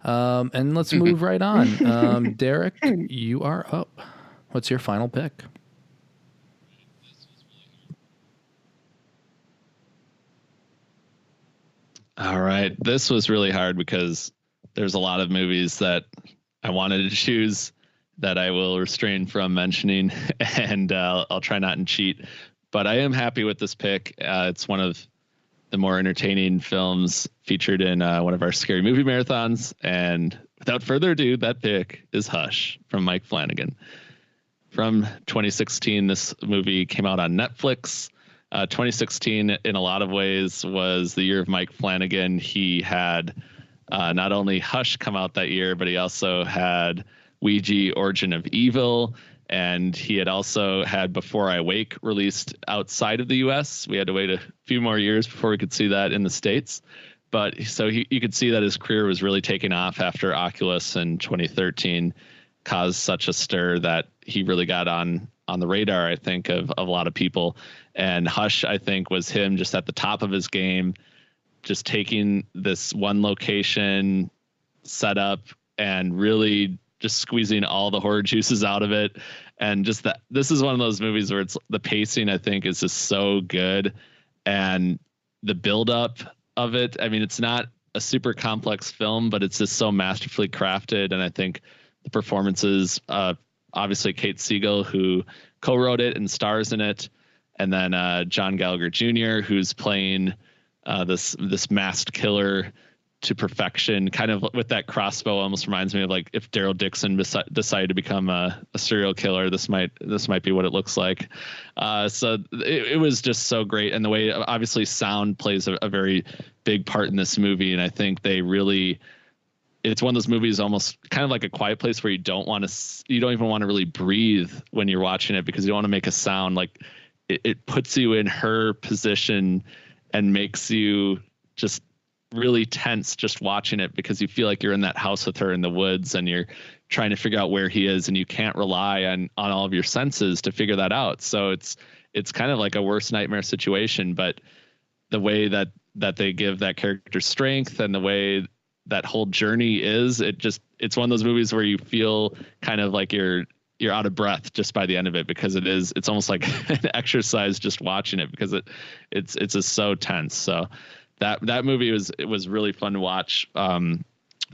And let's move right on. Derek, you are up. What's your final pick? All right. This was really hard because there's a lot of movies that I wanted to choose that I will restrain from mentioning, and I'll try not and cheat. But I am happy with this pick. It's one of the more entertaining films featured in one of our scary movie marathons. And without further ado, that pick is Hush from Mike Flanagan. From 2016, this movie came out on Netflix. 2016, in a lot of ways, was the year of Mike Flanagan. He had not only Hush come out that year, but he also had Ouija, Origin of Evil, and he had also had Before I Wake released outside of the U.S. We had to wait a few more years before we could see that in the States. But so you could see that his career was really taking off after Oculus in 2013 caused such a stir that he really got on the radar, I think, of a lot of people. And Hush, I think, was him just at the top of his game, just taking this one location setup and really just squeezing all the horror juices out of it. And just that this is one of those movies where the pacing, I think, is just so good. And the buildup of it, I mean, it's not a super complex film, but it's just so masterfully crafted. And I think the performances, obviously Kate Siegel, who co-wrote it and stars in it. And then John Gallagher Jr., who's playing this masked killer to perfection, kind of with that crossbow. Almost reminds me of like if Daryl Dixon decided to become a serial killer. This might be what it looks like. So it was just so great, and the way obviously sound plays a very big part in this movie, and I think they really. It's one of those movies, almost kind of like A Quiet Place, where you don't even want to really breathe when you're watching it because you don't want to make a sound. Like it puts you in her position and makes you just really tense just watching it because you feel like you're in that house with her in the woods and you're trying to figure out where he is, and you can't rely on all of your senses to figure that out. So it's kind of like a worst nightmare situation, but the way that they give that character strength and the way that whole journey is, it's one of those movies where you feel kind of like you're out of breath just by the end of it, because it's almost like an exercise just watching it because it's just so tense. So that movie was really fun to watch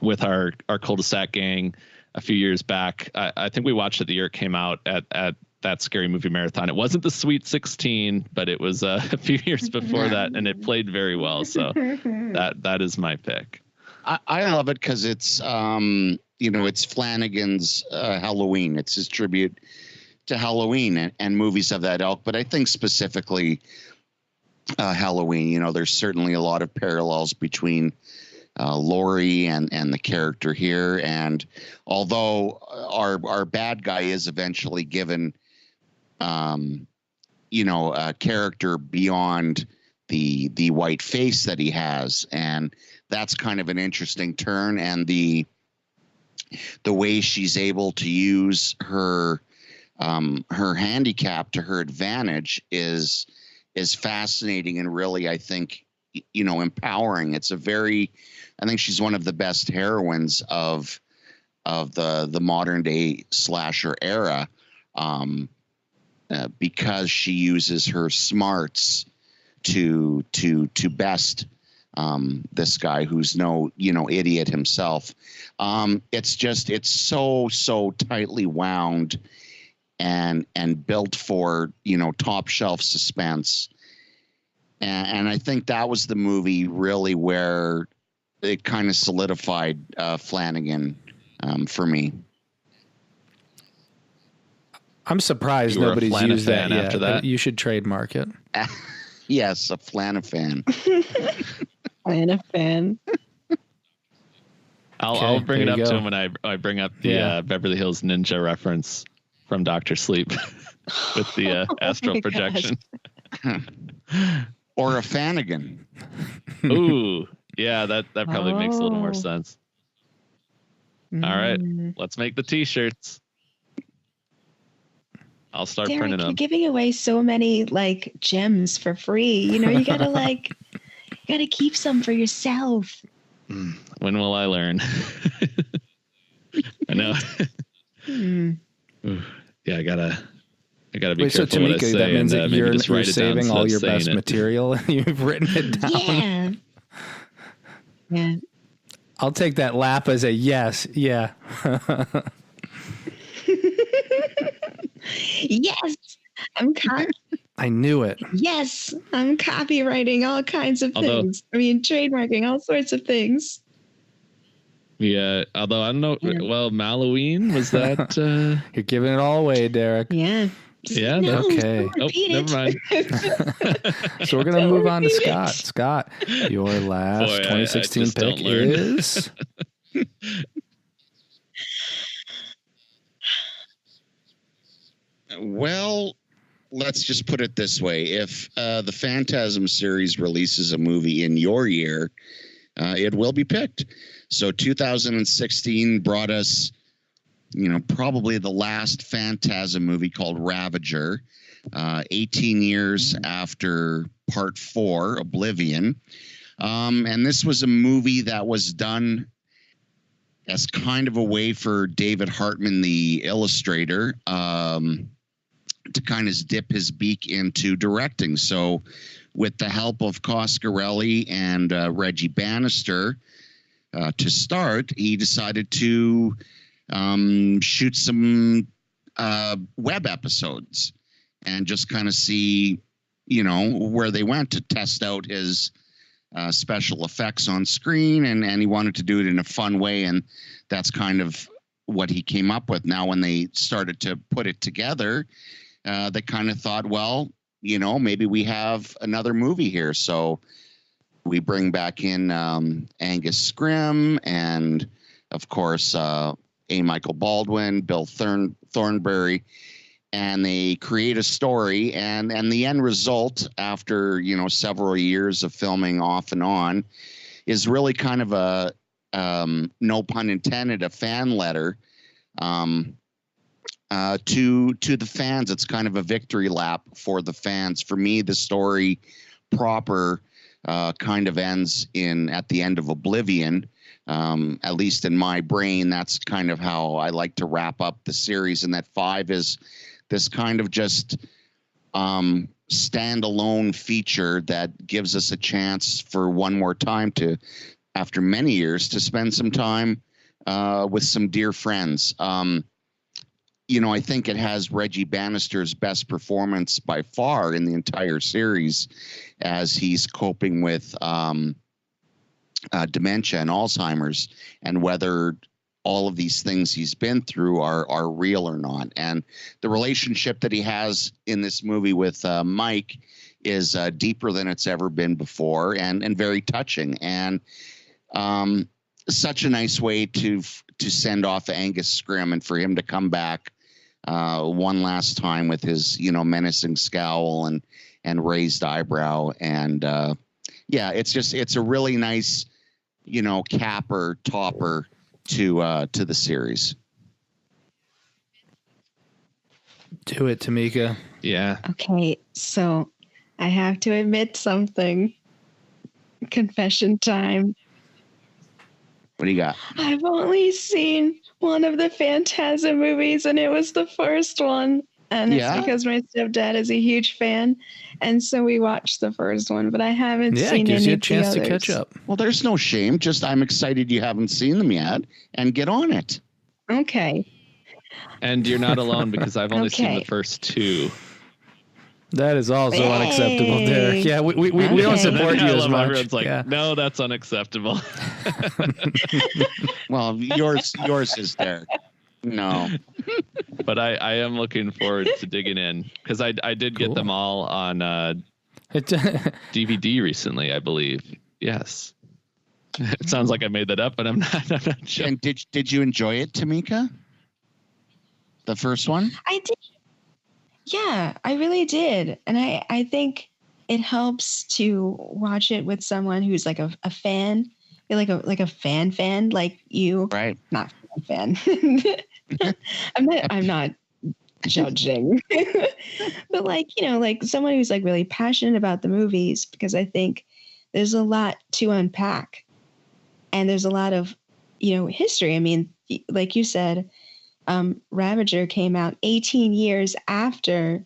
with our cul-de-sac gang a few years back. I think we watched it the year it came out at that Scary Movie Marathon. It wasn't the Sweet 16, but it was a few years before that, and it played very well. So that is my pick. I love it because it's it's Flanagan's Halloween. It's his tribute to Halloween and movies of that ilk. But I think specifically Halloween. There's certainly a lot of parallels between Laurie and the character here. And although our bad guy is eventually given, a character beyond the white face that he has, and that's kind of an interesting turn. And the way she's able to use her handicap to her advantage is fascinating and really, I think, empowering. I think she's one of the best heroines of the modern day slasher era, because she uses her smarts to best this guy who's no idiot himself. It's so tightly wound and built for top shelf suspense, and I think that was the movie really where it kind of solidified Flanagan for me. I'm surprised nobody's used that yet. After that. You should trademark it. Yes, a Flanafan. Flanafan. I'll bring it up to him when I bring up the Beverly Hills Ninja reference from Dr. Sleep with the astral projection. Or a Fanagan. Ooh, yeah, that probably makes a little more sense. All right, let's make the t-shirts. I'll start printing them. You're giving away so many gems for free. You gotta keep some for yourself. When will I learn? I know. Yeah, I gotta be careful. So Tamika, what I say, that means and, that you're saving all your best it. material and you've written it down. Yeah. I'll take that laugh as a yes. Yeah. Yes, I knew it. Yes, I'm copywriting all kinds of things. Trademarking all sorts of things. Yeah, although I don't know. Yeah. Well, Halloween, was that? You're giving it all away, Derek. Yeah. Yeah. No, okay. Never mind. So we're gonna move on to Scott. Scott, your last 2016 pick is. Well, let's just put it this way. If the Phantasm series releases a movie in your year, it will be picked. So 2016 brought us, probably the last Phantasm movie called Ravager, 18 years after Part 4, Oblivion. And this was a movie that was done as kind of a way for David Hartman, the illustrator, to kind of dip his beak into directing. So with the help of Coscarelli and Reggie Bannister to start, he decided to shoot some web episodes and just kind of see, where they went to test out his special effects on screen, and he wanted to do it in a fun way, and that's kind of what he came up with. Now, when they started to put it together, they kind of thought, well, maybe we have another movie here. So we bring back in Angus Scrimm and, of course, A. Michael Baldwin, Bill Thornbury, and they create a story. And the end result, after several years of filming off and on, is really kind of a no pun intended, a fan letter to the fans. It's kind of a victory lap for the fans. For me, the story proper kind of ends at the end of Oblivion. At least in my brain, that's kind of how I like to wrap up the series. And that 5 is this kind of just standalone feature that gives us a chance for one more time to, after many years, to spend some time with some dear friends. I think it has Reggie Bannister's best performance by far in the entire series, as he's coping with dementia and Alzheimer's, and whether all of these things he's been through are real or not. And the relationship that he has in this movie with Mike is deeper than it's ever been before, and very touching. And such a nice way to send off Angus Scrimm, and for him to come back one last time with his menacing scowl and raised eyebrow. And it's a really nice capper topper to the series. Do it, Tamika. Yeah. Okay, so I have to admit something. Confession time. What do you got? I've only seen one of the Phantasm movies, and it was the first one. And it's because my stepdad is a huge fan, and so we watched the first one. But I haven't seen any of the others. Yeah, it gives you a chance to catch up. Well, there's no shame. Just I'm excited you haven't seen them yet, and get on it. Okay. And you're not alone, because I've only seen the first 2. That is also unacceptable, Derek. Yeah, we don't support you as much. Everyone's like, no, that's unacceptable. Well, yours is Derek. No. But I am looking forward to digging in, because I did get them all on DVD recently, I believe. Yes. It sounds like I made that up, but I'm not sure. And did you enjoy it, Tamika? The first one? I did. Yeah, I really did. And I think it helps to watch it with someone who's like a fan, like a fan like you. Right. Not a fan. I'm not judging. But like someone who's like really passionate about the movies, because I think there's a lot to unpack. And there's a lot of, history. I mean, like you said, Ravager came out 18 years after,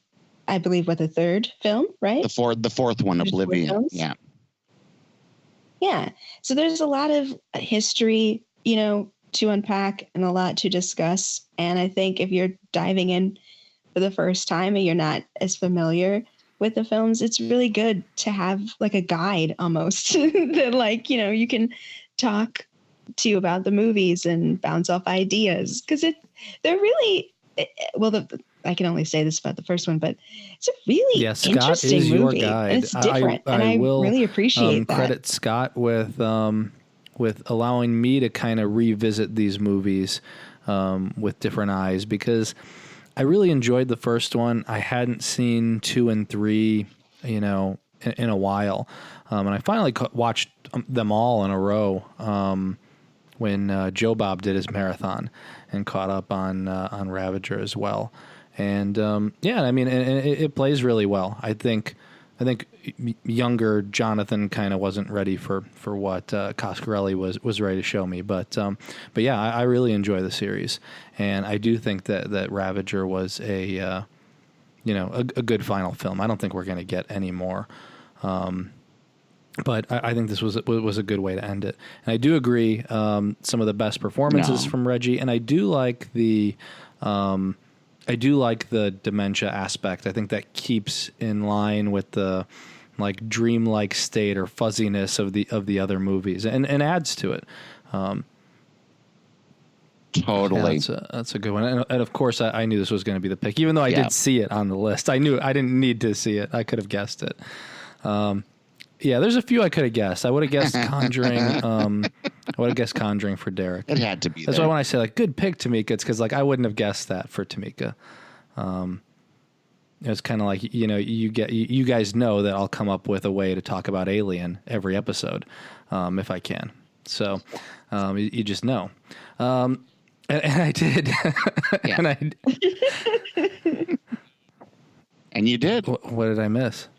I believe, the third film, right? The fourth one, Oblivion. Yeah. Yeah. So there's a lot of history, to unpack and a lot to discuss. And I think if you're diving in for the first time and you're not as familiar with the films, it's really good to have like a guide almost that you can talk to about the movies and bounce off ideas, because they're really I can only say this about the first one, but it's a really interesting is movie. Your guide. And it's different, and I will really appreciate that. Credit Scott with allowing me to kind of revisit these movies with different eyes, because I really enjoyed the first one. I hadn't seen 2 and 3, in a while, and I finally watched them all in a row when Joe Bob did his marathon, and caught up on Ravager as well. And I mean, it plays really well. I think younger Jonathan kind of wasn't ready for what Coscarelli was ready to show me. But yeah, I really enjoy the series, and I do think that Ravager was a good final film. I don't think we're going to get any more. But I think this was a good way to end it. And I do agree, some of the best performances from Reggie, and I do like the I do like the dementia aspect. I think that keeps in line with the like dreamlike state or fuzziness of the other movies, and adds to it. Totally. Yeah, that's a good one. And of course, I knew this was going to be the pick, even though I did see it on the list. I knew I didn't need to see it. I could have guessed it. Yeah, there's a few I could have guessed. I would have guessed Conjuring. I would have guessed Conjuring for Derek. It had to be. That's why when I say like good pick, Tamika, it's because like I wouldn't have guessed that for Tamika. It's kind of like, you know, you guys know that I'll come up with a way to talk about Alien every episode, if I can. So you just know. And I did. Yeah. And you did. What did I miss?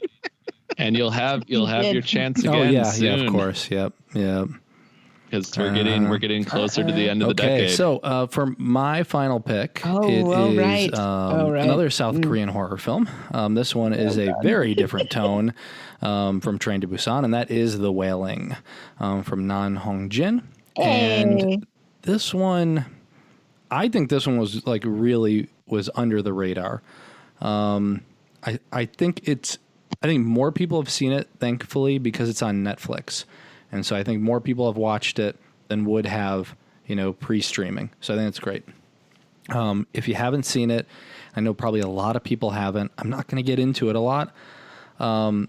And you'll have your chance again. Oh yeah, soon. yeah, of course. Yep. Because we're getting closer to the end of the decade. So for my final pick, another South Korean horror film. This one is a very different tone from Train to Busan, and that is The Wailing from Nan Hong-jin. And this one, I think this one was like really was under the radar. I think more people have seen it, thankfully, because it's on Netflix. And so I think more people have watched it than would have, you know, pre-streaming. So I think it's great. If you haven't seen it, I know probably a lot of people haven't. I'm not going to get into it a lot. I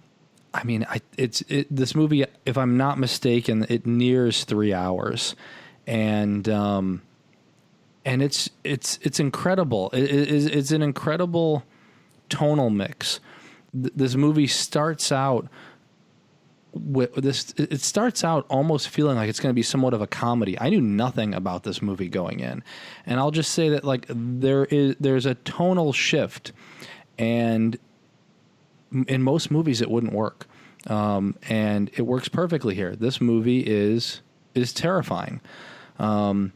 mean, this movie, if I'm not mistaken, it nears 3 hours, and it's incredible. It's an incredible tonal mix. This movie starts out with this. It starts out almost feeling like it's going to be somewhat of a comedy. I knew nothing about this movie going in, and I'll just say that like there's a tonal shift, and in most movies it wouldn't work, and it works perfectly here. This movie is terrifying, and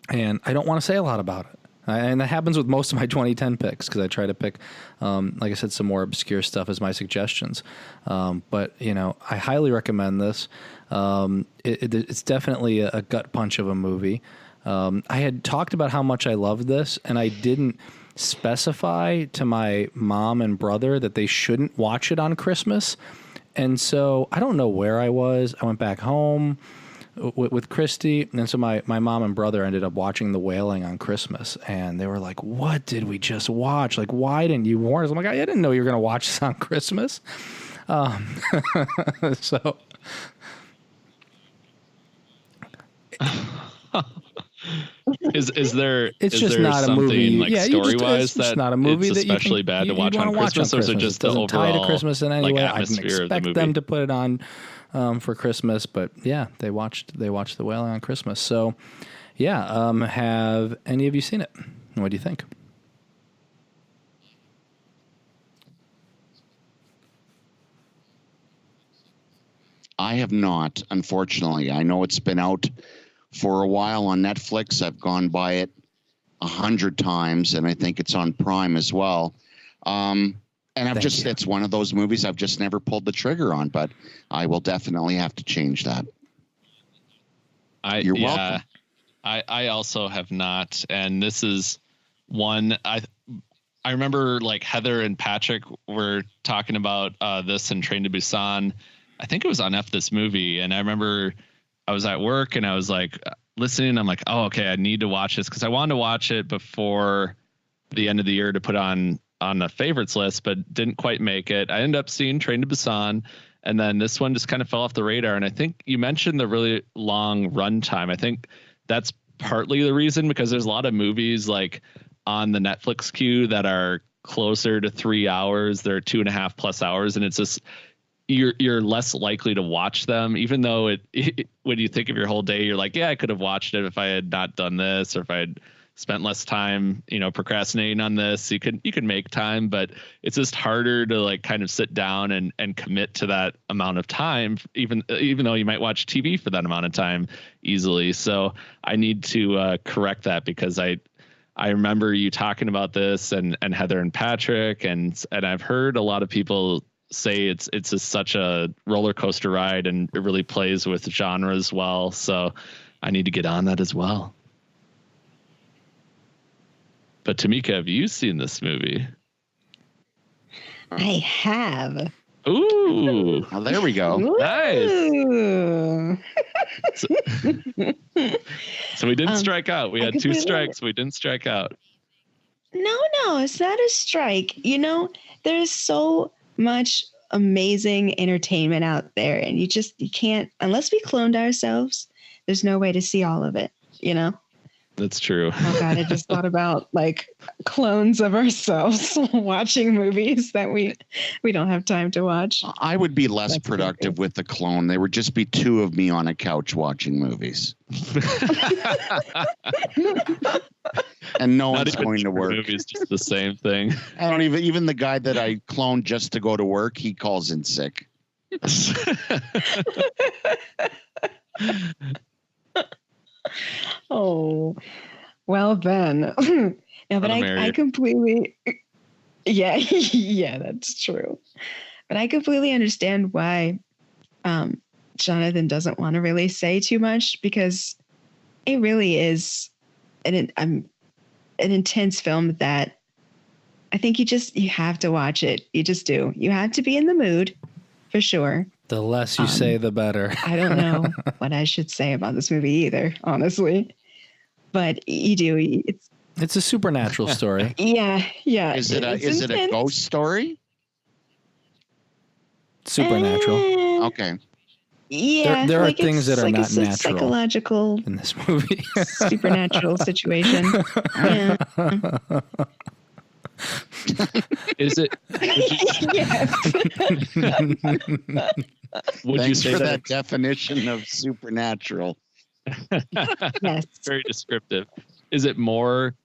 I don't want to say a lot about it. And that happens with most of my 2010 picks because I try to pick, like I said, some more obscure stuff as my suggestions. But, you know, I highly recommend this. It's definitely a gut punch of a movie. I had talked about how much I loved this, and I didn't specify to my mom and brother that they shouldn't watch it on Christmas. And so I don't know where I was. I went back home with Christy, and so my mom and brother ended up watching The Wailing on Christmas, and they were like, "What did we just watch? Like, why didn't you warn us?" I'm like, "I didn't know you were going to watch this on Christmas." So is there it's is just there not a movie like story wise it's not a movie it's that especially you bad to you watch on Christmas, or is it just the doesn't tie overall to Christmas in any like way? I atmosphere didn't of the expect movie? them to put it on for Christmas, but yeah, they watched The Wailing on Christmas. So yeah, have any of you seen it? What do you think? I have not, unfortunately. I know it's been out for a while on Netflix. I've gone by it 100 times, and I think it's on Prime as well. And it's one of those movies I've just never pulled the trigger on, but I will definitely have to change that. You're welcome. I also have not, and this is one I remember like Heather and Patrick were talking about this and Train to Busan. I think it was on This Movie, and I remember I was at work and I was like listening. I'm like, oh, okay, I need to watch this because I wanted to watch it before the end of the year to put on the favorites list, but didn't quite make it. I ended up seeing Train to Busan, and then this one just kind of fell off the radar. And I think you mentioned the really long runtime. I think that's partly the reason, because there's a lot of movies like on the Netflix queue that are closer to 3 hours. They're 2.5+ hours. And it's just, you're less likely to watch them, even though it when you think of your whole day, you're like, yeah, I could have watched it if I had not done this, or if I had spent less time, procrastinating on this. You could make time, but it's just harder to like kind of sit down and commit to that amount of time, even though you might watch TV for that amount of time easily. So I need to correct that, because I remember you talking about this and Heather and Patrick, and I've heard a lot of people say it's just such a roller coaster ride, and it really plays with genre as well. So I need to get on that as well. But Tamika, have you seen this movie? I have. Ooh, Oh, there we go. nice. Ooh. So we didn't strike out. We I had 2 completely- strikes. We didn't strike out. No, it's not a strike. There's so much amazing entertainment out there, and you can't, unless we cloned ourselves, there's no way to see all of it, That's true. Oh God, I just thought about like clones of ourselves watching movies that we don't have time to watch. I would be less That's productive with the clone. There would just be 2 of me on a couch watching movies. And no Not one's even going to work. Movies, just the same thing. I don't even the guy that I cloned just to go to work, he calls in sick. Oh, well then. No, but I completely, yeah, yeah, that's true. But I completely understand why Jonathan doesn't want to really say too much, because it really is an intense film that I think you have to watch it. You just do. You have to be in the mood, for sure. The less you say, the better. I don't know what I should say about this movie either, honestly. But you do. It's a supernatural story. Yeah. Is it a ghost story? Supernatural. Okay. Yeah. There are things that are not a natural psychological, in this movie. supernatural situation. Yeah. Is it? Would you Thanks say for that that definition of supernatural? Yes. it's very descriptive? Is it more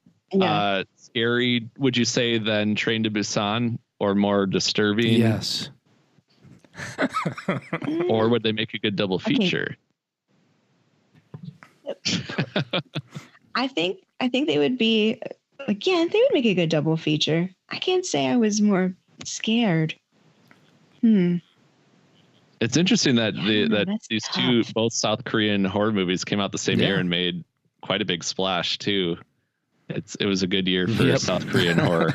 scary, would you say, than Train to Busan, or more disturbing? Yes. Or would they make a good double feature? I think they would be they would make a good double feature. I can't say I was more scared. It's interesting that that's these tough. 2 both South Korean horror movies came out the same year and made quite a big splash too. It was a good year for South Korean horror.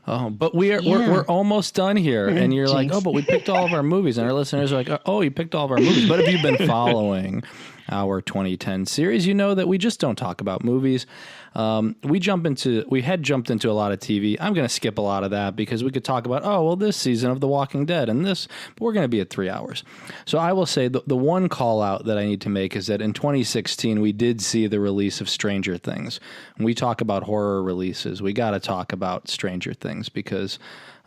Oh, but we're almost done here, and you're like, oh, but we picked all of our movies, and our listeners are like, oh, you picked all of our movies. But if you've been following our 2010 series, you know that we just don't talk about movies. We had jumped into a lot of TV. I'm going to skip a lot of that because we could talk about, this season of The Walking Dead and this, but we're going to be at 3 hours. So I will say the one call out that I need to make is that in 2016, we did see the release of Stranger Things. When we talk about horror releases, we got to talk about Stranger Things because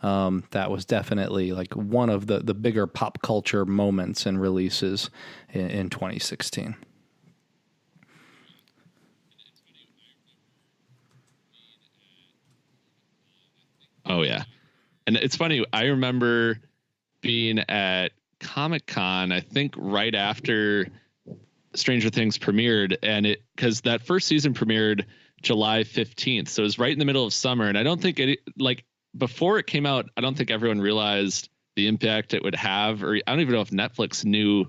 that was definitely like one of the bigger pop culture moments and releases in 2016. Oh yeah. And it's funny, I remember being at Comic-Con, I think right after Stranger Things premiered, and because that first season premiered July 15th. So it was right in the middle of summer. And I don't think before it came out, I don't think everyone realized the impact it would have, or I don't even know if Netflix knew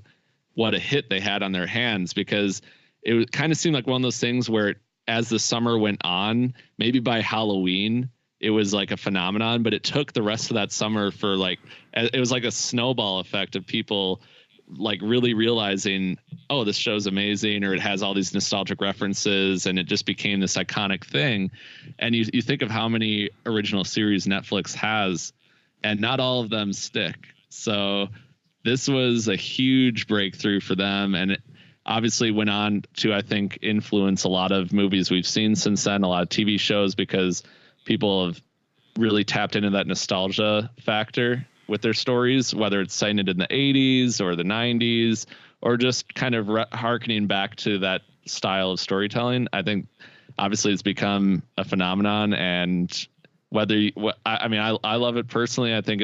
what a hit they had on their hands, because it kind of seemed like one of those things where as the summer went on, maybe by Halloween, it was like a phenomenon, but it took the rest of that summer for it was like a snowball effect of people like really realizing, oh, this show's amazing, or it has all these nostalgic references, and it just became this iconic thing. And you think of how many original series Netflix has, and not all of them stick. So this was a huge breakthrough for them, and it obviously went on to, I think, influence a lot of movies we've seen since then, a lot of TV shows, because people have really tapped into that nostalgia factor with their stories, whether it's citing it in the 80s or the 90s, or just kind of harkening back to that style of storytelling. I think obviously it's become a phenomenon, and I love it personally. I think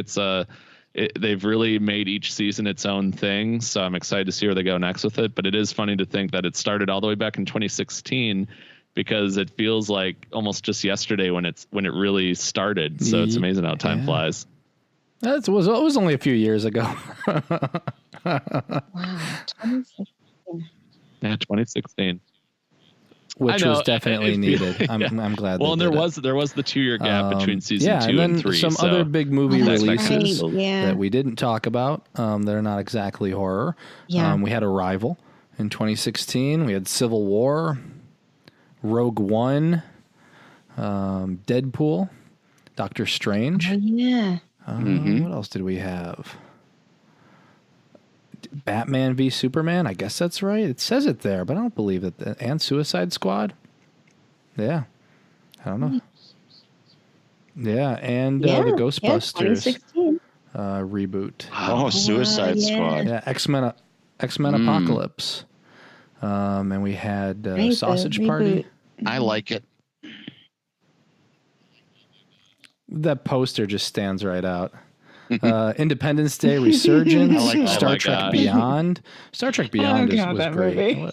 they've really made each season its own thing. So I'm excited to see where they go next with it. But it is funny to think that it started all the way back in 2016, because it feels like almost just yesterday when it really started. So it's amazing how time flies. It was only a few years ago. Wow, 2016. Yeah, 2016. which I know, was definitely needed. I'm glad. Well, and they there did it. was the 2-year gap between season 2 and then and 3. some so other big movie that's releases right, yeah. that we didn't talk about. They're not exactly horror. Yeah. We had Arrival in 2016. We had Civil War, Rogue One, Deadpool, Doctor Strange. Oh, yeah. What else did we have? Batman v Superman. I guess that's right. It says it there, but I don't believe it. And Suicide Squad. Yeah. I don't know. Yeah, and the Ghostbusters 2016. reboot. Oh, Suicide yeah. Squad. Yeah, X-Men Apocalypse. And we had Right, Sausage the Party. reboot. I like it. That poster just stands right out. Independence Day Resurgence, I like that. Star Oh my Trek gosh. Beyond. Star Trek Beyond God, was that great. movie.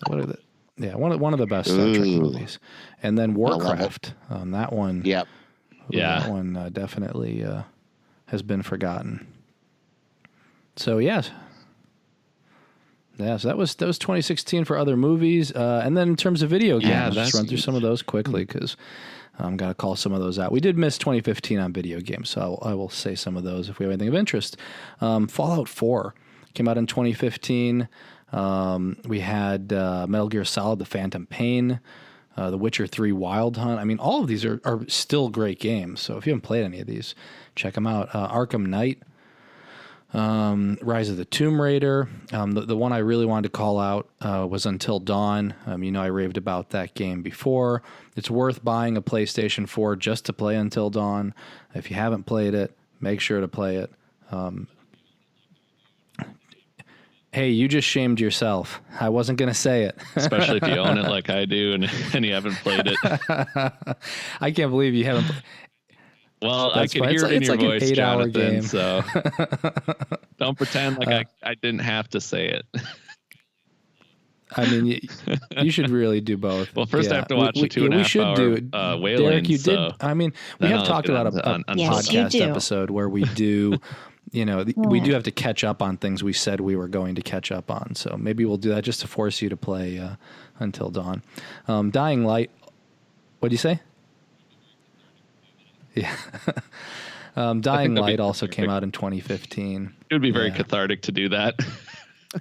What are the? Yeah, one of the best Star Trek movies. And then Warcraft. That one. Yep. Yeah. That one definitely has been forgotten. So yes. Yeah, so that was 2016 for other movies, and then in terms of video games, Yeah, just run through some of those quickly because I'm gonna call some of those out. We did miss 2015 on video games, so I will say some of those if we have anything of interest. Fallout 4 came out in 2015. We had Metal Gear Solid: The Phantom Pain, The Witcher 3: Wild Hunt. I mean, all of these are still great games. So if you haven't played any of these, check them out. Arkham Knight. Rise of the Tomb Raider. The one I really wanted to call out was Until Dawn. I raved about that game before. It's worth buying a PlayStation 4 just to play Until Dawn. If you haven't played it, make sure to play it. Hey, you just shamed yourself. I wasn't going to say it. especially if you own it like I do and you haven't played it. I can't believe you haven't. Well, That's I could fine. hear it in It's your like an voice, 8-hour Jonathan, game. so don't pretend like I didn't have to say it. I mean, you should really do both. Well, first I have to watch the 2.5 hour Wailing. Derek, you so did. I mean, we then have I'll talked get about a on Yes, you podcast do. episode where we do, we do have to catch up on things we said we were going to catch up on. So maybe we'll do that just to force you to play Until Dawn. Dying Light. What'd you say? Yeah. Dying Light also came out in 2015. It would be very cathartic to do that.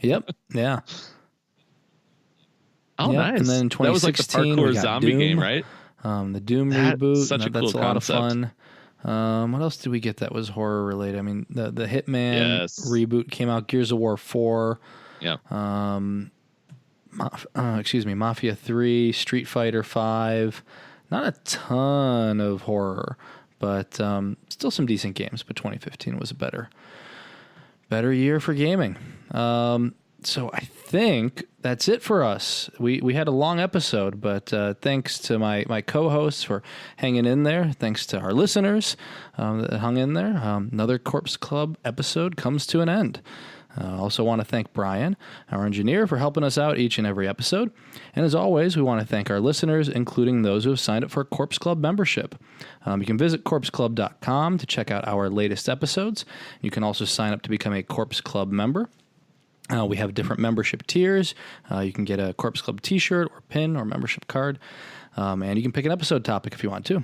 Yep. Yeah. Oh, Yep. nice. And then in that was like the 2016, we parkour got zombie Doom. game, right? The Doom That's reboot. such a That's cool a lot of concept. fun. What else did we get that was horror related? I mean, the Hitman Yes. reboot came out. Gears of War 4. Yeah. Mafia 3, Street Fighter 5. Not a ton of horror, but still some decent games. But 2015 was a better year for gaming. So I think that's it for us. We had a long episode, but thanks to my co-hosts for hanging in there. Thanks to our listeners that hung in there. Another Corpse Club episode comes to an end. I also want to thank Brian, our engineer, for helping us out each and every episode. And as always, we want to thank our listeners, including those who have signed up for Corpse Club membership. You can visit corpseclub.com to check out our latest episodes. You can also sign up to become a Corpse Club member. We have different membership tiers. You can get a Corpse Club t-shirt or pin or membership card. And you can pick an episode topic if you want to.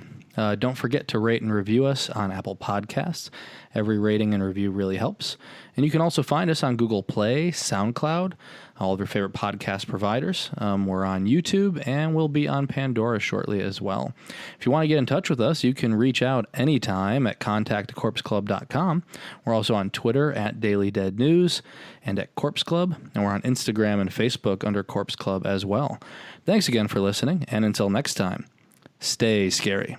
Don't forget to rate and review us on Apple Podcasts. Every rating and review really helps. And you can also find us on Google Play, SoundCloud, all of your favorite podcast providers. We're on YouTube, and we'll be on Pandora shortly as well. If you want to get in touch with us, you can reach out anytime at contact@corpseclub.com. We're also on Twitter at Daily Dead News and at Corpse Club, and we're on Instagram and Facebook under Corpse Club as well. Thanks again for listening, and until next time, stay scary.